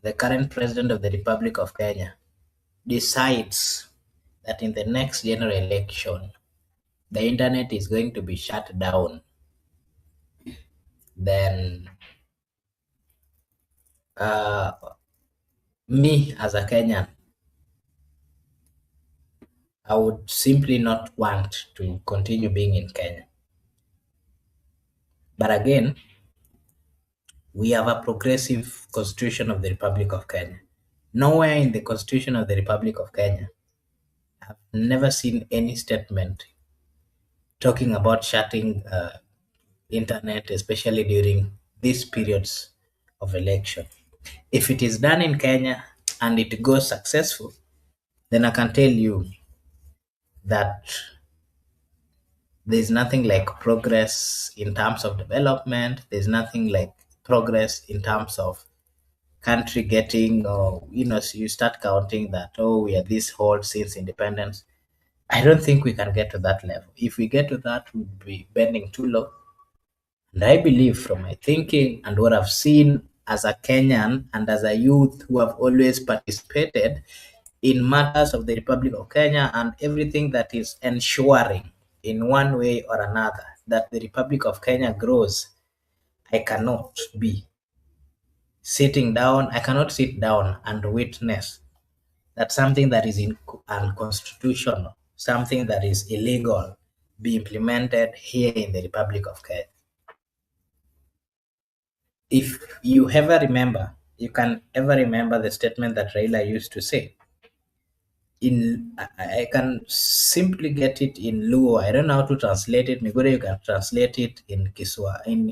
S4: the current president of the Republic of Kenya, decides that in the next general election the internet is going to be shut down, then me as a Kenyan, I would simply not want to continue being in Kenya. But again, we have a progressive constitution of the Republic of Kenya. Nowhere in the constitution of the Republic of Kenya, I've never seen any statement talking about shutting internet, especially during these periods of election. If it is done in Kenya and it goes successful, then I can tell you that there's nothing like progress in terms of development. There's nothing like progress in terms of country getting, or so you start counting that, oh, we are this old since independence. I don't think we can get to that level. If we get to that, we'll be bending too low. And I believe from my thinking and what I've seen as a Kenyan and as a youth who have always participated in matters of the Republic of Kenya and everything that is ensuring in one way or another that the Republic of Kenya grows, I cannot sit down and witness that something that is unconstitutional, something that is illegal, be implemented here in the Republic of Kenya. If you can ever remember the statement that Raila used to say, I can simply get it in Luo. I don't know how to translate it. Maybe you can translate it in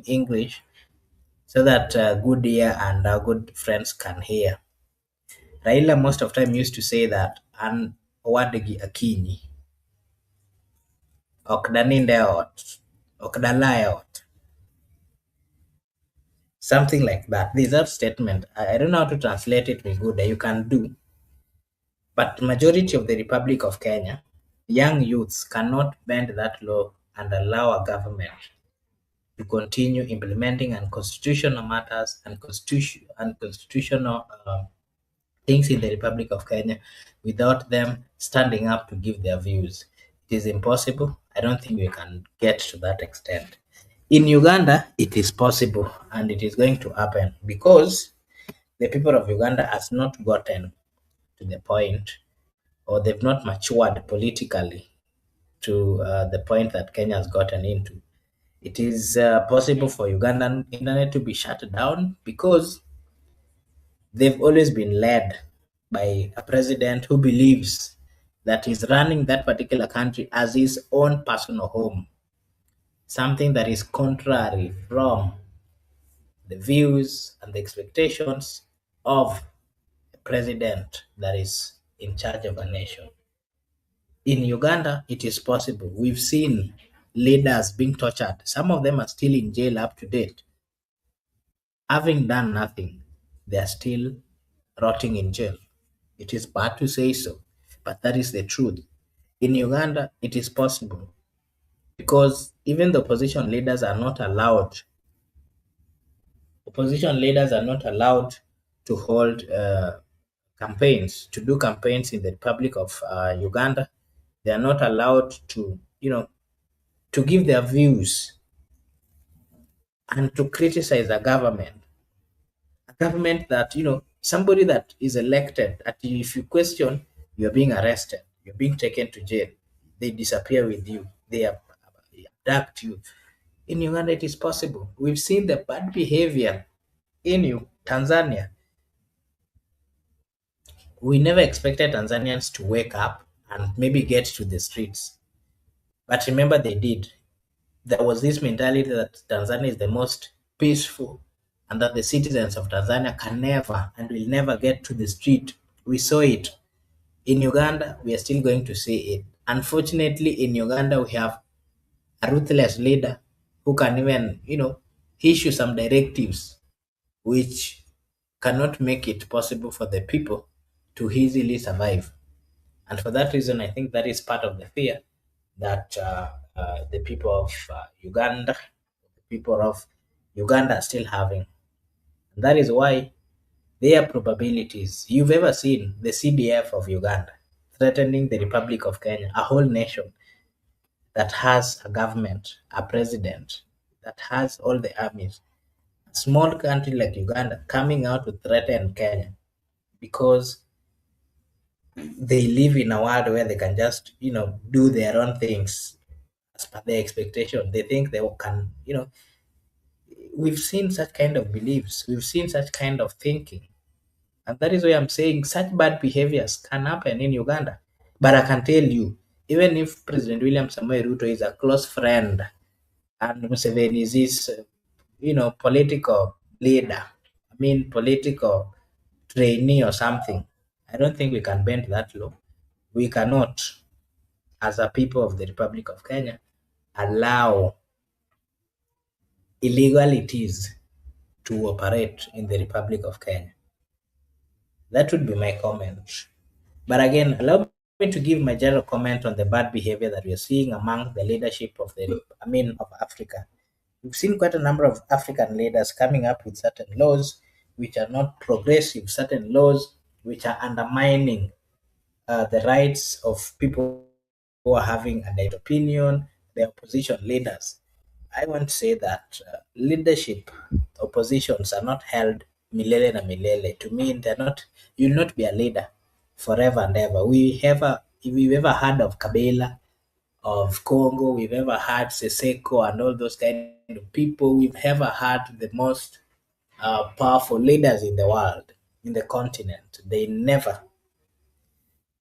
S4: English, so that good ear and our good friends can hear. Raila most of time used to say that an wadgi akinyi okdaninde ot okdalaye ot, something like that. This is that statement. I don't know how to translate it. Miguda, you can do. But majority of the Republic of Kenya, young youths cannot bend that law and allow a government to continue implementing unconstitutional matters and unconstitutional things in the Republic of Kenya without them standing up to give their views. It is impossible. I don't think we can get to that extent. In Uganda, it is possible and it is going to happen because the people of Uganda has not gotten to the point, or they've not matured politically to the point that Kenya has gotten into. It is possible for Ugandan internet to be shut down because they've always been led by a president who believes that he's running that particular country as his own personal home, something that is contrary from the views and the expectations of a president that is in charge of a nation. In Uganda, it is possible. We've seen leaders being tortured. Some of them are still in jail up to date. Having done nothing, they are still rotting in jail. It is bad to say so, but that is the truth. In Uganda, it is possible because even the opposition leaders are not allowed. Opposition leaders are not allowed to hold campaigns, to do campaigns in the Republic of Uganda. They are not allowed to, to give their views and to criticize the government. A government that, somebody that is elected, that if you question, you're being arrested, you're being taken to jail, they disappear with you, they abduct you. In Uganda, it is possible. We've seen the bad behavior in Tanzania. We never expected Tanzanians to wake up and maybe get to the streets. But remember, they did. There was this mentality that Tanzania is the most peaceful and that the citizens of Tanzania can never and will never get to the street. We saw it. In Uganda, we are still going to see it. Unfortunately, in Uganda, we have a ruthless leader who can even, issue some directives which cannot make it possible for the people to easily survive. And for that reason, I think that is part of the fear that the people of Uganda are still having. And that is why their probabilities, you've ever seen the CDF of Uganda threatening the Republic of Kenya, a whole nation. that has a government, a president, that has all the armies, a small country like Uganda coming out to threaten Kenya because they live in a world where they can just, do their own things as per their expectation. They think they can, we've seen such kind of beliefs, we've seen such kind of thinking. And that is why I'm saying such bad behaviors can happen in Uganda. But I can tell you, even if President William Samoei Ruto is a close friend and Museveni is his, political leader, political trainee or something, I don't think we can bend that law. We cannot, as a people of the Republic of Kenya, allow illegalities to operate in the Republic of Kenya. That would be my comment. But again, allow me to give my general comment on the bad behavior that we are seeing among the leadership of of Africa. We've seen quite a number of African leaders coming up with certain laws which are not progressive, certain laws which are undermining the rights of people who are having a diverse opinion, the opposition leaders. I want to say that leadership, oppositions are not held milele na milele. To me, they're not. You'll not be a leader forever and ever. We've ever heard of Kabila, of Congo. We've ever had Seseko and all those kind of people. We've ever had the most powerful leaders in the world, in the continent. They never,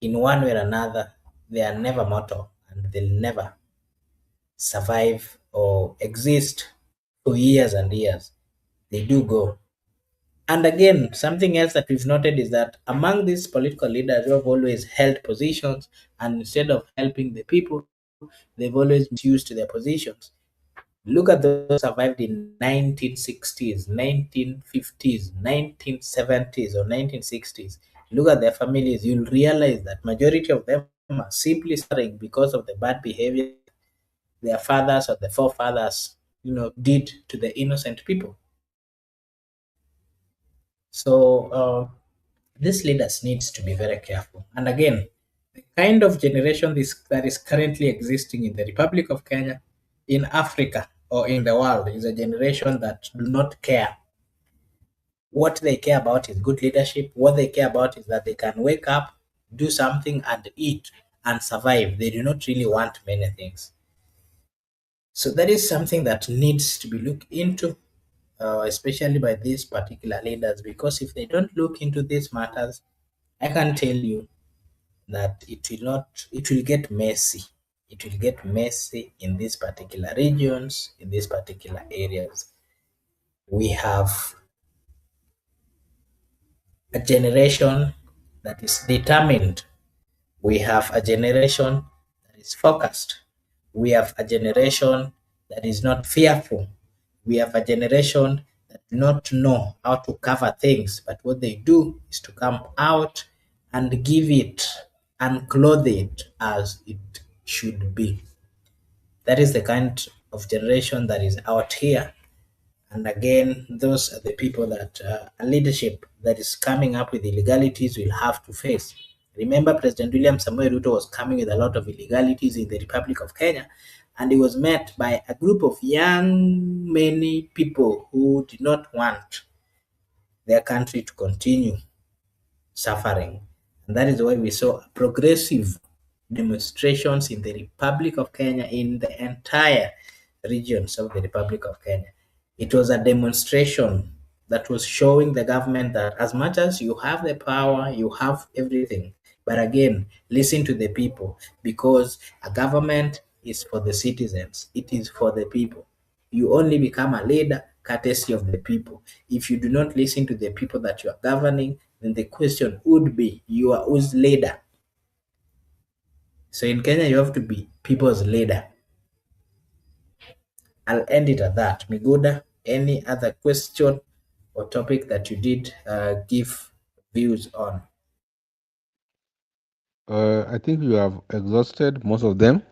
S4: in one way or another, they are never mortal and they'll never survive or exist for years and years. They do go. And again, something else that we've noted is that among these political leaders who have always held positions, and instead of helping the people, they've always misused their positions. Look at those who survived in 1960s, 1950s, 1970s, or 1960s. Look at their families. You'll realize that majority of them are simply suffering because of the bad behavior their fathers or the forefathers, did to the innocent people. So these leaders needs to be very careful. And again, the kind of generation that is currently existing in the Republic of Kenya, in Africa, or in the world is a generation that do not care. What they care about is good leadership. What they care about is that they can wake up, do something, and eat and survive. They do not really want many things. So that is something that needs to be looked into, especially by these particular leaders, because if they don't look into these matters, I can tell you that it will get messy. It will get messy in these particular regions, in these particular areas. We have a generation that is determined. We have a generation that is focused. We have a generation that is not fearful. We have a generation that do not know how to cover things, but what they do is to come out and give it and clothe it as it should be. That is the kind of generation that is out here. And again, those are the people that a leadership that is coming up with illegalities will have to face. Remember, President William Samoei Ruto was coming with a lot of illegalities in the Republic of Kenya, and he was met by a group of young, many people who did not want their country to continue suffering. And that is why we saw progressive demonstrations in the Republic of Kenya, in the entire regions of the Republic of Kenya. It was a demonstration that was showing the government that as much as you have the power, you have everything. But again, listen to the people, because a government is for the citizens, it is for the people. You only become a leader courtesy of the people. If you do not listen to the people that you are governing, then the question would be, you are whose leader? So in Kenya, you have to be people's leader. I'll end it at that. Miguda, any other question or topic that you did give views on?
S3: I think you have exhausted most of them.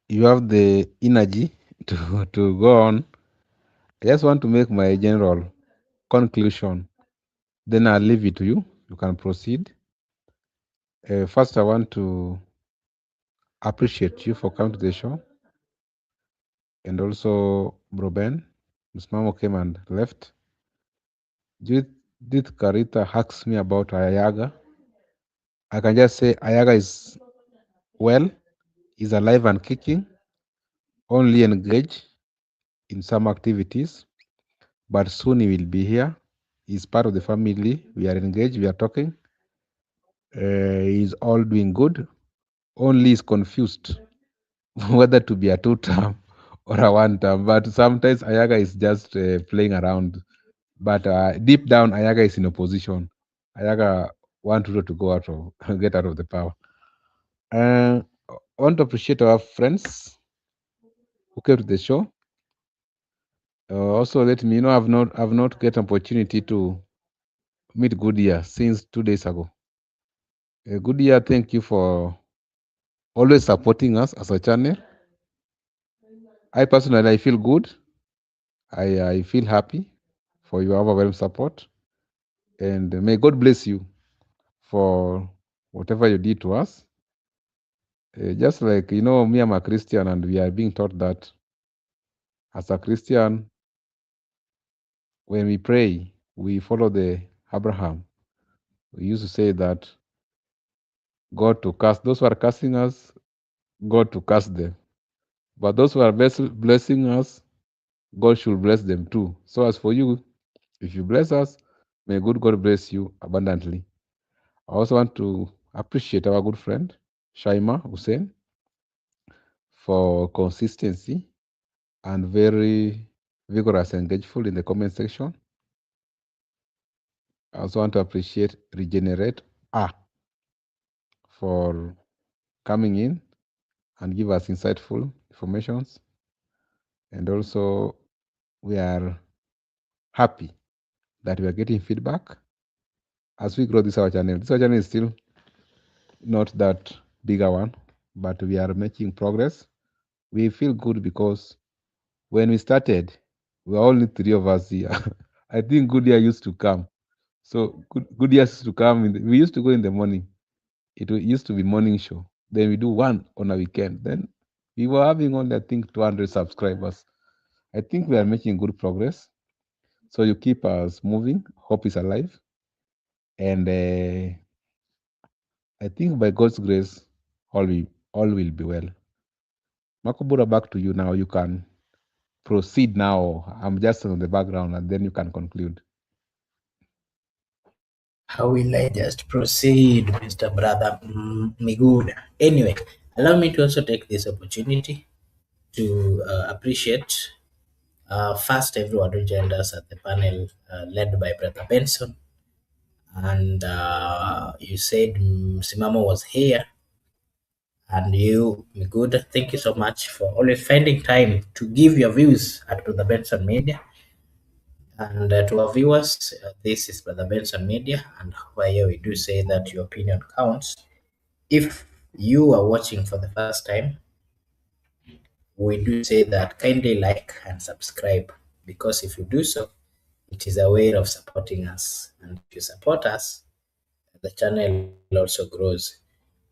S3: You have the energy to go on. I just want to make my general conclusion. Then I'll leave it to you. You can proceed. First, I want to appreciate you for coming to the show. And also, Bro Ben, Msimamo came and left. Judith Karita asks me about Ayaga. I can just say Ayaga is well, is alive and kicking, only engaged in some activities, but soon he will be here. He's part of the family. We are engaged, we are talking. He's all doing good. Only is confused whether to be a 2-term or a 1-term. But sometimes Ayaga is just playing around. But deep down, Ayaga is in opposition. Ayaga want Ruto to go out of get out of the power. I want to appreciate our friends who came to the show. Also, let me know I've not get opportunity to meet Goodyear since 2 days ago. Goodyear, thank you for always supporting us as a channel. I personally, I feel good. I feel happy for your overwhelming support, and may God bless you for whatever you did to us. Just like me, I'm a Christian, and we are being taught that as a Christian, when we pray, we follow the Abraham. We used to say that God to curse those who are cursing us, God to curse them. But those who are blessing us, God should bless them too. So as for you, if you bless us, may good God bless you abundantly. I also want to appreciate our good friend, Shaima Hussein, for consistency and very vigorous and engageful in the comment section. I also want to appreciate Regenerate for coming in and give us insightful informations. And also, we are happy that we are getting feedback as we grow this our channel. This our channel is still not that bigger one, but we are making progress. We feel good because when we started, we were only 3 of us here. I think Goodyear used to come. So Goodyear used to come. We used to go in the morning. It used to be morning show. Then we do one on a weekend. Then we were having only, I think, 200 subscribers. I think we are making good progress. So you keep us moving. Hope is alive. And I think by God's grace, all will be well. Makobura, back to you now. You can proceed now. I'm just on the background, and then you can conclude.
S4: How will I just proceed, Mr. Brother Miguda? Anyway, allow me to also take this opportunity to appreciate first everyone who joined us at the panel led by Brother Benson. And you said Simamo was here. And you, Miguda, thank you so much for always finding time to give your views at Brother Benson Media. And to our viewers, this is Brother Benson Media, and where we do say that your opinion counts. If you are watching for the first time, we do say that kindly like and subscribe, because if you do so, it is a way of supporting us. And if you support us, the channel also grows.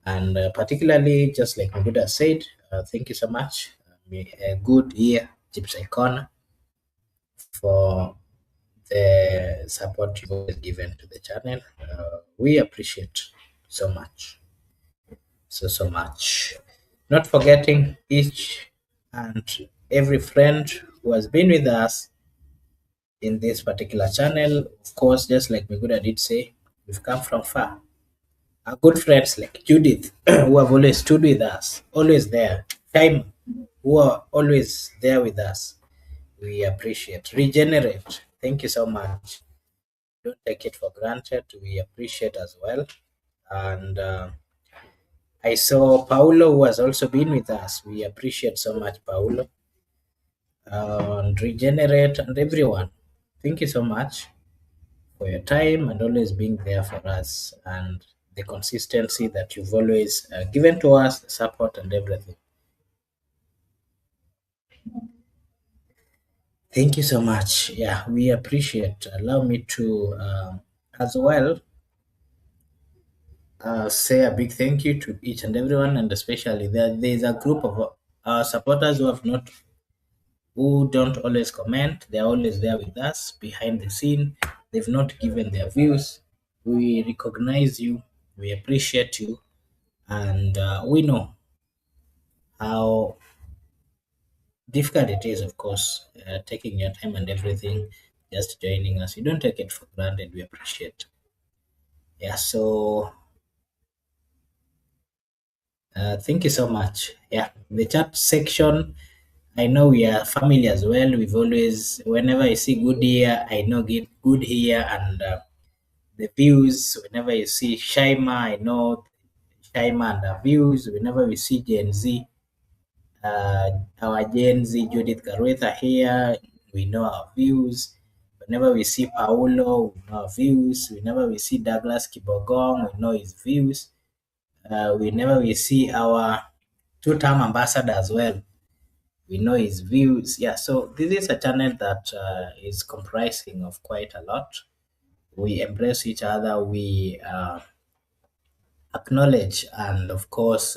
S4: And particularly, just like Miguda said, thank you so much. A good year, Gypsy Corner, for the support you've always given to the channel. We appreciate so much. So much. Not forgetting each and every friend who has been with us in this particular channel. Of course, just like Miguda did say, we've come from far. Our good friends like Judith, who have always stood with us, always there. Time, who are always there with us. We appreciate. Regenerate. Thank you so much. Don't take it for granted. We appreciate as well. And I saw Paulo, who has also been with us. We appreciate so much, Paulo. And Regenerate and everyone. Thank you so much for your time and always being there for us, and the consistency that you've always given to us, the support and everything. Thank you so much. Yeah, we appreciate. Allow me to as well say a big thank you to each and everyone, and especially there's a group of supporters who don't always comment. They're always there with us behind the scene. They've not given their views. We recognize you. We appreciate you, and we know how difficult it is, of course, taking your time and everything, just joining us. We don't take it for granted. We appreciate. Yeah. So thank you so much. Yeah, the chat section. I know we are family as well. We've always, whenever I see good here, I know get good here, and the views. Whenever you see Shaima, I know Shaima and her views. Whenever we see Gen Z, our Gen Z Judith Garwetha here, we know our views. Whenever we see Paulo, we know our views. Whenever we see Douglas Kibogong, we know his views. Whenever we see our two-term ambassador as well, we know his views. Yeah, so this is a channel that is comprising of quite a lot. We embrace each other. We acknowledge and, of course,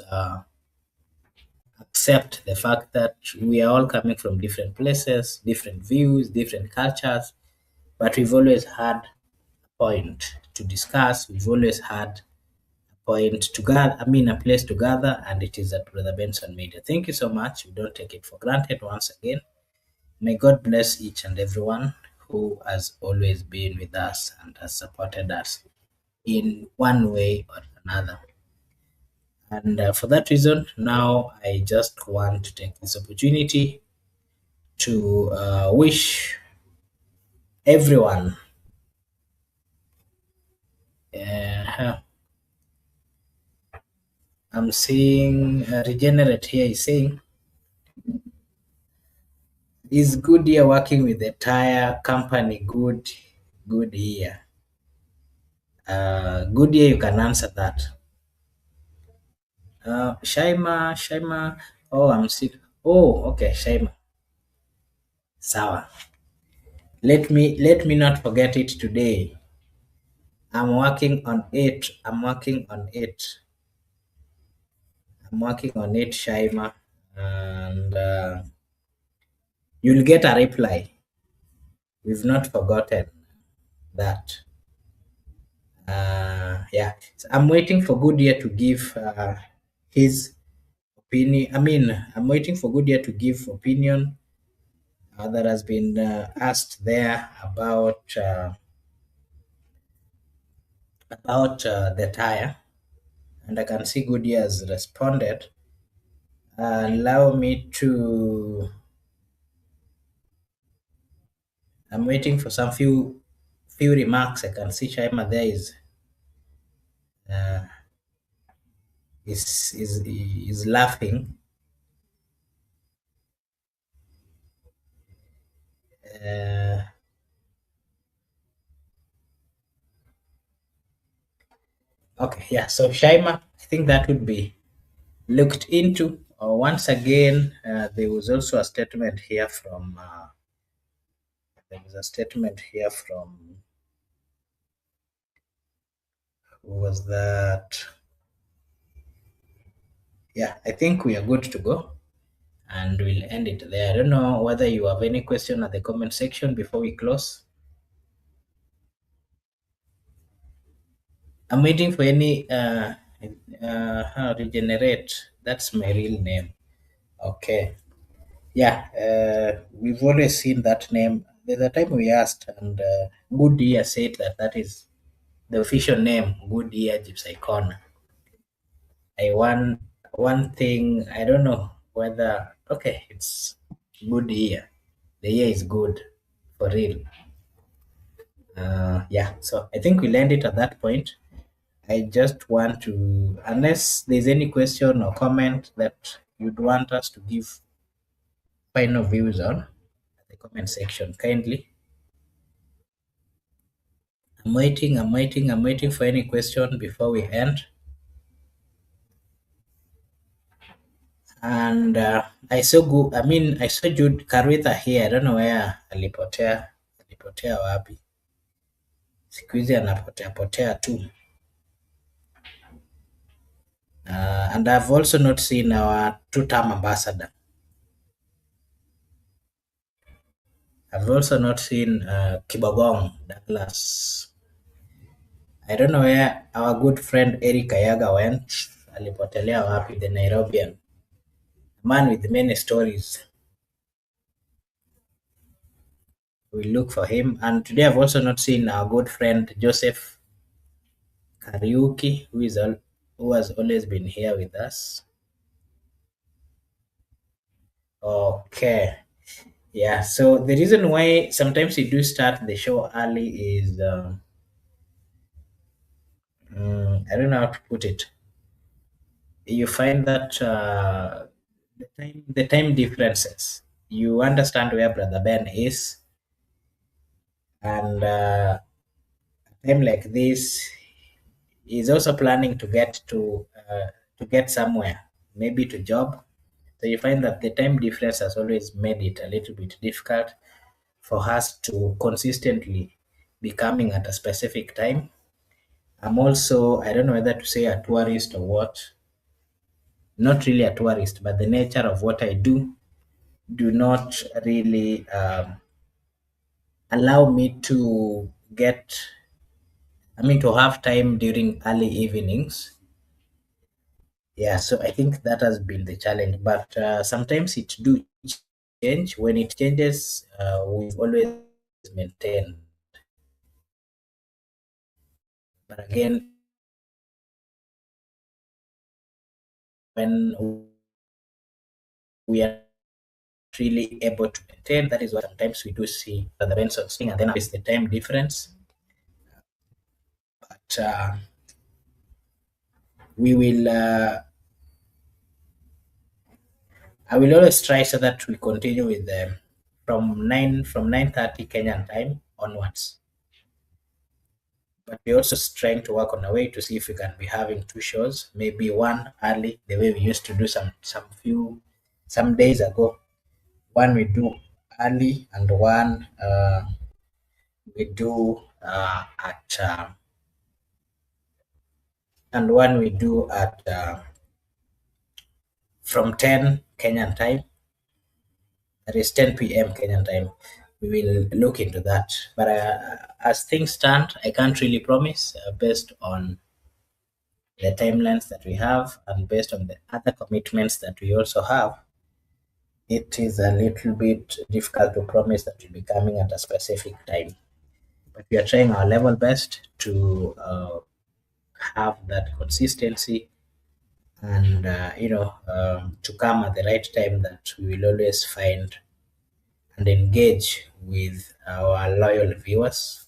S4: accept the fact that we are all coming from different places, different views, different cultures, but we've always had a point to discuss. We've always had a point to gather, a place to gather, and it is at Brother Benson Media. Thank you so much. We don't take it for granted once again. May God bless each and everyone who has always been with us and has supported us in one way or another. And for that reason, now I just want to take this opportunity to wish everyone I'm seeing Regenerate here is saying, is good year working with the tire company good year? Good year, you can answer that. Shaima. Oh, I'm sick. Oh, okay, Shaima. Sawa. Let me not forget it today. I'm working on it. Shaima, and you'll get a reply. We've not forgotten that. Yeah, so I'm waiting for Goodyear to give his opinion. I'm waiting for Goodyear to give opinion that has been asked there about the tire, and I can see Goodyear has responded. Allow me to. I'm waiting for some few remarks. I can see Shaima there is laughing. Okay, yeah. So Shaima, I think that would be looked into. Once again, there was also a statement here from. There was a statement here from. Who was that? Yeah, I think we are good to go, and we'll end it there. I don't know whether you have any question at the comment section before we close. I'm waiting for any Regenerate. That's my real name. Okay. Yeah, we've always seen that name. There's a time we asked, and Goodyear said that is the official name, Goodyear Gypsy Corner. One thing, I don't know whether, okay, it's Goodyear. The year is good, for real. Yeah, so I think we'll end it at that point. I just want to, unless there's any question or comment that you'd want us to give final views on, the comment section kindly. I'm waiting for any question before we end. And I saw Jude Karwitha here. I don't know where alipotea wapi. Siku hizi anapotea tu. And I've also not seen our two-term ambassador. I've also not seen Kibogong Douglas. I don't know where our good friend Eric Ayaga went. Alipotelea wapi, the Nairobian man with many stories. We look for him. And today I've also not seen our good friend Joseph Kariuki, who has always been here with us. Okay. Yeah. So the reason why sometimes we do start the show early is I don't know how to put it. You find that the time differences. You understand where Brother Ben is, and a time like this, he's also planning to get somewhere, maybe to job. So you find that the time difference has always made it a little bit difficult for us to consistently be coming at a specific time. I'm also, I don't know whether to say a tourist or what. Not really a tourist, but the nature of what I do not really allow me to to have time during early evenings. Yeah, so I think that has been the challenge. But sometimes it do change. When it changes, we've always maintained. But again, when we are really able to maintain, that is why sometimes we do see the Benson thing, and then it's the time difference. But we will. I will always try so that we continue with them from 9:30 Kenyan time onwards. But we're also trying to work on a way to see if we can be having two shows, maybe one early, the way we used to do some days ago. One we do early, and one we do at and one we do at from 10 Kenyan time. That is 10 p.m. Kenyan time. We will look into that. But as things stand, I can't really promise based on the timelines that we have and based on the other commitments that we also have. It is a little bit difficult to promise that we'll be coming at a specific time. But we are trying our level best to have that consistency and to come at the right time that we will always find and engage with our loyal viewers.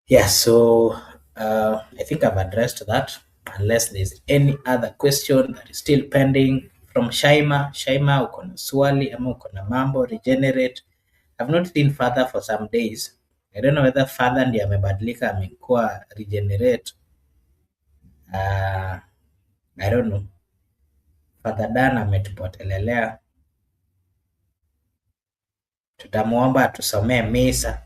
S4: Yeah, so I think I've addressed that. Unless there's any other question that is still pending from Shaima. Shaima, uko na swali ama uko na mambo regenerate? I've not seen Father for some days. I don't know whether Father ndiye amebadilika amekuwa regenerate. I don't know. Father Dan ametupotelelea. Tutamuomba atusomee misa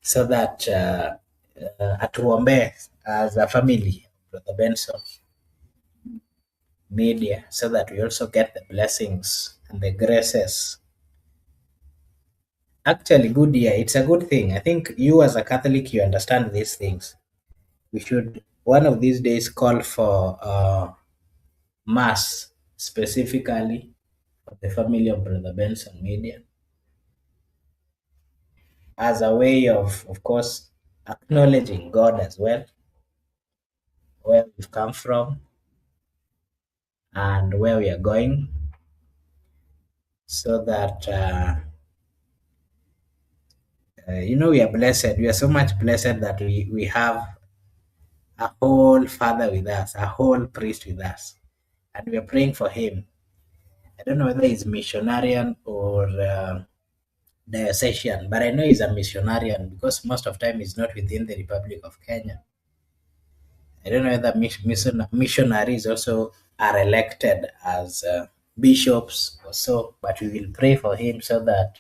S4: so that atuombee as a family, Brother Benson Media, so that we also get the blessings and the graces. Actually, good year. It's a good thing. I think you as a Catholic, you understand these things. We should one of these days call for mass specifically for the family of Brother Benson Media as a way of course, acknowledging God as well, where we've come from and where we are going, so that we are blessed. We are so much blessed that we have a whole father with us, a whole priest with us, and we are praying for him. I don't know whether he's missionarian or diocesan, but I know he's a missionarian because most of time he's not within the Republic of Kenya. I don't know whether missionaries also are elected as bishops or so, but we will pray for him so that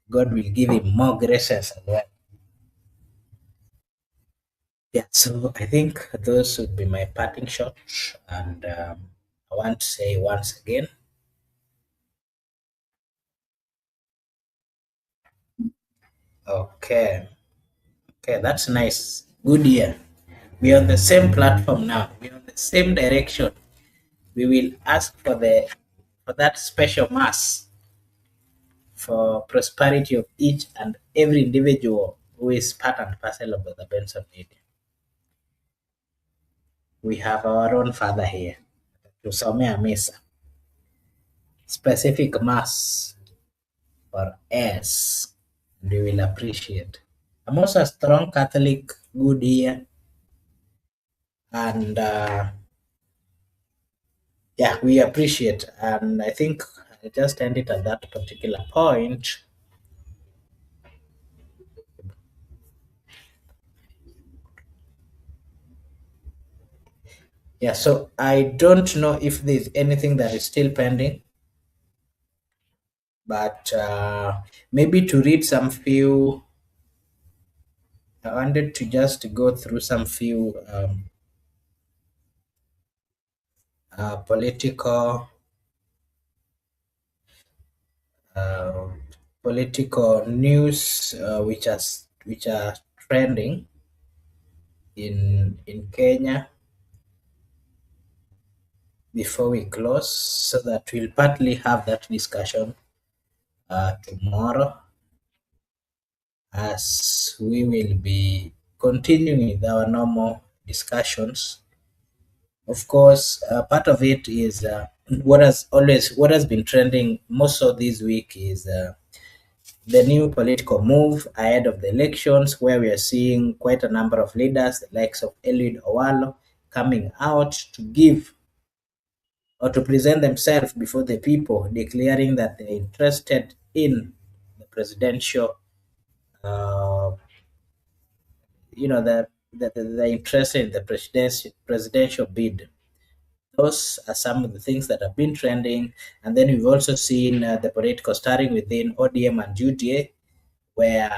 S4: God will give him more graces as well. Yeah, so I think those would be my parting shots. And I want to say once again, okay, okay, that's nice. Good year. We are on the same platform now. We are on the same direction. We will ask for that special mass for prosperity of each and every individual who is part and parcel of the Benson media. We have our own father here. Tusomea misa. Specific mass for us. And we will appreciate. I'm also a strong Catholic, good year. And yeah, we appreciate. And I think I just end it at that particular point. Yeah, so I don't know if there's anything that is still pending, but maybe to read some few, I wanted to just go through some few political uh, political news which are trending in Kenya before we close, so that we'll partly have that discussion tomorrow, as we will be continuing with our normal discussions. Of course, part of it is what has been trending most of this week is the new political move ahead of the elections, where we are seeing quite a number of leaders, the likes of Eliud Owalo, coming out to give or to present themselves before the people, declaring that they're interested in the presidential, uh, they're interested in the presidential bid. Those are some of the things that have been trending. And then we've also seen the political stirring within ODM and UDA, where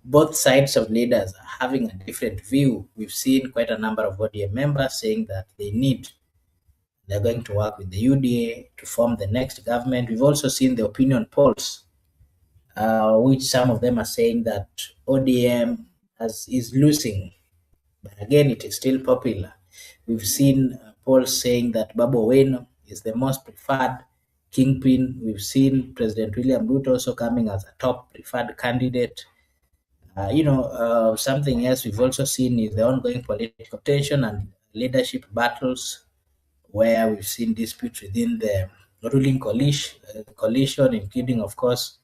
S4: both sides of leaders are having a different view. We've seen quite a number of ODM members saying that they're going to work with the UDA to form the next government. We've also seen the opinion polls, which some of them are saying that ODM is losing, but again, it is still popular. We've seen polls saying that Babu Owino is the most preferred kingpin. We've seen President William Ruto also coming as a top preferred candidate. Something else we've also seen is the ongoing political tension and leadership battles, where we've seen disputes within the ruling coalition, including, of course,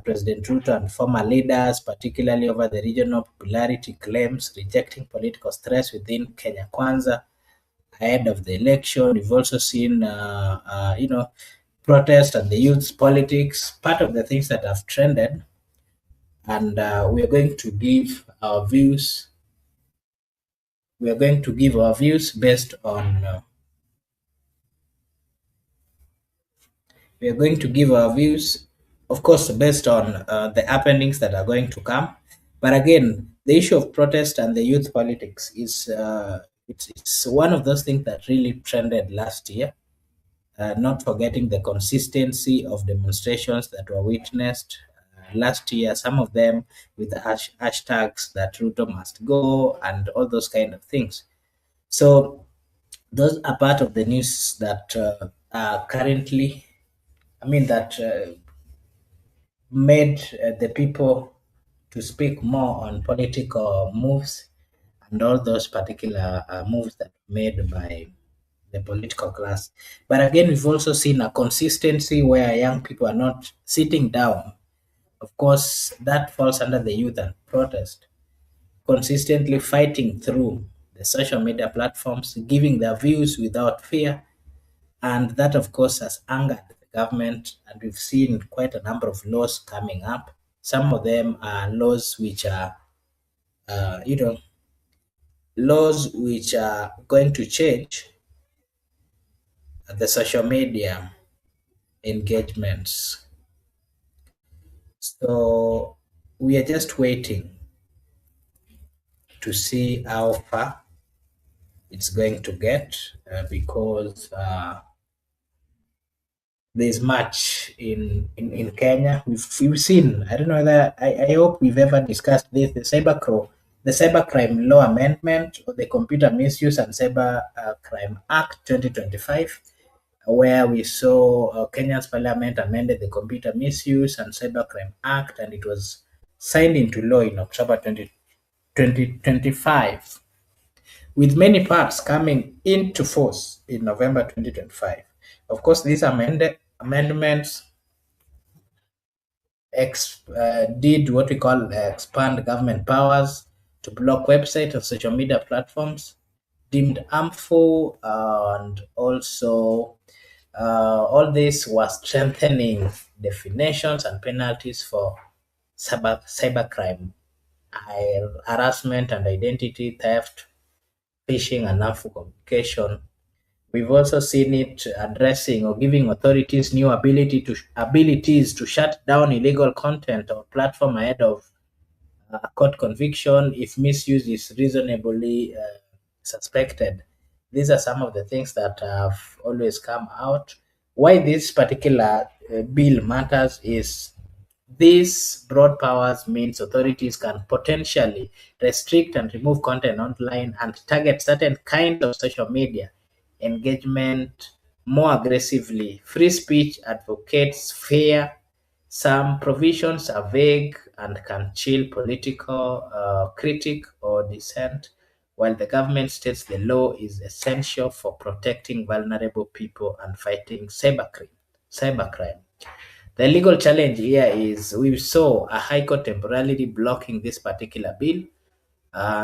S4: President Ruto and former leaders, particularly over the regional popularity claims, rejecting political stress within Kenya Kwanza ahead of the election. We've also seen, protest and the youth politics, part of the things that have trended. And we are going to give our views. We are going to give our views based on. We are going to give our views, of course, based on the happenings that are going to come. But again, the issue of protest and the youth politics is it's one of those things that really trended last year. Not forgetting the consistency of demonstrations that were witnessed last year, some of them with hashtags that Ruto must go and all those kind of things. So those are part of the news that are currently, that made the people to speak more on political moves and all those particular moves that were made by the political class. But again, we've also seen a consistency where young people are not sitting down. Of course, that falls under the youth and protest, consistently fighting through the social media platforms, giving their views without fear. And that, of course, has angered the government. And we've seen quite a number of laws coming up. Some of them are laws which are, laws which are going to change the social media engagements. So we are just waiting to see how far it's going to get, because there's much in Kenya. We've seen, I don't know whether, I hope we've ever discussed this, the Cybercrime Law Amendment, or the Computer Misuse and Cyber Crime Act 2025, where we saw Kenya's parliament amended the Computer Misuse and Cybercrime Act, and it was signed into law in October 2025, with many parts coming into force in November 2025. Of course, these amendments did what we call expand government powers to block websites and social media platforms deemed harmful, and also all this was strengthening definitions and penalties for cybercrime, harassment and identity theft, phishing, and harmful communication. We've also seen it addressing or giving authorities new abilities to shut down illegal content or platform ahead of court conviction if misuse is reasonably suspected. These are some of the things that have always come out. Why this particular bill matters is these broad powers means authorities can potentially restrict and remove content online and target certain kinds of social media engagement more aggressively. Free speech advocates fear some provisions are vague and can chill political critique or dissent, while the government states the law is essential for protecting vulnerable people and fighting cybercrime. The legal challenge here is we saw a high court temporarily blocking this particular bill.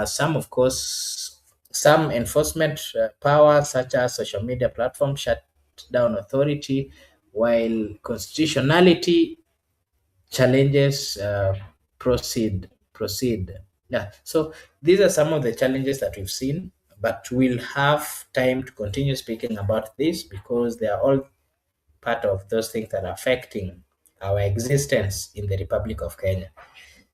S4: Some enforcement powers, such as social media platforms, shut down authority, while constitutionality challenges proceed. Yeah, so these are some of the challenges that we've seen, but we'll have time to continue speaking about this because they are all part of those things that are affecting our existence in the Republic of Kenya.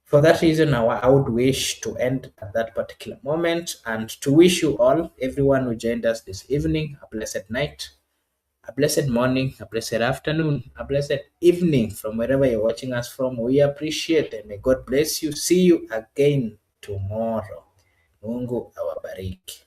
S4: For that reason, I would wish to end at that particular moment and to wish you all, everyone who joined us this evening, a blessed night, a blessed morning, a blessed afternoon, a blessed evening from wherever you're watching us from. We appreciate and may God bless you. See you again tomorrow. Mungu awabariki.